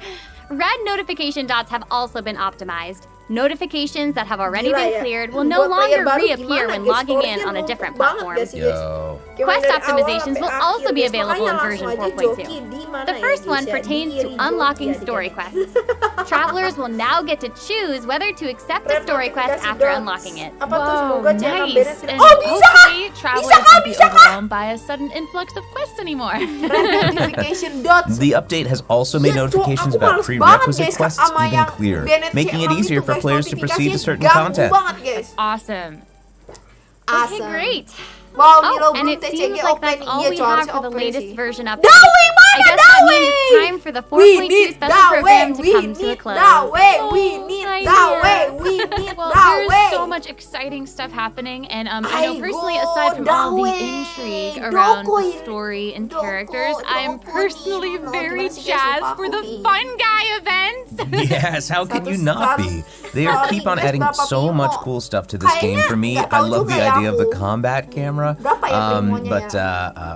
Speaker 6: Red notification dots have also been optimized. Notifications that have already
Speaker 1: Gila
Speaker 6: been
Speaker 1: ya.
Speaker 6: cleared will no
Speaker 1: Buat player
Speaker 6: longer
Speaker 1: baru
Speaker 6: reappear
Speaker 1: gimana,
Speaker 6: when
Speaker 1: guys?
Speaker 6: logging in
Speaker 1: Story-nya
Speaker 6: on a
Speaker 1: numpuk
Speaker 6: different
Speaker 1: banget
Speaker 6: platform.
Speaker 1: gak sih, guys?
Speaker 3: Yo.
Speaker 1: Gimana
Speaker 6: Quest
Speaker 1: dari awal
Speaker 6: optimizations
Speaker 1: sampai
Speaker 6: will also
Speaker 1: akhir,
Speaker 6: be
Speaker 1: guys?
Speaker 6: available
Speaker 1: Makanya
Speaker 6: in version
Speaker 1: langsung aja
Speaker 6: 4.2.
Speaker 1: joki di mana
Speaker 6: The
Speaker 1: ya,
Speaker 6: first
Speaker 1: guys
Speaker 6: one
Speaker 1: ya?
Speaker 6: pertains
Speaker 1: Di
Speaker 6: to
Speaker 1: Rio
Speaker 6: unlocking
Speaker 1: Joki
Speaker 6: story
Speaker 1: adik-adik.
Speaker 6: quests. Travelers will now get to choose whether to accept a
Speaker 1: Red
Speaker 6: story quest
Speaker 1: notification
Speaker 6: after
Speaker 1: dots.
Speaker 6: unlocking it.
Speaker 1: Apa tuh semoga channel
Speaker 11: nice.
Speaker 1: beres.
Speaker 11: And
Speaker 1: Oh, bisa kah?
Speaker 11: hopefully, travelers won't be overwhelmed by a sudden influx of quests anymore.
Speaker 1: Red notification dots.
Speaker 13: The update has also made
Speaker 1: Iya, Cok,
Speaker 13: notifications
Speaker 1: aku
Speaker 13: about
Speaker 1: males
Speaker 13: prerequisite
Speaker 1: banget, guys,
Speaker 13: quests
Speaker 1: sama
Speaker 13: even
Speaker 1: yang
Speaker 13: clearer,
Speaker 1: Bennett
Speaker 13: making it
Speaker 1: CLM
Speaker 13: easier
Speaker 1: itu,
Speaker 13: for
Speaker 1: guys,
Speaker 13: players to proceed to certain
Speaker 1: notifikasinya
Speaker 13: content.
Speaker 1: ganggu banget, guys.
Speaker 11: Awesome.
Speaker 6: Okay,
Speaker 1: Awesome.
Speaker 6: great.
Speaker 1: Wow,
Speaker 6: Oh,
Speaker 1: Milo
Speaker 6: and
Speaker 1: belum
Speaker 6: it
Speaker 1: TCG
Speaker 6: seems like
Speaker 1: OP
Speaker 6: that's
Speaker 1: nih.
Speaker 6: all
Speaker 1: Iya,
Speaker 6: we
Speaker 1: Cok,
Speaker 6: have
Speaker 1: harusnya
Speaker 6: for the
Speaker 1: OP
Speaker 6: latest
Speaker 1: sih.
Speaker 6: version update.
Speaker 1: Dawe,
Speaker 6: I
Speaker 1: mana
Speaker 6: guess that
Speaker 1: Dawe?
Speaker 6: means it's time for the
Speaker 1: We
Speaker 6: 4.2
Speaker 1: need
Speaker 6: special
Speaker 1: Dawe,
Speaker 6: program to
Speaker 1: we
Speaker 6: come to a
Speaker 1: need
Speaker 6: close.
Speaker 1: Dawe, we
Speaker 11: Oh,
Speaker 1: need
Speaker 11: my
Speaker 1: Dawe,
Speaker 11: dear.
Speaker 1: we need
Speaker 11: Well,
Speaker 1: Dawe.
Speaker 11: there's so much exciting stuff happening, and I know personally, aside from all the intrigue around the story and characters, I'm personally very jazzed for the fun guy events.
Speaker 13: Yes, how can you not be? They are keep on adding so much cool stuff to this game. For me, I love the idea of the combat camera.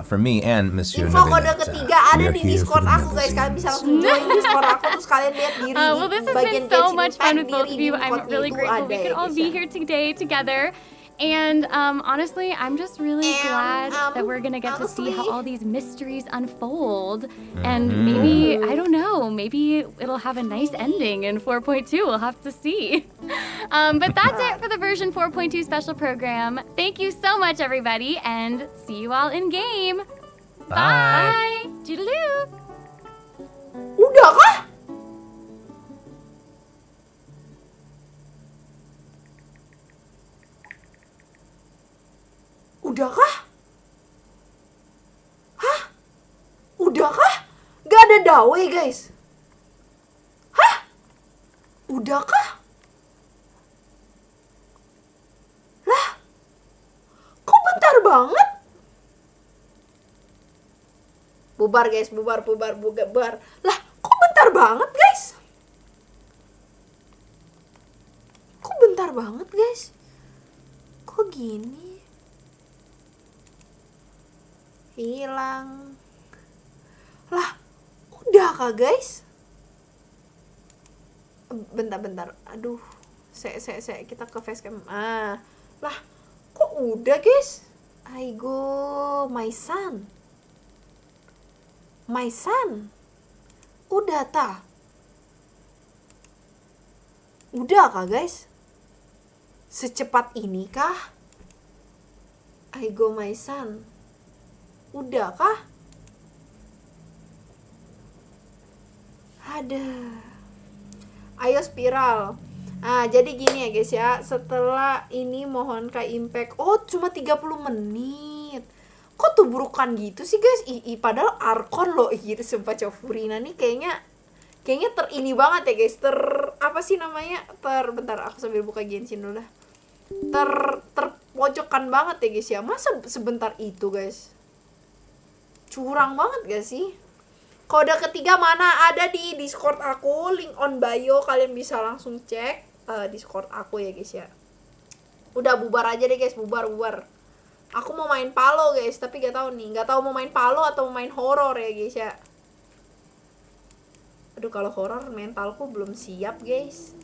Speaker 13: For me and Monsieur
Speaker 1: Info kode
Speaker 13: Nevelet,
Speaker 1: ketiga ada di Discord aku, guys. Kalian bisa langsung join Discord aku terus kalian lihat diri
Speaker 6: Well, this has
Speaker 1: bagian
Speaker 6: been so
Speaker 1: Genshin
Speaker 6: much
Speaker 1: Impact
Speaker 6: fun with
Speaker 1: di
Speaker 6: both of you.
Speaker 1: redeem
Speaker 6: I'm
Speaker 1: code-nya
Speaker 6: really
Speaker 1: itu
Speaker 6: grateful
Speaker 1: ada
Speaker 6: we
Speaker 1: ya,
Speaker 6: could all
Speaker 1: guys,
Speaker 6: be
Speaker 1: ya.
Speaker 6: here today together. And honestly, I'm just really glad that we're gonna get to see how all these mysteries unfold. And maybe, I don't know, maybe it'll have a nice ending in 4.2. We'll have to see. But that's it for the version 4.2 special program. Thank you so much, everybody, and see you all in game. Bye. Toodaloo.
Speaker 1: Udah kah? Udah kah? Hah? Udah kah? Gak ada Dawe, guys. Hah? Udah kah? Lah? Kok bentar banget? Bubar, guys, bubar. Lah, kok bentar banget, guys? Kok bentar banget, guys? Kok gini? Hilang. Lah, udah kah, guys? Bentar. Aduh. Kita ke facecam. Lah, kok udah, guys? Aigo, my son. Udah ta? Udah kah, guys? Secepat ini kah? Aigo, my son. Udah kah? Ada. Ayo spiral. Jadi gini ya, guys ya. Setelah ini mohon ke Impact. Oh, cuma 30 menit. Kok tubrukan gitu sih, guys? Padahal Arkon loh gitu. Sumpah Furina nih kayaknya terini banget ya, guys. Apa sih namanya? Bentar, aku sambil buka Genshin dulu dah. Terpojokan banget ya, guys ya. Masa sebentar itu, guys? Curang banget gak sih? Kode ketiga mana? Ada di Discord aku, link on bio, kalian bisa langsung cek Discord aku ya, guys ya. Udah bubar aja deh, guys, bubar. Aku mau main Palo, guys, tapi gak tahu mau main Palo atau mau main horor ya, guys ya. Aduh, kalau horor mentalku belum siap, guys.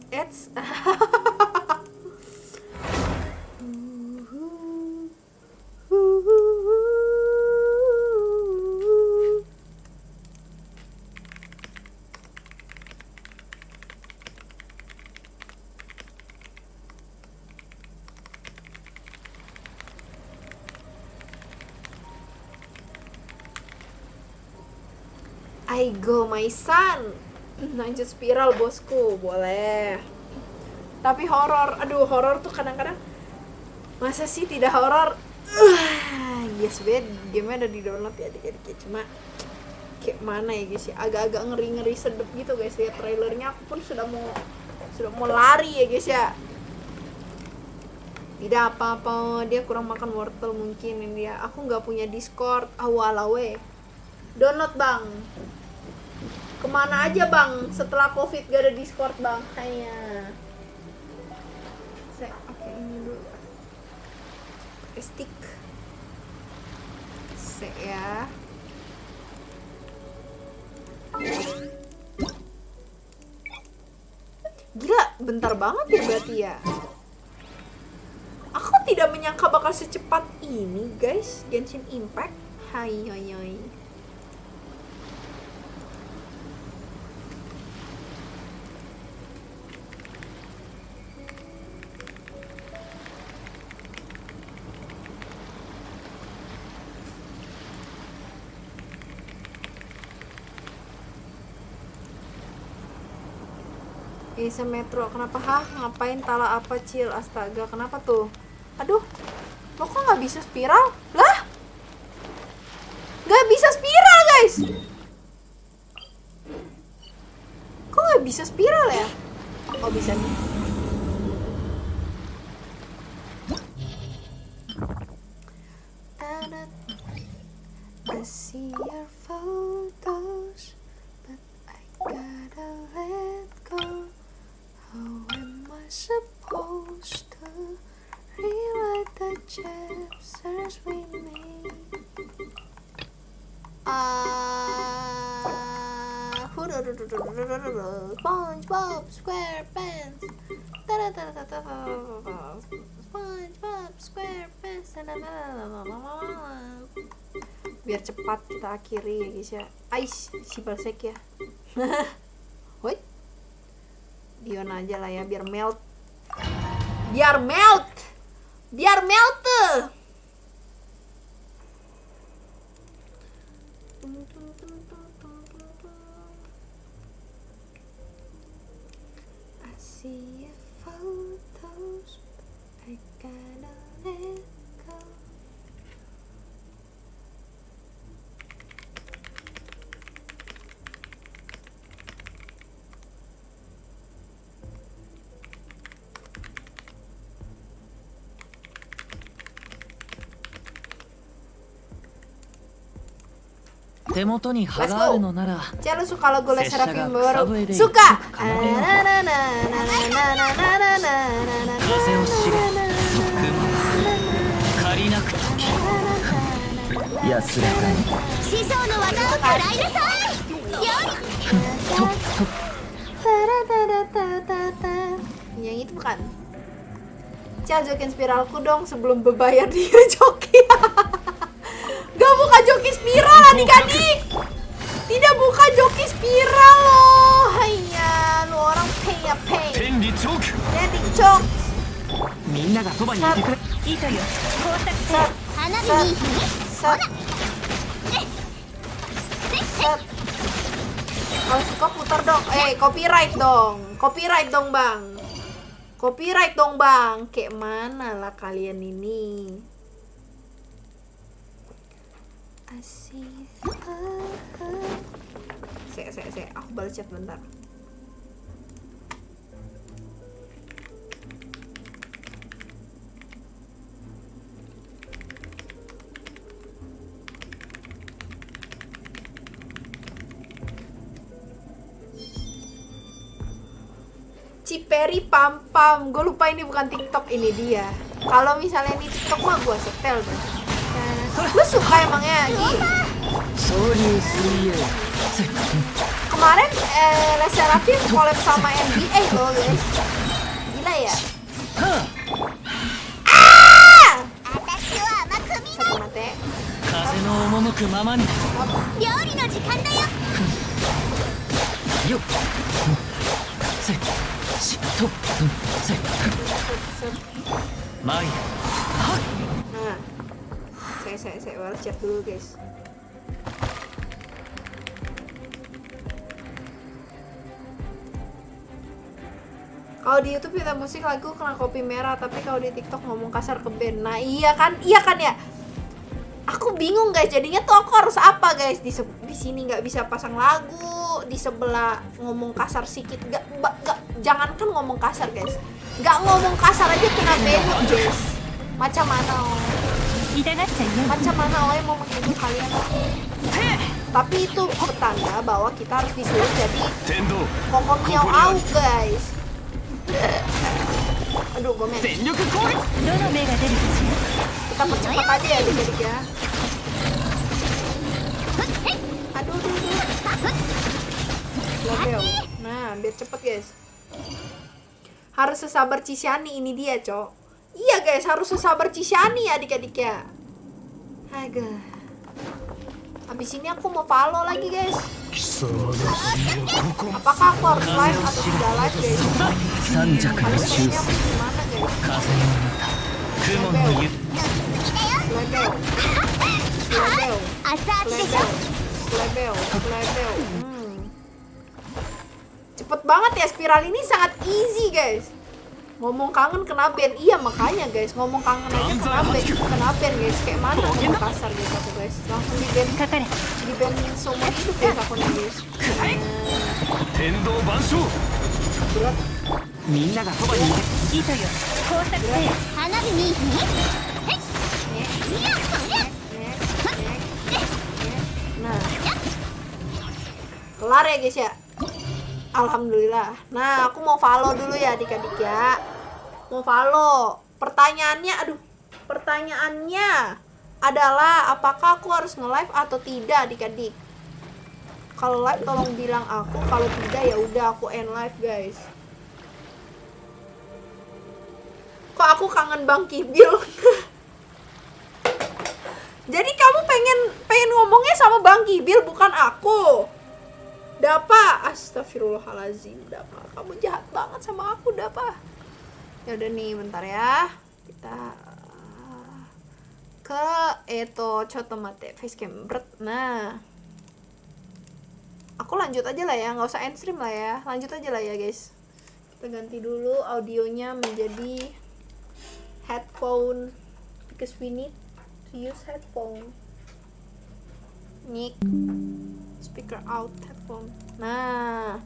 Speaker 1: It's I go my son. Lanjut spiral bosku, boleh. Tapi horor, aduh horor tuh kadang-kadang masa sih tidak horor? Yes bet, game ada di download ya adik-adik. Cuma kayak mana ya guys ya, agak-agak ngeri-ngeri sedep gitu guys ya. Trailernya aku pun sudah mau lari ya guys ya. Tidak apa-apa, dia kurang makan wortel mungkin ini ya. Aku nggak punya Discord, awalawe. Download bang. Kemana aja bang? Setelah COVID gak ada Discord bang. Hanya. Saya pakai ini dulu. Pakai stick. Ya. Gila, bentar banget ya berarti ya. Aku tidak menyangka bakal secepat ini guys, Genshin Impact. Hai. Bisa metro, kenapa ngapain tala apa cil, astaga, kenapa tuh? Aduh, lo kok nggak bisa spiral? Lah, nggak bisa spiral guys. Kok nggak bisa spiral ya? Oh bisa nih. I see your photos, but I gotta let go. How am I supposed to rewrite the chapters we made? SpongeBob SquarePants. SpongeBob SquarePants. Biar cepat kita akhiri ya guys ya. Ais, si balsek ya. Woi. Dion aja lah ya, biar melt. Biar melt tuh. I see your photos, I gotta let go. Let's go. Celo suka lagu Les Serafim baru. Suka. Yang itu bukan. Cel, jokin spiralku dong sebelum berbayar dia joki. Gak buka joki spiral adik-adik. Tidak buka joki spiral loh. Haiya, lu orang pay. Tendi chok. Set. Kalau suka putar dong. Copyright dong bang. Kayak mana lah kalian ini? Saya aku balas chat bentar. Ciperi pam, gue lupa ini bukan TikTok, ini dia. Kalau misalnya ini TikTok mah gue setel deh. Lu suka emangnya Gi? Kemarin Les Seraphim collab sama NBA loh guys. Gila ya. Sakit mate. Nah, saya balas chat dulu guys. Kalau di YouTube kita musik lagu kena kopi merah, tapi kalau di TikTok ngomong kasar ke band. Nah iya kan ya. Aku bingung guys, jadinya tuh aku harus apa guys? Di sini nggak bisa pasang lagu, di sebelah ngomong kasar sedikit, jangankan ngomong kasar guys, nggak ngomong kasar aja kena band guys. Macam mana yang mau menghibur kalian? Tapi itu pertanda bahwa kita harus disuruh jadi kokon miau au guys. Aduh, gomen. Kita percepat aja ya adik-adik ya. Aduh. Level. Nah, biar cepet guys. Harus sesabar Cisiani, ini dia, Cok. Iya guys, harus sesabar Cisiani ya adik-adik ya. Agak. Habis ini aku mau follow lagi guys. Apakah aku harus live atau tidak live guys? Kalian pengennya aku gimana guys? Lebel. Cepet banget ya, spiral ini sangat easy guys. Ngomong kangen kena ban, iya makanya guys, ngomong kangen aja kena ban guys. Kayak mana ngomong kasar guys aku guys, langsung di ban seumur hidup guys aku nih guys. Berat. Nah, kelar ya guys ya. Alhamdulillah. Nah, aku mau follow dulu ya adik-adik ya. Mau follow. Pertanyaannya adalah apakah aku harus nge-live atau tidak adik-adik? Kalau live tolong bilang aku, kalau tidak ya udah aku end live guys. Kok aku kangen Bang Kibil? Jadi kamu pengen ngomongnya sama Bang Kibil bukan aku. Dapa, astagfirullahaladzim, Dapa, kamu jahat banget sama aku, Dapa. Ya udah nih, bentar ya. Kita ke chotomate facecam. Nah, aku lanjut aja lah ya, nggak usah end stream lah ya. Lanjut aja lah ya guys. Kita ganti dulu audionya menjadi headphone because we need to use headphone. Mic, speaker out, headphone. Nah,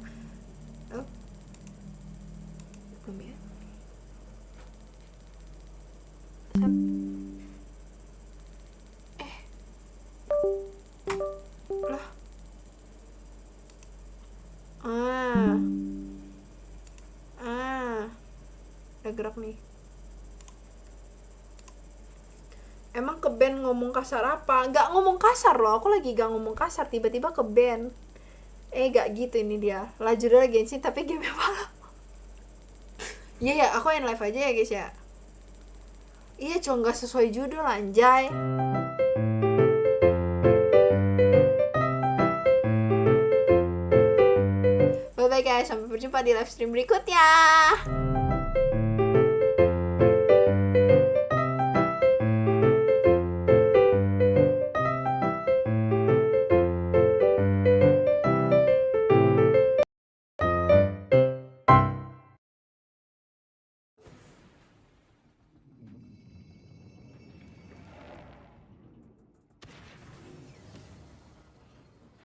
Speaker 1: belum ya. Lah. Udah gerak nih. Emang ke band ngomong kasar apa? Gak ngomong kasar loh, aku lagi gak ngomong kasar, tiba-tiba ke band. Gak gitu ini dia. Laju dulu Genshin tapi game apa? Iya ya, aku yang live aja ya guys ya. Iya cuma gak sesuai judul anjay. Bye bye guys, sampai berjumpa di live stream berikutnya.